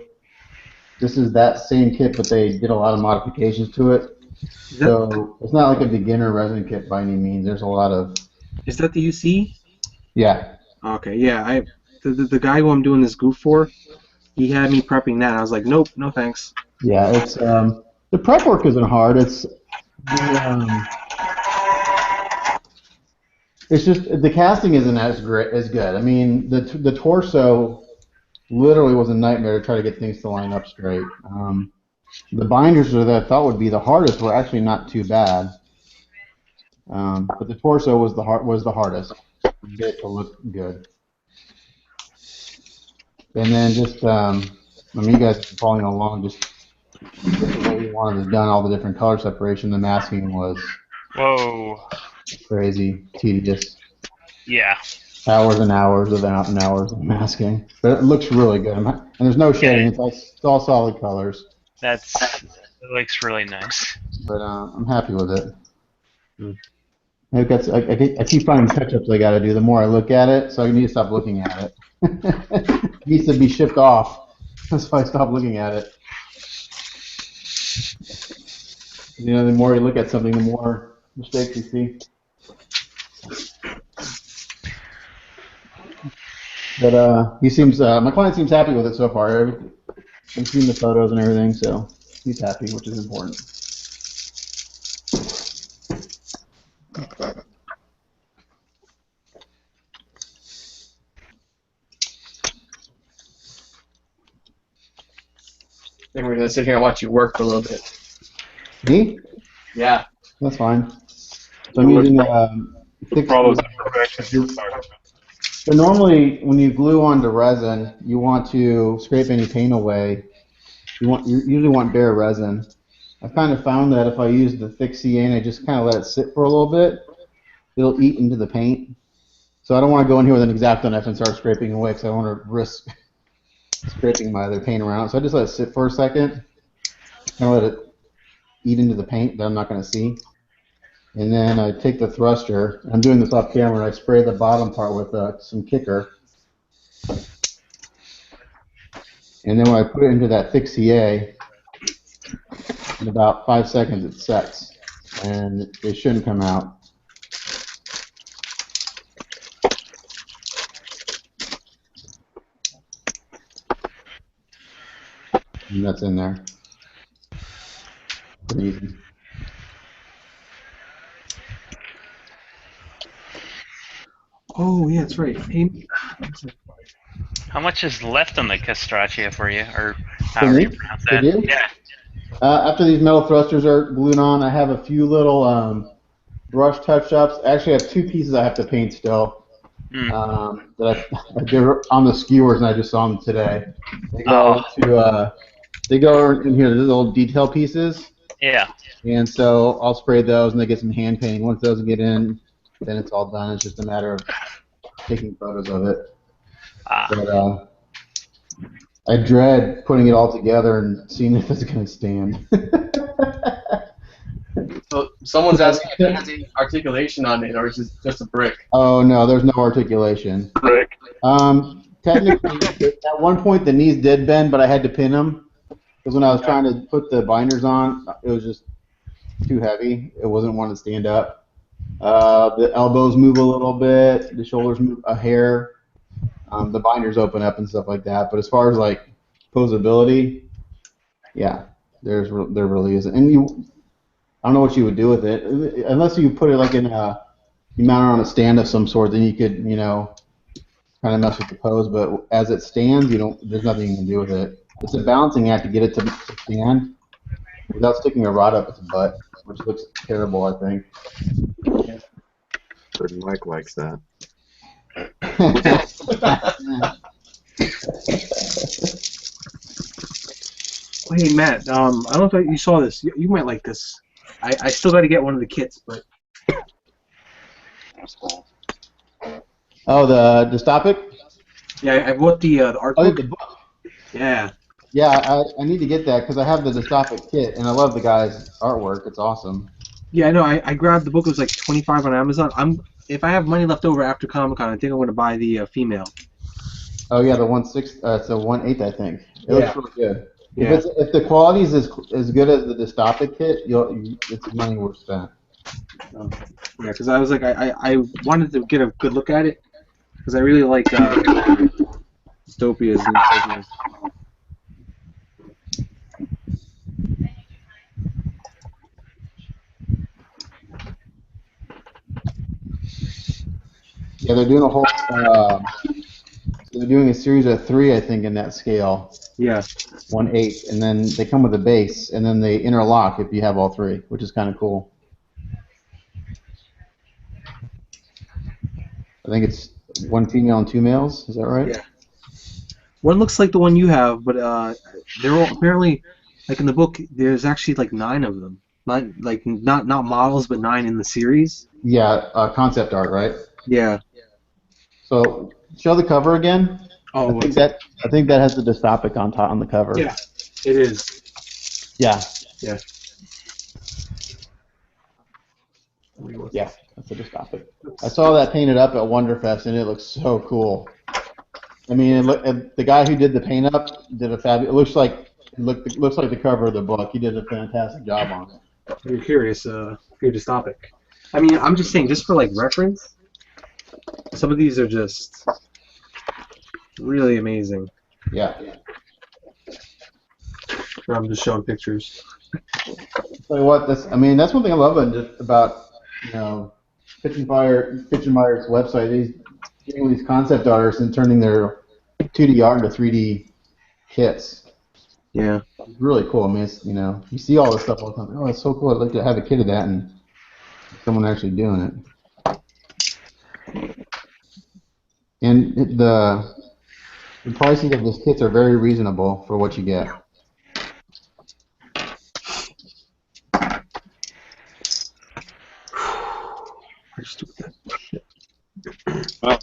[SPEAKER 10] This is that same kit, but they did a lot of modifications to it. So it's not like a beginner resin kit by any means. There's a lot of
[SPEAKER 7] Is that the UC?
[SPEAKER 10] yeah.
[SPEAKER 7] Okay, yeah. The guy who I'm doing this goof for, he had me prepping that. I was like, nope, no thanks.
[SPEAKER 10] Yeah, it's the prep work isn't hard. It's just the casting isn't as good. I mean, the torso literally was a nightmare to try to get things to line up straight. The binders that I thought would be the hardest were actually not too bad, but the torso was the hardest to get it to look good. And then just, I mean, you guys have been following along. Just what we wanted is done. All the different color separation. The masking was
[SPEAKER 5] Whoa.
[SPEAKER 10] crazy, tedious.
[SPEAKER 5] Yeah.
[SPEAKER 10] Hours and hours and hours of masking, but it looks really good. And there's no shading. It's all solid colors.
[SPEAKER 5] It looks really nice.
[SPEAKER 10] But I'm happy with it. I keep finding touch-ups I got to do. The more I look at it, so I need to stop looking at it. It needs to be shipped off. That's why I stop looking at it. You know, the more you look at something, the more mistakes you see. But he seems, my client seems happy with it so far. I've seen the photos and everything, so he's happy, which is important.
[SPEAKER 1] Then we're gonna sit here and watch you work for a little bit.
[SPEAKER 10] Me?
[SPEAKER 1] Yeah.
[SPEAKER 10] That's fine. So I'm using thick. So normally, when you glue onto resin, you want to scrape any paint away. You usually want bare resin. I've kind of found that if I use the thick CA and I just kind of let it sit for a little bit, it'll eat into the paint. So I don't want to go in here with an X-Acto knife and start scraping away because I don't want to risk scraping my other paint around. So I just let it sit for a second and let it eat into the paint that I'm not going to see. And then I take the thruster. I'm doing this off camera. And I spray the bottom part with some kicker. And then when I put it into that thick CA, in about 5 seconds it sets, and it shouldn't come out. And that's in there. Pretty easy.
[SPEAKER 7] Oh, yeah, that's right. Hey,
[SPEAKER 5] How much is left on the castraccia for you, or
[SPEAKER 10] For
[SPEAKER 5] however
[SPEAKER 10] me?
[SPEAKER 5] you pronounce
[SPEAKER 10] For
[SPEAKER 5] that?
[SPEAKER 10] you?
[SPEAKER 5] Yeah.
[SPEAKER 10] After these metal thrusters are glued on, I have a few little brush touch-ups. I actually have 2 pieces I have to paint still. That I did on the skewers, and I just saw them today. They go they go in here. There's little detail pieces.
[SPEAKER 5] Yeah.
[SPEAKER 10] And so I'll spray those, and they get some hand painting. Once those get in, then it's all done. It's just a matter of taking photos of it.
[SPEAKER 5] Ah,
[SPEAKER 10] But I dread putting it all together and seeing if it's going to stand.
[SPEAKER 1] So someone's asking if it has any articulation on it, or is it just a brick?
[SPEAKER 10] Oh no, there's no articulation.
[SPEAKER 2] Brick.
[SPEAKER 10] Technically, at one point the knees did bend, but I had to pin them because when I was trying to put the binders on, it was just too heavy. It wasn't wanting to stand up. The elbows move a little bit, the shoulders move a hair, the binders open up and stuff like that. But as far as like posability, yeah, there really isn't. And I don't know what you would do with it unless you put it like in you mount it on a stand of some sort. Then you could kind of mess with the pose. But as it stands, there's nothing you can do with it. It's a balancing act to get it to stand without sticking a rod up its butt, which looks terrible, I think.
[SPEAKER 8] But Mike likes that.
[SPEAKER 7] Oh, hey Matt, I don't know if you saw this. You might like this. I still got to get one of the kits, but
[SPEAKER 10] Oh, the dystopic?
[SPEAKER 7] yeah, I bought the art
[SPEAKER 10] Oh,
[SPEAKER 7] book.
[SPEAKER 10] the book.
[SPEAKER 7] Yeah,
[SPEAKER 10] Yeah, I need to get that because I have the dystopic kit and I love the guy's artwork. It's awesome.
[SPEAKER 7] yeah. I know. I grabbed the book. It was like $25 on Amazon. If I have money left over after Comic-Con, I think I'm going to buy the female.
[SPEAKER 10] Oh yeah, the 1/6. It's a 1/8, I think. It looks really good.
[SPEAKER 7] Yeah.
[SPEAKER 10] If the quality is as good as the dystopic kit, it's money well spent.
[SPEAKER 7] Yeah, because I was like, I wanted to get a good look at it because I really like dystopias and utopias.
[SPEAKER 10] Yeah, they're doing a whole. They're doing a series of 3, I think, in that scale.
[SPEAKER 7] Yeah.
[SPEAKER 10] 1/8, and then they come with a base, and then they interlock if you have all 3, which is kind of cool. I think it's 1 female and 2 males. Is that right?
[SPEAKER 7] Yeah. One looks like the one you have, but they're all apparently, like in the book, there's actually like 9 of them. Not models, but 9 in the series.
[SPEAKER 10] Yeah, concept art, right?
[SPEAKER 7] Yeah.
[SPEAKER 10] So show the cover again.
[SPEAKER 7] Oh,
[SPEAKER 10] I think that has the dystopic on the cover.
[SPEAKER 7] Yeah, it is.
[SPEAKER 10] Yeah.
[SPEAKER 7] Yeah.
[SPEAKER 10] Yeah, that's a dystopic. I saw that painted up at Wonderfest, and it looks so cool. I mean, the guy who did the paint up did a fabulous. Looks like the cover of the book. He did a fantastic job on it.
[SPEAKER 7] You're curious, for your dystopic. I mean, I'm just saying, just for like reference, some of these are just really amazing.
[SPEAKER 10] Yeah.
[SPEAKER 7] I'm just showing pictures.
[SPEAKER 10] Tell you what, that's one thing I love about Kitchen Myers' website. He's getting these concept artists and turning their 2D art into 3D kits.
[SPEAKER 7] Yeah.
[SPEAKER 10] It's really cool. I mean, it's, you see all this stuff all the time. Oh, it's so cool. I'd like to have a kit of that and someone actually doing it. And the prices of these kits are very reasonable for what you get.
[SPEAKER 2] Well,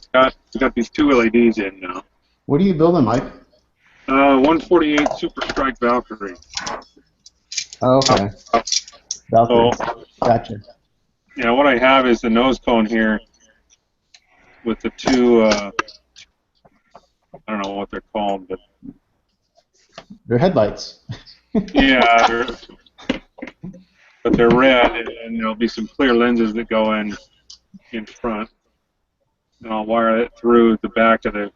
[SPEAKER 2] we got these 2 LEDs in now.
[SPEAKER 10] What are you building, Mike?
[SPEAKER 2] 148 Super Strike Valkyrie.
[SPEAKER 10] Oh, okay. Valkyrie. Gotcha.
[SPEAKER 2] Yeah, what I have is the nose cone here with the 2, I don't know what they're called, but...
[SPEAKER 10] They're headlights.
[SPEAKER 2] Yeah, but they're red, and there'll be some clear lenses that go in front. And I'll wire it through the back of the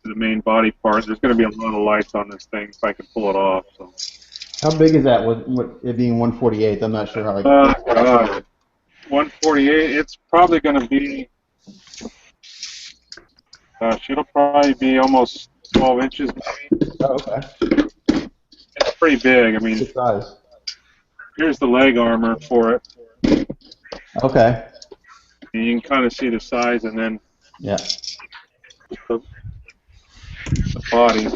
[SPEAKER 2] main body part. There's going to be a lot of lights on this thing if I can pull it off. So.
[SPEAKER 10] How big is that with it being 148? I'm not sure how.
[SPEAKER 2] 148. It's probably going to be. It'll probably be almost 12 inches. Maybe.
[SPEAKER 10] Oh, okay.
[SPEAKER 2] It's pretty big. I mean,
[SPEAKER 10] Good size.
[SPEAKER 2] Here's the leg armor for it.
[SPEAKER 10] Okay.
[SPEAKER 2] And you can kind of see the size, and then
[SPEAKER 10] yeah,
[SPEAKER 2] the body.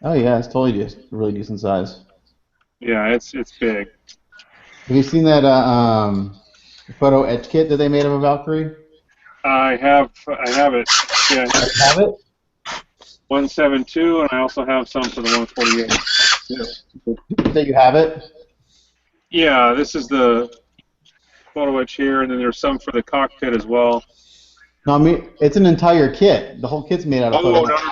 [SPEAKER 10] Oh yeah, it's totally just really decent size.
[SPEAKER 2] Yeah, it's big.
[SPEAKER 10] Have you seen that photo etch kit that they made of a Valkyrie?
[SPEAKER 2] I have it. Yeah,
[SPEAKER 10] You have it?
[SPEAKER 2] 172, and I also have some for the 148.
[SPEAKER 10] That you have it?
[SPEAKER 2] Yeah, this is the photo etch here, and then there's some for the cockpit as well.
[SPEAKER 10] No, I mean it's an entire kit. The whole kit's made out of
[SPEAKER 2] Oh,
[SPEAKER 10] photo etch.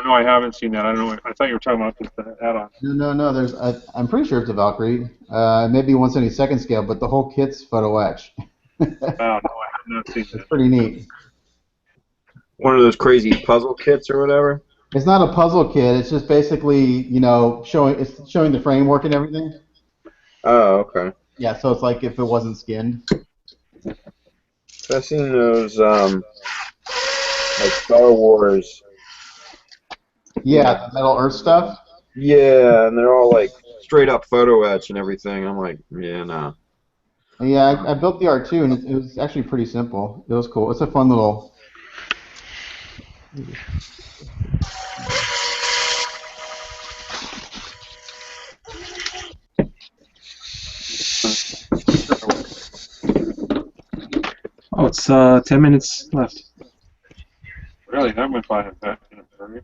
[SPEAKER 2] no, I haven't seen that. I don't know. I thought you were talking about just the add-on.
[SPEAKER 10] No. There's I'm pretty sure it's a Valkyrie. Maybe 1/72 scale, but the whole kit's photo etch.
[SPEAKER 2] Oh, no, I have not seen
[SPEAKER 10] It's
[SPEAKER 2] that.
[SPEAKER 10] pretty neat.
[SPEAKER 8] One of those crazy puzzle kits or whatever.
[SPEAKER 10] It's not a puzzle kit. It's just basically, showing the framework and everything.
[SPEAKER 8] Oh, okay.
[SPEAKER 10] Yeah, so it's like if it wasn't skinned.
[SPEAKER 8] I've seen those like Star Wars.
[SPEAKER 10] Yeah, the Metal Earth stuff.
[SPEAKER 8] Yeah, and they're all like straight up photo etch and everything. I'm like, yeah, nah.
[SPEAKER 10] Yeah, I built the R2, and it was actually pretty simple. It was cool. It's a fun little.
[SPEAKER 7] Oh, it's 10 minutes left.
[SPEAKER 2] Really, that went by in a hurry.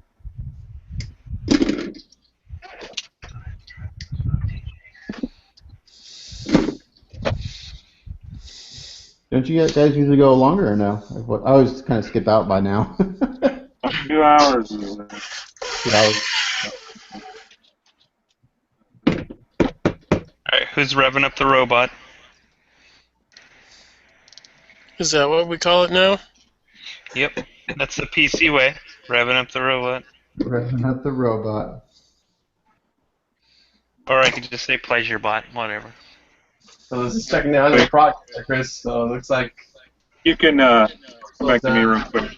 [SPEAKER 10] Don't you guys usually go longer or no? I always kind of skip out by now.
[SPEAKER 2] 2 hours.
[SPEAKER 10] 2 hours.
[SPEAKER 5] Alright, who's revving up the robot?
[SPEAKER 4] Is that what we call it now?
[SPEAKER 5] Yep, that's the PC way. Revving up the robot.
[SPEAKER 10] Revving up the robot.
[SPEAKER 5] Or I could just say pleasure bot, whatever.
[SPEAKER 1] So this is checking out the project, Chris. So it looks like
[SPEAKER 2] You can come back to me real quick.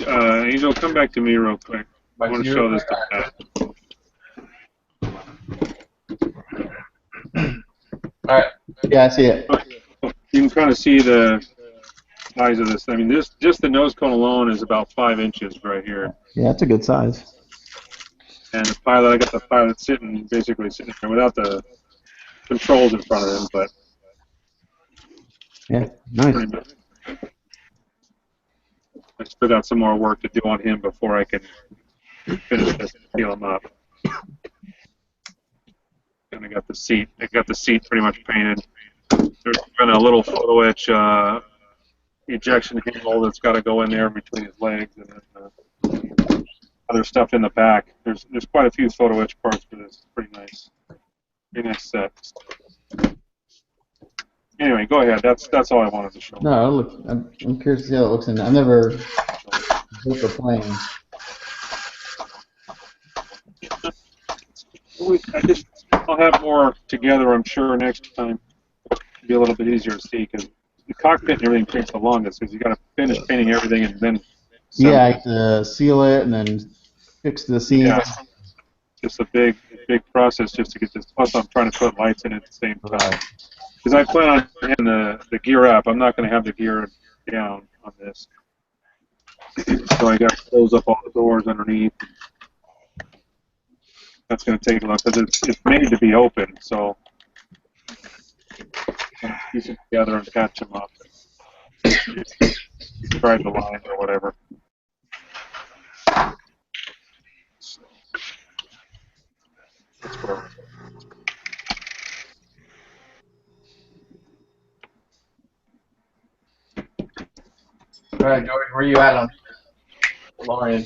[SPEAKER 2] Angel, come back to me real quick. I want to show this to Pat.
[SPEAKER 1] Alright.
[SPEAKER 10] Yeah, I see it.
[SPEAKER 2] You can kind of see the size of this. I mean, just the nose cone alone is about 5 inches right here.
[SPEAKER 10] Yeah, that's a good size.
[SPEAKER 2] And the pilot, I got the pilot basically sitting there without the controls in front of him, but
[SPEAKER 10] Yeah, nice.
[SPEAKER 2] pretty much. I still got some more work to do on him before I can finish this and seal him up. And I got the seat pretty much painted. There's been a little photo etch ejection handle that's got to go in there between his legs, and then other stuff in the back. There's quite a few photo etch parts for this. Pretty nice set. Anyway, go ahead. That's all I wanted to show.
[SPEAKER 10] No, look, I'm curious to see how it looks in. I've never built a plane.
[SPEAKER 2] I'll have more together, I'm sure, next time. It'll be a little bit easier to see because the cockpit and everything takes the longest because you got to finish painting everything and then.
[SPEAKER 10] Yeah, I have to seal it and then fix the seams.
[SPEAKER 2] Yeah, just a big process just to get this. Plus, I'm trying to put lights in at the same time because I plan on having the gear up. I'm not going to have the gear down on this, so I got to close up all the doors underneath. That's going to take a lot because it's made to be open, so piece it together and catch them up. Drive the line or whatever. So, that's where.
[SPEAKER 1] Alright, George, where are you at on Lauren?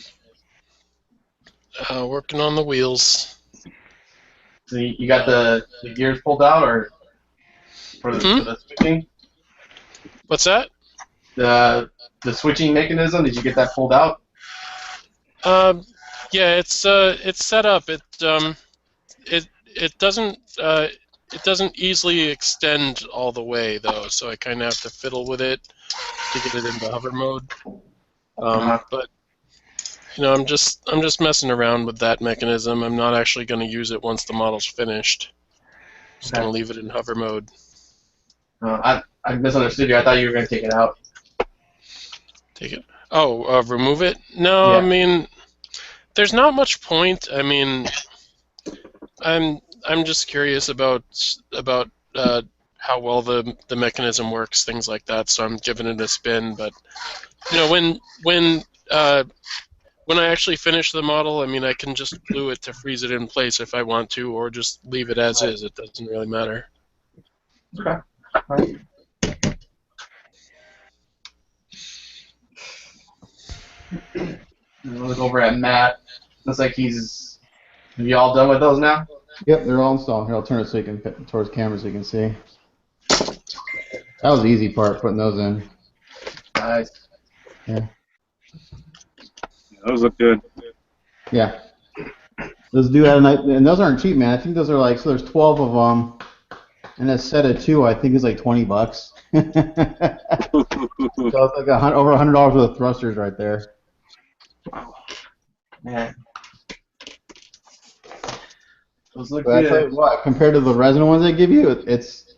[SPEAKER 4] Working on the wheels.
[SPEAKER 1] So you got the gears pulled out, or for the switching?
[SPEAKER 4] What's that?
[SPEAKER 1] The switching mechanism, did you get that pulled out?
[SPEAKER 4] Yeah, it's set up. It doesn't easily extend all the way though, so I kind of have to fiddle with it to get it into hover mode. But I'm just messing around with that mechanism. I'm not actually going to use it once the model's finished. Just going to leave it in hover mode.
[SPEAKER 1] I misunderstood you. I thought you were going to take it out.
[SPEAKER 4] Take it? Oh, remove it? No,
[SPEAKER 1] Yeah.
[SPEAKER 4] I mean, there's not much point. I mean, I'm just curious about how well the mechanism works, things like that. So I'm giving it a spin. But when I actually finish the model, I mean, I can just glue it to freeze it in place if I want to, or just leave it as is. It doesn't really matter.
[SPEAKER 1] Okay. All right. Look over at Matt. Looks like he's. Are you all done with those now?
[SPEAKER 10] Yep, they're all installed. Here, I'll turn it so you can towards camera so you can see. That was the easy part, putting those in.
[SPEAKER 1] Nice.
[SPEAKER 10] Yeah.
[SPEAKER 2] Those look good.
[SPEAKER 10] Yeah. Those do add a night, and those aren't cheap, man. I think those are like, so there's 12 of them, and a set of 2 I think is like $20. So it's like over $100 worth of thrusters right there.
[SPEAKER 1] Wow. Man. Those look
[SPEAKER 10] But I tell
[SPEAKER 1] good.
[SPEAKER 10] you what, compared to the resin ones they give you, it's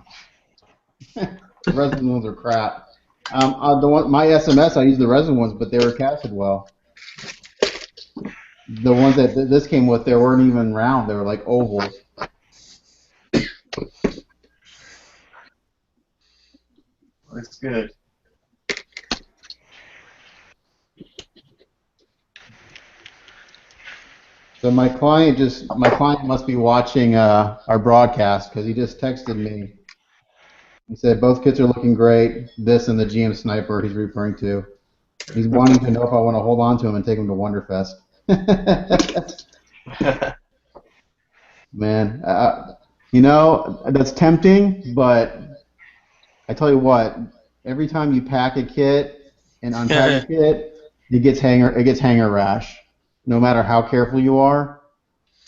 [SPEAKER 10] the resin ones are crap. My SMS, I used the resin ones, but they were casted well. The ones that this came with, they weren't even round; they were like ovals.
[SPEAKER 1] Looks good.
[SPEAKER 10] So my client must be watching our broadcast because he just texted me. He said both kits are looking great. This and the GM Sniper he's referring to. He's wanting to know if I want to hold on to him and take him to Wonderfest. Man, that's tempting, but I tell you what, every time you pack a kit and unpack a kit, it gets hanger rash. No matter how careful you are,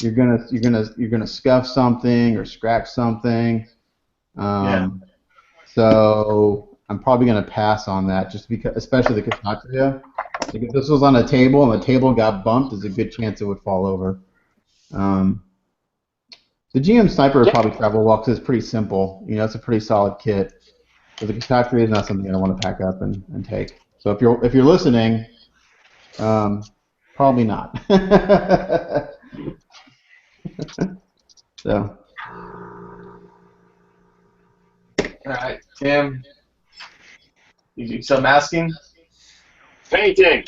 [SPEAKER 10] you're gonna scuff something or scratch something. So I'm probably gonna pass on that, just because, especially the Kshatriya. Like if this was on a table and the table got bumped, there's a good chance it would fall over. The GM Sniper would probably travel well because it's pretty simple. It's a pretty solid kit. But the Kshatriya is not something I want to pack up and take. So if you're listening, probably not. So.
[SPEAKER 1] All right, Tim. You still masking?
[SPEAKER 2] Painting.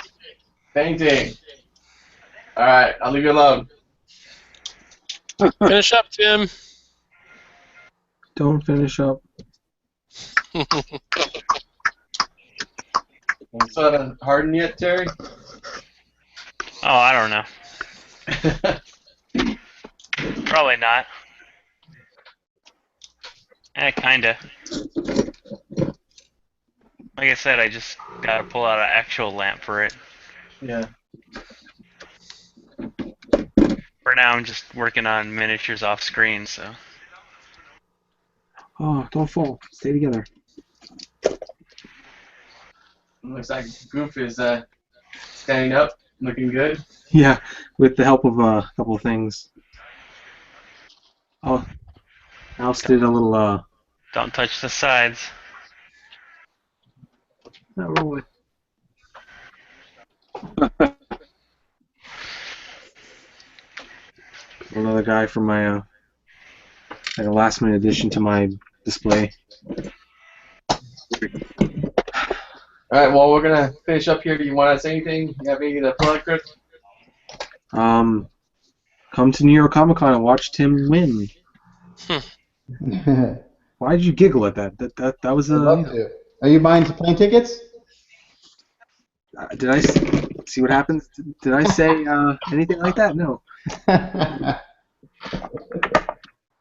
[SPEAKER 1] Painting. All right, I'll leave you alone.
[SPEAKER 4] Finish up, Tim.
[SPEAKER 7] Don't finish up.
[SPEAKER 1] You still haven't hardened yet, Terry?
[SPEAKER 5] Oh, I don't know. Probably not. Kinda. Like I said, I just gotta pull out an actual lamp for it.
[SPEAKER 1] Yeah.
[SPEAKER 5] For now, I'm just working on miniatures off screen, so.
[SPEAKER 7] Oh, don't fall. Stay together.
[SPEAKER 1] Looks like Goof is standing up, looking good.
[SPEAKER 7] Yeah, with the help of a couple of things. Oh, Alice did a little.
[SPEAKER 5] Don't touch the sides.
[SPEAKER 7] Not really. Another guy from my like a last minute addition to my display.
[SPEAKER 1] All right, well, we're gonna finish up here. Do you want to say anything? You have anything to plug, Chris?
[SPEAKER 7] Come to New York Comic Con and watch Tim win. Why did you giggle at that? That was
[SPEAKER 10] I'd love to. Are you buying plane tickets?
[SPEAKER 7] Did I see what happens? Did I say anything like that? No.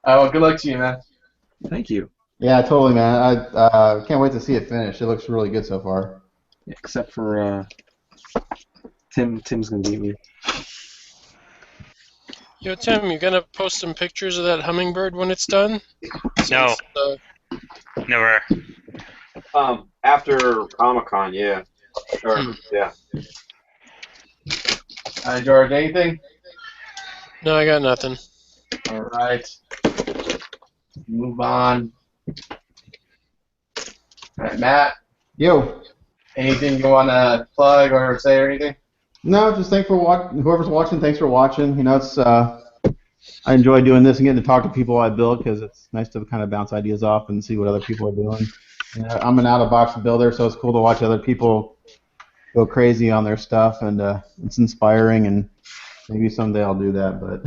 [SPEAKER 1] Well, good luck to you, man.
[SPEAKER 7] Thank you.
[SPEAKER 10] Yeah, totally, man. I can't wait to see it finish. It looks really good so far.
[SPEAKER 7] Except for Tim's gonna beat me.
[SPEAKER 4] Yo, Tim, you gonna post some pictures of that hummingbird when it's done?
[SPEAKER 5] No. Never.
[SPEAKER 8] After Comic-Con, yeah. Sure. Yeah.
[SPEAKER 1] George, anything?
[SPEAKER 4] No, I got nothing.
[SPEAKER 1] All right. Move on. All right, Matt.
[SPEAKER 10] Yo.
[SPEAKER 1] Anything you want to plug or say or anything?
[SPEAKER 10] No, just thanks for whoever's watching. Thanks for watching. It's I enjoy doing this and getting to talk to people I build because it's nice to kind of bounce ideas off and see what other people are doing. And I'm an out-of-box builder, so it's cool to watch other people go crazy on their stuff, and it's inspiring. And maybe someday I'll do that, but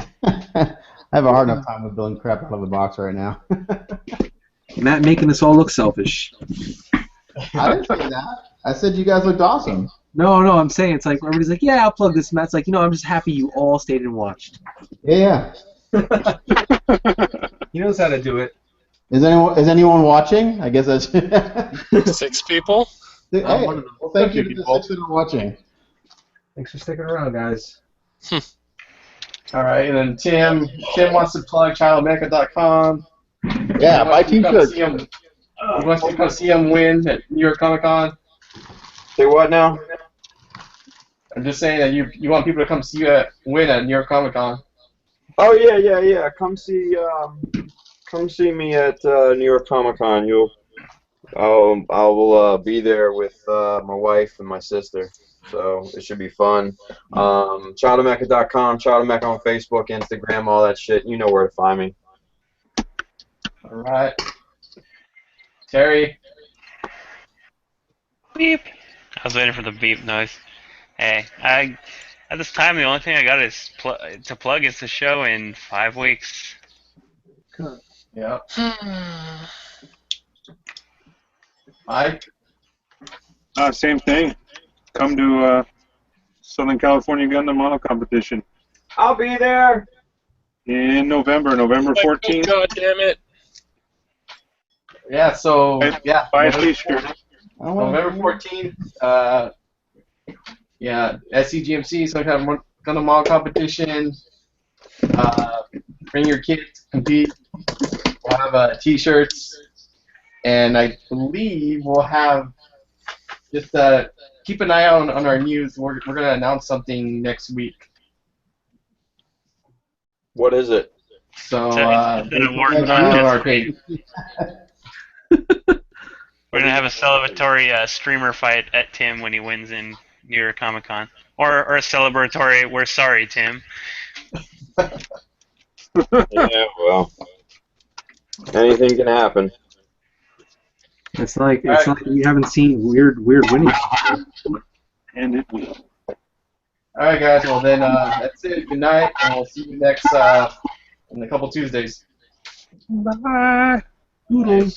[SPEAKER 10] I have a hard enough time with building crap out of a box right now.
[SPEAKER 7] Matt making us all look selfish.
[SPEAKER 10] I didn't say that. I said you guys looked awesome.
[SPEAKER 7] No, I'm saying it's like everybody's like, yeah, I'll plug this. Matt's like, I'm just happy you all stayed and watched.
[SPEAKER 10] Yeah.
[SPEAKER 7] He knows how to do it.
[SPEAKER 10] Is anyone watching? I guess that's.
[SPEAKER 4] 6 people.
[SPEAKER 10] Hey, well, thank you to the 6 that are watching.
[SPEAKER 7] Thanks for sticking around, guys.
[SPEAKER 1] All right, and then Tim wants to plug childamerica.com.
[SPEAKER 10] Yeah, buy t-shirts.
[SPEAKER 1] He wants to come see him win at New York Comic Con.
[SPEAKER 8] Say what now?
[SPEAKER 1] I'm just saying that you want people to come see you win at New York Comic Con.
[SPEAKER 8] Oh yeah. Come see me at New York Comic Con. I will be there with my wife and my sister, so it should be fun. Childamerica.com, Childamerica on Facebook, Instagram, all that shit. You know where to find me.
[SPEAKER 1] All right, Terry.
[SPEAKER 5] Beep. I was waiting for the beep noise. Hey, at this time the only thing I got is to plug is the show in 5 weeks.
[SPEAKER 1] Yeah. Mike.
[SPEAKER 2] Same thing. Come to Southern California Gundam Model Competition
[SPEAKER 8] I'll be there.
[SPEAKER 2] in November 14th.
[SPEAKER 4] God damn it.
[SPEAKER 1] Yeah. So yeah.
[SPEAKER 2] Buy a t-shirt.
[SPEAKER 1] November 14th. Yeah. SCGMC. So kind of Gundam Model Competition. Bring your kids, compete. We'll have t-shirts, and I believe we'll have just keep an eye out on our news. We're gonna announce something next week.
[SPEAKER 8] What is it?
[SPEAKER 1] So
[SPEAKER 5] It's an award
[SPEAKER 1] keep an eye on our page.
[SPEAKER 5] We're gonna have a celebratory streamer fight at Tim when he wins in New York Comic Con, or a celebratory "We're sorry, Tim."
[SPEAKER 8] Yeah, well, anything can happen.
[SPEAKER 7] It's like we haven't seen weird winning.
[SPEAKER 2] And it will.
[SPEAKER 1] All right, guys. Well, then that's it. Good night, and we'll see you next in a couple Tuesdays.
[SPEAKER 2] Bye. Doodles.